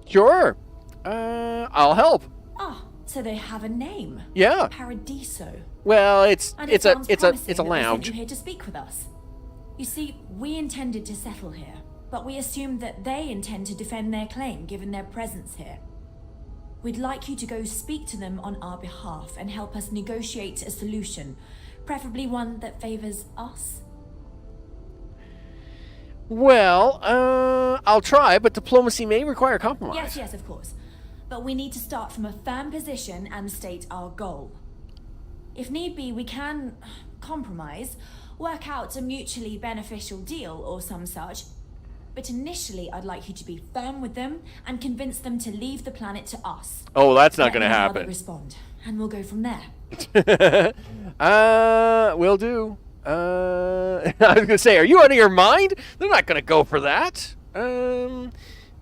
Sure. I'll help. Ah, so they have a name. Yeah. Paradiso. Well, it's And a sounds promising lounge. that they sent you here to speak with us. You see, we intended to settle here, but we assumed that they intend to defend their claim given their presence here. We'd like you to go speak to them on our behalf and help us negotiate a solution, preferably one that favors us. Well, I'll try, but diplomacy may require compromise. Yes, of course. But we need to start from a firm position and state our goal. If need be, we can compromise, work out a mutually beneficial deal or some such. But initially, I'd like you to be firm with them and convince them to leave the planet to us. Oh, that's not going to Let me know how happen. they respond, and we'll go from there. Will do. I was going to say, are you out of your mind? They're not going to go for that. Well,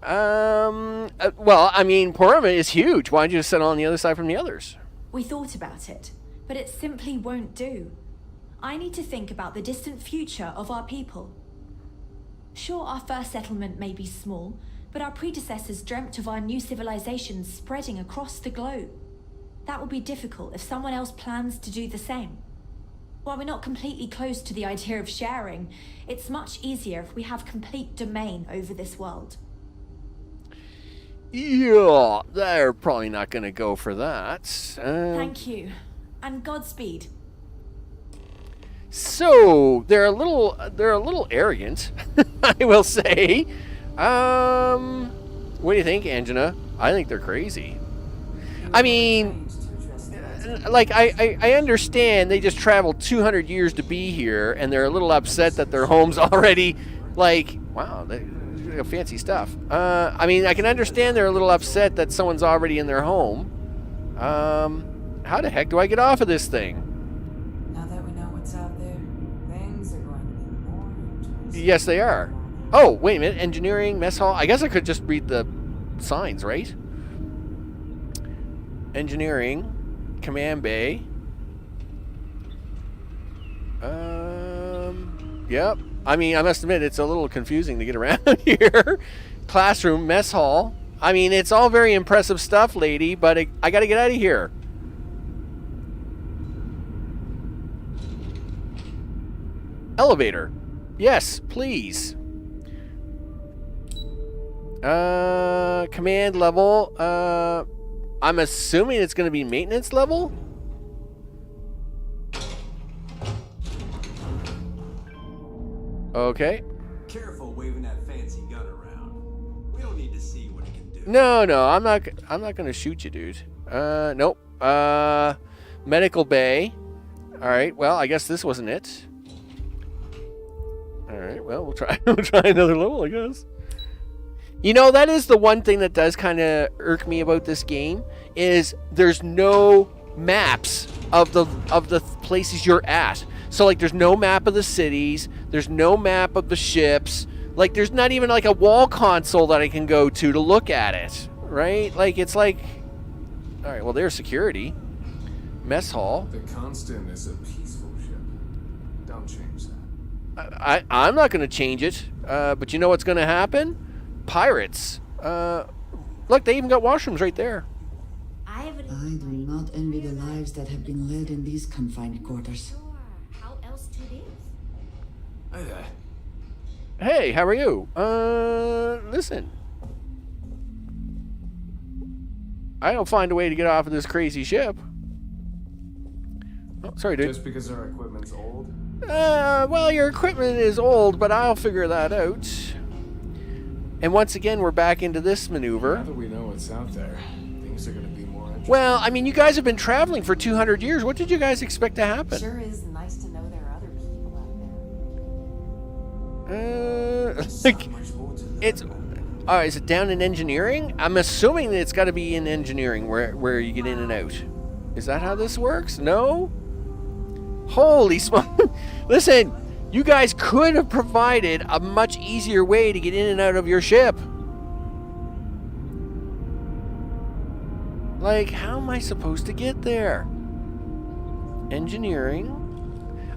I mean, Porama is huge. Why don't you just sit on the other side from the others? We thought about it, but it simply won't do. I need to think about the distant future of our people. Sure, our first settlement may be small, but our predecessors dreamt of our new civilization spreading across the globe. That will be difficult if someone else plans to do the same. While we're not completely close to the idea of sharing, it's much easier if we have complete domain over this world. Yeah, they're probably not going to go for that. Thank you, and Godspeed. So they're a little arrogant, I will say. What do you think, Angela? I think they're crazy. I mean, like I understand they just traveled 200 years to be here, and they're a little upset that their home's already like, wow, they fancy stuff. I mean, I can understand they're a little upset that someone's already in their home. How the heck do I get off of this thing? Now that we know what's out there, things are going to be more interesting. Yes, they are. Oh, wait a minute. Engineering, mess hall. I guess I could just read the signs, right? Engineering, command bay. Yep. I mean, I must admit, it's a little confusing to get around here. Classroom, mess hall. I mean, it's all very impressive stuff, lady, but I gotta get out of here. Elevator. Yes, please. Command level. I'm assuming it's gonna be maintenance level? Okay. Careful waving that fancy gun around. We don't need to see what it can do. No, I'm not gonna shoot you, dude. Nope. Medical bay. All right. Well, I guess this wasn't it. All right. Well, we'll try. We'll try another level, I guess. You know, that is the one thing that does kind of irk me about this game is there's no maps of the places you're at. So like, there's no map of the cities. There's no map of the ships. Like, there's not even like a wall console that I can go to look at it, right? Like, it's like, all right, well, there's security. Mess hall. The Constant is a peaceful ship. Don't change that. I'm not going to change it, but you know what's going to happen? Pirates. Look, they even got washrooms right there. I do not envy the lives that have been led in these confined quarters. How else to live? Hey there. Hey, how are you? Listen. I don't find a way to get off of this crazy ship. Oh, sorry, dude. Just because our equipment's old? Well, your equipment is old, but I'll figure that out. And once again, we're back into this maneuver. Now that we know what's out there, things are going to be more interesting. Well, I mean, you guys have been traveling for 200 years. What did you guys expect to happen? Sure is nice to know there are other people out there. Like, it's... is it down in engineering? I'm assuming that it's got to be in engineering where you get in and out. Is that how this works? No? Holy smoke. Listen, you guys could have provided a much easier way to get in and out of your ship. Like, how am I supposed to get there? Engineering.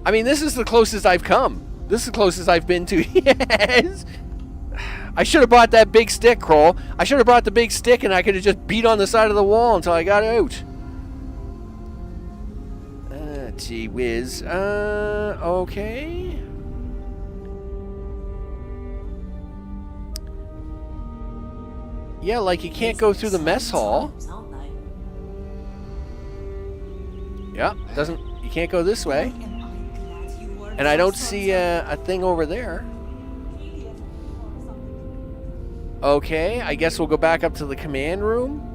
I mean, this is the closest I've come. This is the closest I've been to. Yes. I should have brought that big stick, Kroll. I should have brought the big stick and I could have just beat on the side of the wall until I got out. Gee whiz. Okay. Yeah, like you can't go through the mess hall. Yeah, you can't go this way. And I don't see a thing over there. Okay, I guess we'll go back up to the command room.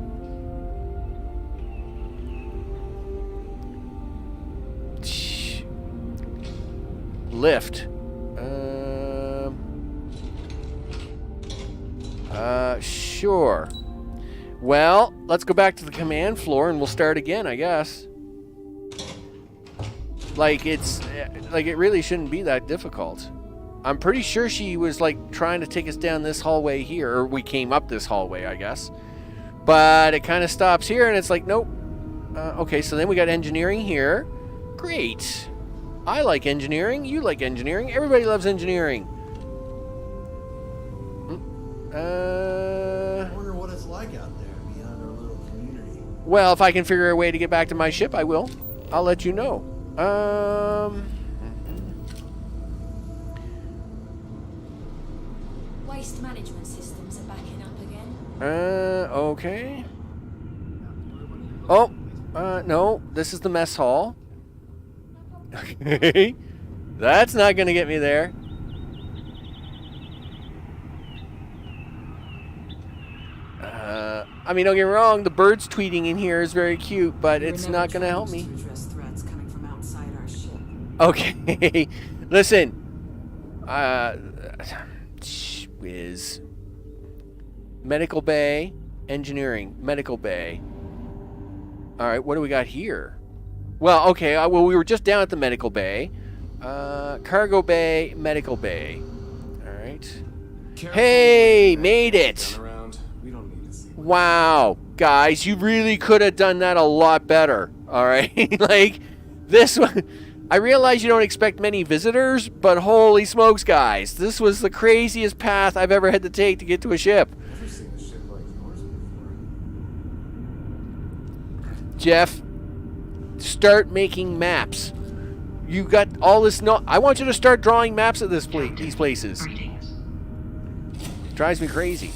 Lift. Sure. Well, let's go back to the command floor and we'll start again, I guess. Like, it really shouldn't be that difficult. I'm pretty sure she was, like, trying to take us down this hallway here. Or we came up this hallway, I guess. But it kind of stops here, and it's like, nope. Okay, so then we got engineering here. Great. I like engineering. You like engineering. Everybody loves engineering. I wonder what it's like out there beyond our little community. Well, if I can figure a way to get back to my ship, I will. I'll let you know. Waste management systems are backing up again. Okay. Oh, no, this is the mess hall. Okay. That's not going to get me there. I mean, don't get me wrong, the birds tweeting in here is very cute, but it's not going to help me. Threats coming from outside our ship. Okay. Listen. Whiz. Medical bay. Engineering. Medical bay. Alright, what do we got here? Well, okay. Well, we were just down at the medical bay. Cargo bay. Medical bay. Alright. Hey, made it. We don't need to see. Wow, guys, you really could have done that a lot better. All right, like this one. I realize you don't expect many visitors, but holy smokes, guys, this was the craziest path I've ever had to take to get to a ship. Never seen a ship like yours before. Jeff, start making maps. You got all this. No, I want you to start drawing maps of these places. Drives me crazy.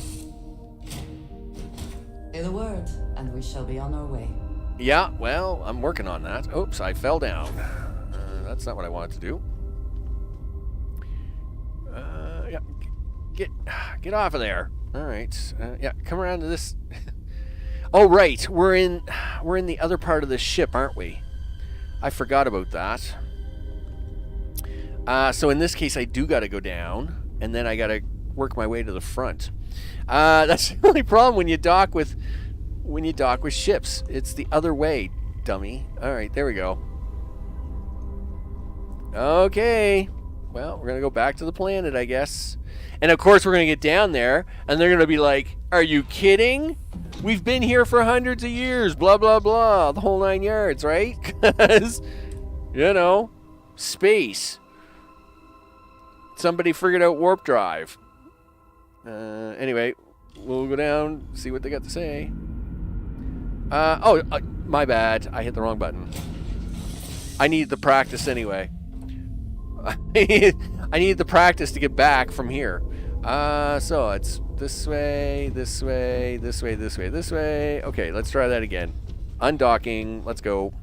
Say the word, and we shall be on our way. Yeah, well, I'm working on that. Oops, I fell down. That's not what I wanted to do. Yeah, get off of there. All right. Yeah, come around to this. Oh, right. We're in the other part of the ship, aren't we? I forgot about that. So in this case, I do got to go down, and then I got to work my way to the front. That's the only problem when you dock with ships. It's the other way, dummy. All right, there we go. Okay. Well, we're going to go back to the planet, I guess. And of course, we're going to get down there, and they're going to be like, are you kidding? We've been here for hundreds of years, blah, blah, blah, the whole 9 yards, right? Because, you know, space. Somebody figured out warp drive. Anyway, we'll go down, see what they got to say. My bad. I hit the wrong button. I need the practice anyway. I need the practice to get back from here. So it's this way, this way, this way, this way, this way. Okay, let's try that again. Undocking. Let's go.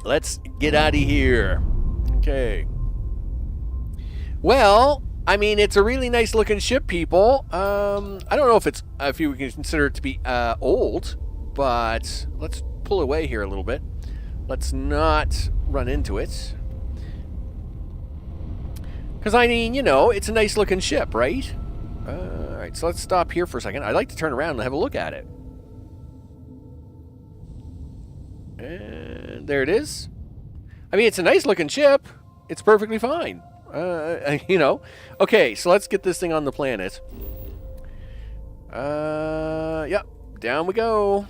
Let's get out of here. Okay. Well, I mean, it's a really nice looking ship, people. I don't know if you can consider it to be old, but let's pull away here a little bit. Let's not run into it. Because, I mean, you know, it's a nice looking ship, right? All right, so let's stop here for a second. I'd like to turn around and have a look at it. And there it is. I mean, it's a nice looking ship. It's perfectly fine. You know. Okay, so let's get this thing on the planet. Yep. Down we go.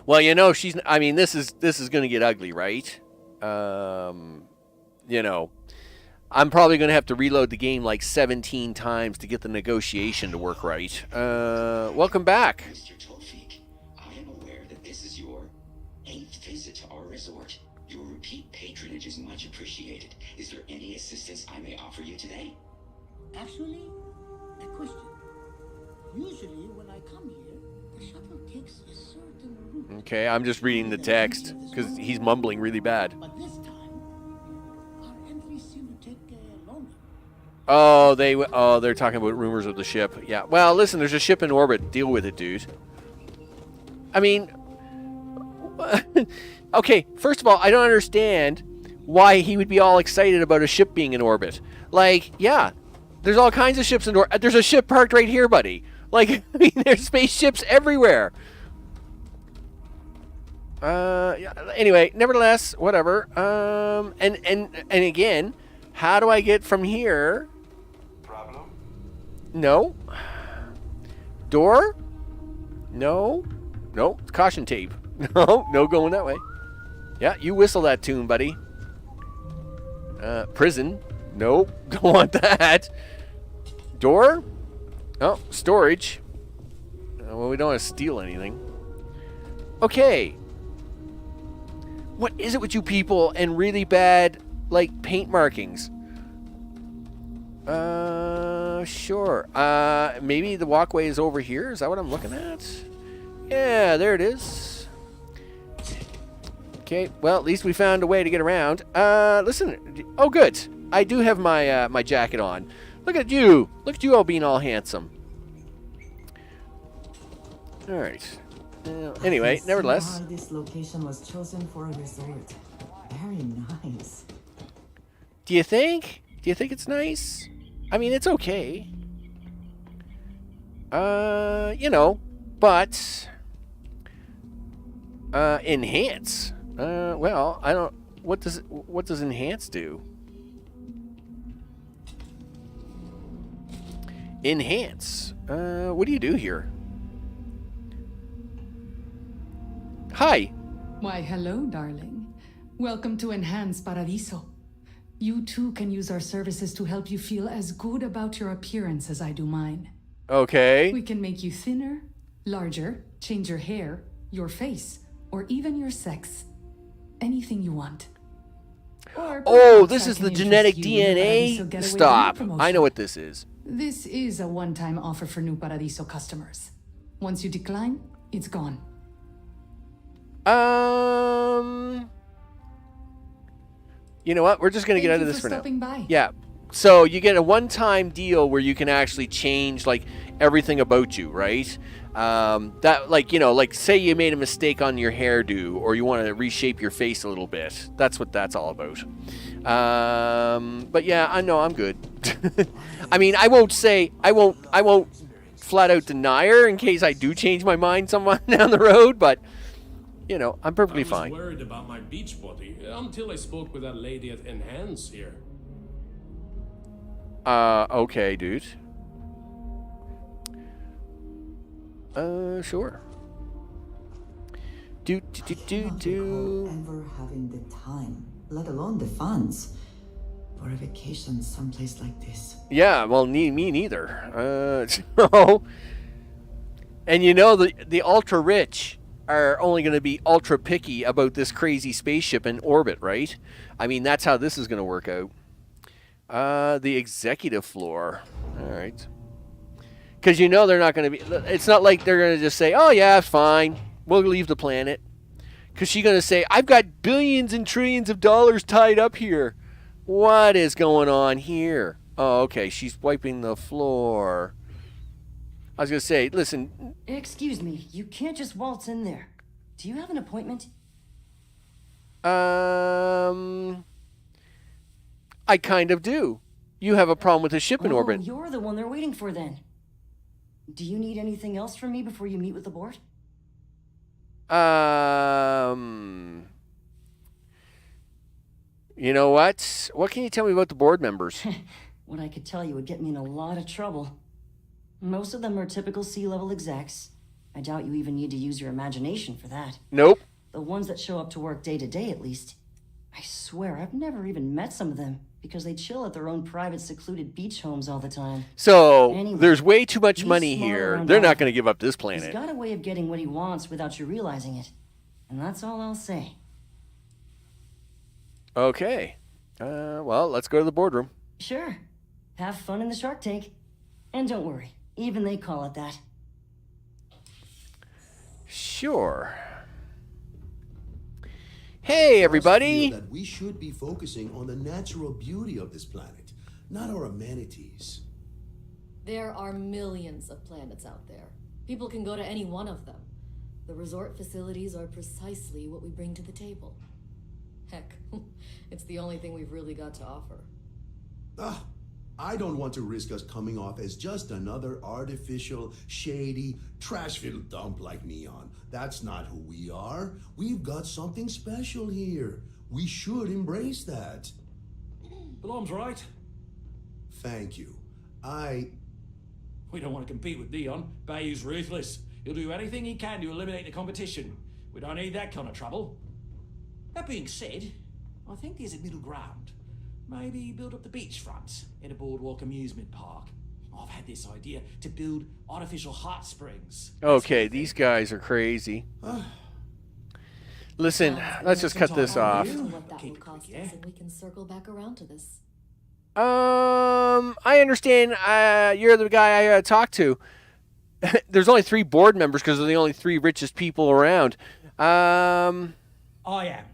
Well, you know, I mean, this is going to get ugly, right? You know, I'm probably going to have to reload the game like 17 times to get the negotiation to work right. Welcome back. Mr. Tofik, I am aware that this is your 8th visit to our resort. Your repeat patronage is much appreciated. Is there any assistance I may offer you today? Actually, a question. Usually when I come here, the shuttle takes a certain route. Okay, I'm just reading the text because he's mumbling really bad. But this time, our entries seem to take longer. Oh, they're talking about rumors of the ship. Yeah. Well, listen, there's a ship in orbit. Deal with it, dude. I mean, okay, first of all, I don't understand why he would be all excited about a ship being in orbit. Like, yeah, there's all kinds of ships in orbit. There's a ship parked right here, buddy. Like, I mean, there's spaceships everywhere. Yeah, anyway, nevertheless, whatever. And again, how do I get from here? Problem? No. Door? No. No. Caution tape. No going that way. Yeah, you whistle that tune, buddy. Prison? Nope. Don't want that. Door? Oh, storage. Well, we don't want to steal anything. Okay. What is it with you people and really bad, like, paint markings? Sure. Maybe the walkway is over here? Is that what I'm looking at? Yeah, there it is. Okay, well, at least we found a way to get around. Listen. Oh, good. I do have my my jacket on. Look at you. Look at you all being all handsome. All right. Anyway, nevertheless. This location was chosen for a resort. Very nice. Do you think? Do you think it's nice? I mean, it's okay. You know, but Enhance. Well, I don't. What does enhance do? Enhance. What do you do here? Hi. Why, hello, darling. Welcome to Enhance Paradiso. You too can use our services to help you feel as good about your appearance as I do mine. Okay. We can make you thinner, larger, change your hair, your face, or even your sex. Anything you want. Oh, this is the genetic DNA. Stop. I know what this is. This is a one-time offer for new Paradiso customers. Once you decline, it's gone. You know what? We're just going to get out of this for now. Stopping by. Yeah. So you get a one-time deal where you can actually change like everything about you, right? That like say you made a mistake on your hairdo or you want to reshape your face a little bit. That's what that's all about. But yeah, I know I'm good. I mean, I won't flat out deny her in case I do change my mind someone down the road, but you know, I'm perfectly fine. I was worried about my beach body until I spoke with that lady at Enhance here. Okay, dude. Sure. Ever having the time, let alone the funds, for a vacation someplace like this. Yeah, well, me neither. So, and you know the ultra rich are only going to be ultra picky about this crazy spaceship in orbit, right? I mean, that's how this is going to work out. The executive floor. All right. Because you know they're not going to be... It's not like they're going to just say, oh, yeah, fine. We'll leave the planet. Because she's going to say, I've got billions and trillions of dollars tied up here. What is going on here? Oh, okay. She's wiping the floor. I was going to say, listen... Excuse me. You can't just waltz in there. Do you have an appointment? I kind of do. You have a problem with the ship in orbit. You're the one they're waiting for then. Do you need anything else from me before you meet with the board? You know what? What can you tell me about the board members? What I could tell you would get me in a lot of trouble. Most of them are typical C-level execs. I doubt you even need to use your imagination for that. Nope. The ones that show up to work day to day, at least. I swear, I've never even met some of them, because they chill at their own private, secluded beach homes all the time. So, anyway, there's way too much money here. They're not going to give up this planet. He's got a way of getting what he wants without you realizing it. And that's all I'll say. Okay. Well, let's go to the boardroom. Sure. Have fun in the shark tank. And don't worry, even they call it that. Sure. Hey, everybody! That we should be focusing on the natural beauty of this planet, not our amenities. There are millions of planets out there. People can go to any one of them. The resort facilities are precisely what we bring to the table. Heck, it's the only thing we've really got to offer. I don't want to risk us coming off as just another artificial, shady, trash-filled dump like Neon. That's not who we are. We've got something special here. We should embrace that. Blom's right. Thank you. We don't want to compete with Neon. Bayou's ruthless. He'll do anything he can to eliminate the competition. We don't need that kind of trouble. That being said, I think there's a middle ground. Maybe build up the beachfront in a boardwalk amusement park. I've had this idea to build artificial hot springs. Okay, these guys are crazy. Listen, let's just cut this off. What that will cost us, and we can circle back around to this. I understand. You're the guy I talked to. There's only 3 board members because they're the only 3 richest people around. I am.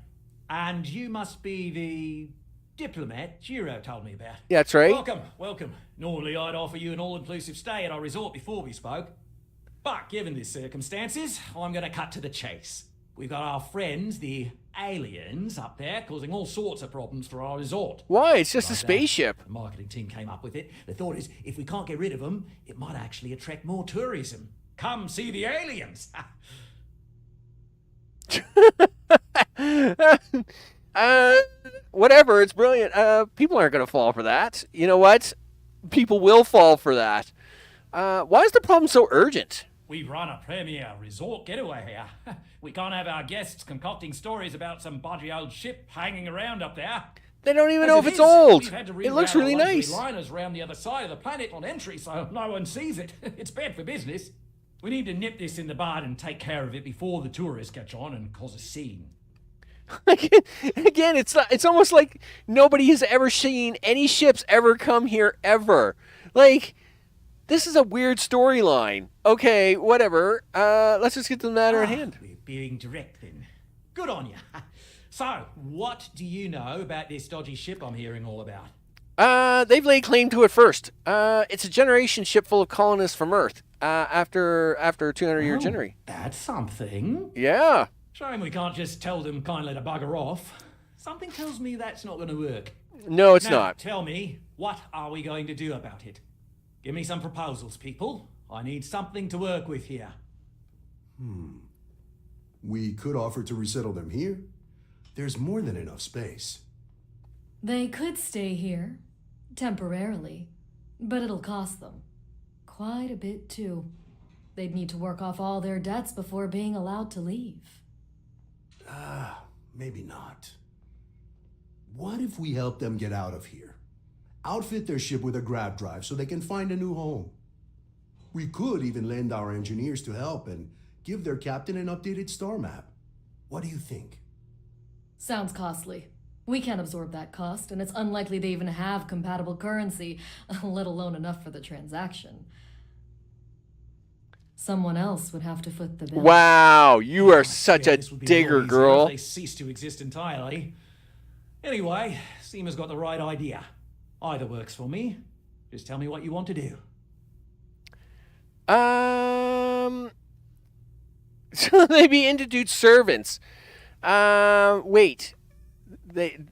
And you must be the diplomat Giro told me about. Yeah, that's right. Welcome. Normally I'd offer you an all-inclusive stay at our resort before we spoke. But given the circumstances, I'm going to cut to the chase. We've got our friends, the aliens, up there, causing all sorts of problems for our resort. Why? It's just a spaceship. The marketing team came up with it. The thought is, if we can't get rid of them, it might actually attract more tourism. Come see the aliens! Whatever, it's brilliant. People aren't going to fall for that. You know what? People will fall for that. Why is the problem so urgent? We run a premier resort getaway here. We can't have our guests concocting stories about some budgy old ship hanging around up there. They don't even know if it's old. It looks really nice. Liners around the other side of the planet on entry, so no one sees it. It's bad for business. We need to nip this in the bud and take care of it before the tourists catch on and cause a scene. Again, it's almost like nobody has ever seen any ships ever come here ever. Like, this is a weird storyline. Okay, whatever. Let's just get to the matter at hand. We're being direct then. Good on you. So, what do you know about this dodgy ship I'm hearing all about? They've laid claim to it first. It's a generation ship full of colonists from Earth. After a 200-year generation. That's something. Yeah. Shame we can't just tell them kindly to bugger off. Something tells me that's not going to work. No, it's now, not. Tell me, what are we going to do about it? Give me some proposals, people. I need something to work with here. We could offer to resettle them here. There's more than enough space. They could stay here, temporarily, but it'll cost them. Quite a bit, too. They'd need to work off all their debts before being allowed to leave. Maybe not. What if we help them get out of here? Outfit their ship with a grab drive so they can find a new home. We could even lend our engineers to help and give their captain an updated star map. What do you think? Sounds costly. We can't absorb that cost, and it's unlikely they even have compatible currency, let alone enough for the transaction. Someone else would have to foot the bill. Wow, you are such a digger, girl. If they cease to exist entirely. Anyway, Seema's got the right idea. Either works for me. Just tell me what you want to do. So they be indigent servants. Wait.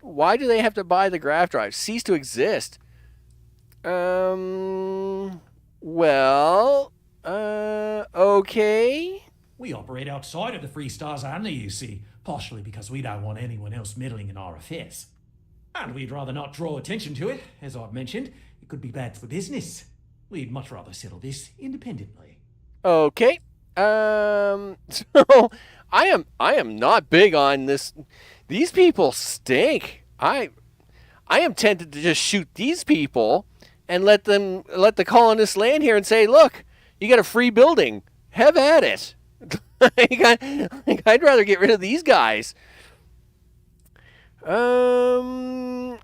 Why do they have to buy the graph drive? Cease to exist. Okay. We operate outside of the Free Stars only, you see, partially because we don't want anyone else meddling in our affairs. And we'd rather not draw attention to it. As I've mentioned, it could be bad for business. We'd much rather settle this independently. Okay. So I am not big on this. These people stink. I am tempted to just shoot these people and let the colonists land here and say, look, you got a free building. Have at it. I'd rather get rid of these guys. Well,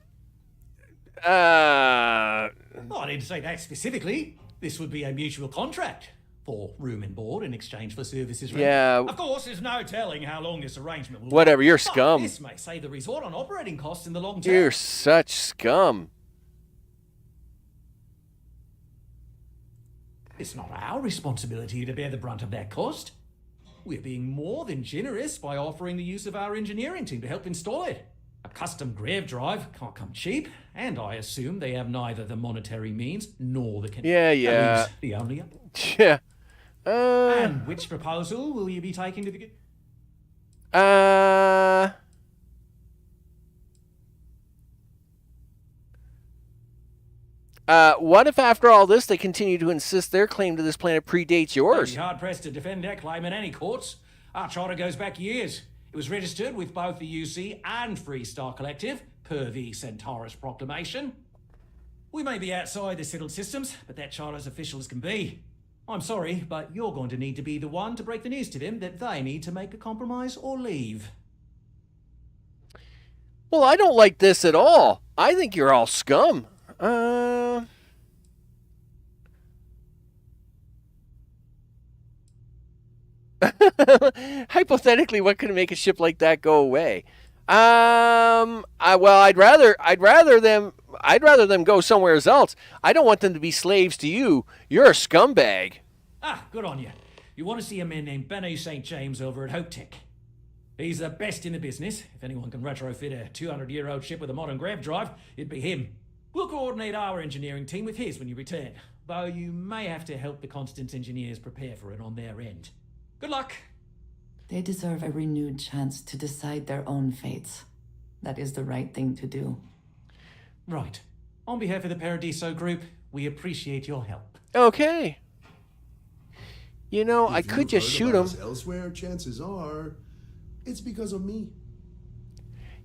I didn't say that specifically. This would be a mutual contract for room and board in exchange for services. Yeah. Of course, there's no telling how long this arrangement will Whatever, you're but scum. This may save the resort on operating costs in the long term. You're such scum. It's not our responsibility to bear the brunt of that cost. We're being more than generous by offering the use of our engineering team to help install it. A custom grav drive can't come cheap, and I assume they have neither the monetary means nor the Yeah. That leaves the only other. Yeah. And which proposal will you be taking to the... What if after all this they continue to insist their claim to this planet predates yours? I'd be hard-pressed to defend that claim in any courts. Our charter goes back years. It was registered with both the UC and Free Star Collective, per the Centaurus Proclamation. We may be outside the settled systems, but that charter as official as can be. I'm sorry, but you're going to need to be the one to break the news to them that they need to make a compromise or leave. Well, I don't like this at all. I think you're all scum. Hypothetically, what could make a ship like that go away? I'd rather them go somewhere else. I don't want them to be slaves to you. You're a scumbag. Ah, good on you. You want to see a man named Benny St. James over at Hope Tech. He's the best in the business. If anyone can retrofit a 200-year-old ship with a modern grav drive, it'd be him. We'll coordinate our engineering team with his when you return, though you may have to help the Constance engineers prepare for it on their end. Good luck. They deserve a renewed chance to decide their own fates. That is the right thing to do. Right. On behalf of the Paradiso Group, we appreciate your help. Okay. You know, If I could just you've shoot heard him. about us elsewhere, chances are it's because of me.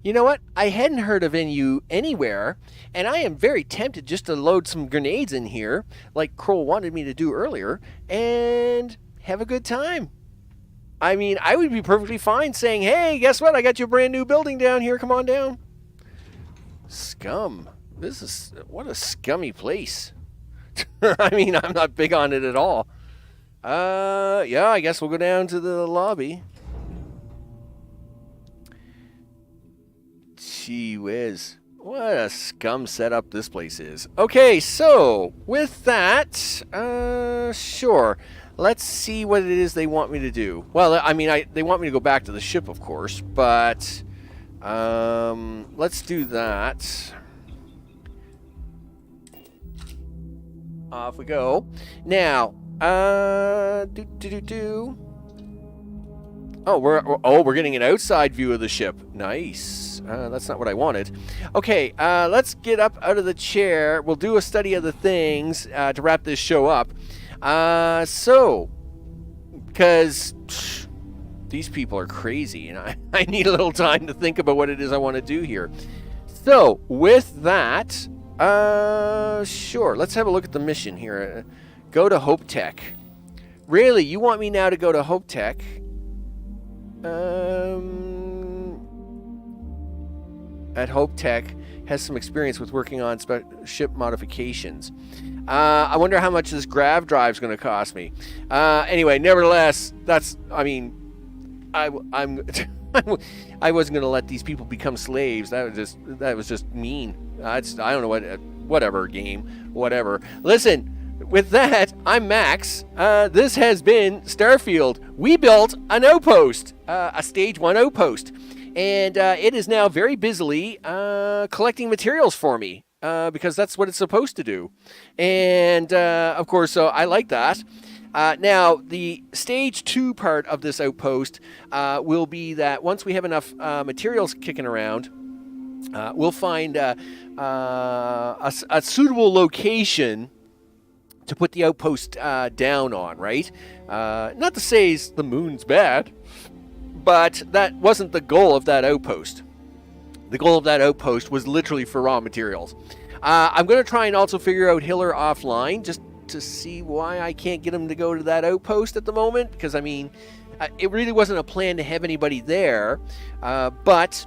You know what? I hadn't heard of you anywhere, and I am very tempted just to load some grenades in here, like Kroll wanted me to do earlier, and have a good time. I mean, I would be perfectly fine saying, hey, guess what? I got you a brand new building down here. Come on down. Scum. What a scummy place. I mean, I'm not big on it at all. Yeah, I guess we'll go down to the lobby. Gee whiz. What a scum setup this place is. Okay, so with that, sure. Let's see what it is they want me to do. Well, I mean, they want me to go back to the ship, of course, but let's do that. Off we go. Now, Oh, we're getting an outside view of the ship. Nice. That's not what I wanted. Okay, let's get up out of the chair. We'll do a study of the things to wrap this show up. Because these people are crazy, and I need a little time to think about what it is I want to do here. So, with that, sure, let's have a look at the mission here. Go to Hope Tech. Really, you want me now to go to Hope Tech? At Hope Tech, has some experience with working on ship modifications. I wonder how much this grav drive is going to cost me. Anyway, nevertheless, I wasn't going to let these people become slaves. That was just mean. I don't know whatever game, whatever. Listen. With that, I'm Max. This has been Starfield. We built an outpost, a Stage 1 outpost, and it is now very busily collecting materials for me, because that's what it's supposed to do. And, of course, so I like that. Now, the Stage 2 part of this outpost will be that once we have enough materials kicking around, we'll find a suitable location to put the outpost down on, right? Not to say the moon's bad, but that wasn't the goal of that outpost. The goal of that outpost was literally for raw materials. I'm going to try and also figure out Hiller offline, just to see why I can't get him to go to that outpost at the moment, because, I mean, it really wasn't a plan to have anybody there, but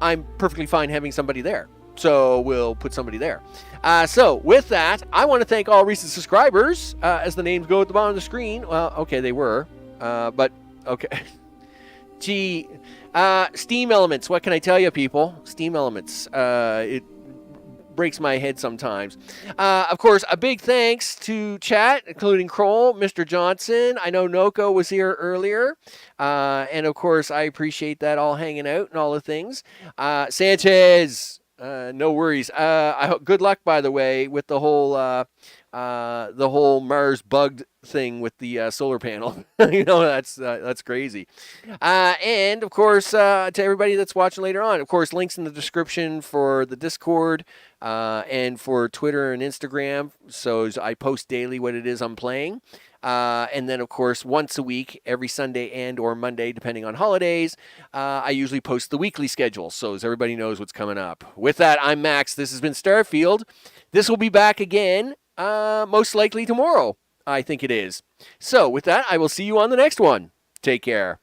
I'm perfectly fine having somebody there. So we'll put somebody there. So with that, I want to thank all recent subscribers, as the names go at the bottom of the screen. Well, okay, they were, but okay. Gee, Steam Elements. What can I tell you, people? Steam Elements. It breaks my head sometimes. Of course, a big thanks to chat, including Kroll, Mr. Johnson. I know Noko was here earlier. And of course, I appreciate that, all hanging out and all the things. Sanchez. No worries. Good luck, by the way, with the whole Mars bugged thing with the solar panel. You know, that's crazy. And of course, to everybody that's watching later on, of course, links in the description for the Discord and for Twitter and Instagram. So I post daily what it is I'm playing. And then, of course, once a week, every Sunday and or Monday, depending on holidays, I usually post the weekly schedule, so as everybody knows what's coming up. With that, I'm Max. This has been Starfield. This will be back again, most likely tomorrow, I think it is. So with that, I will see you on the next one. Take care.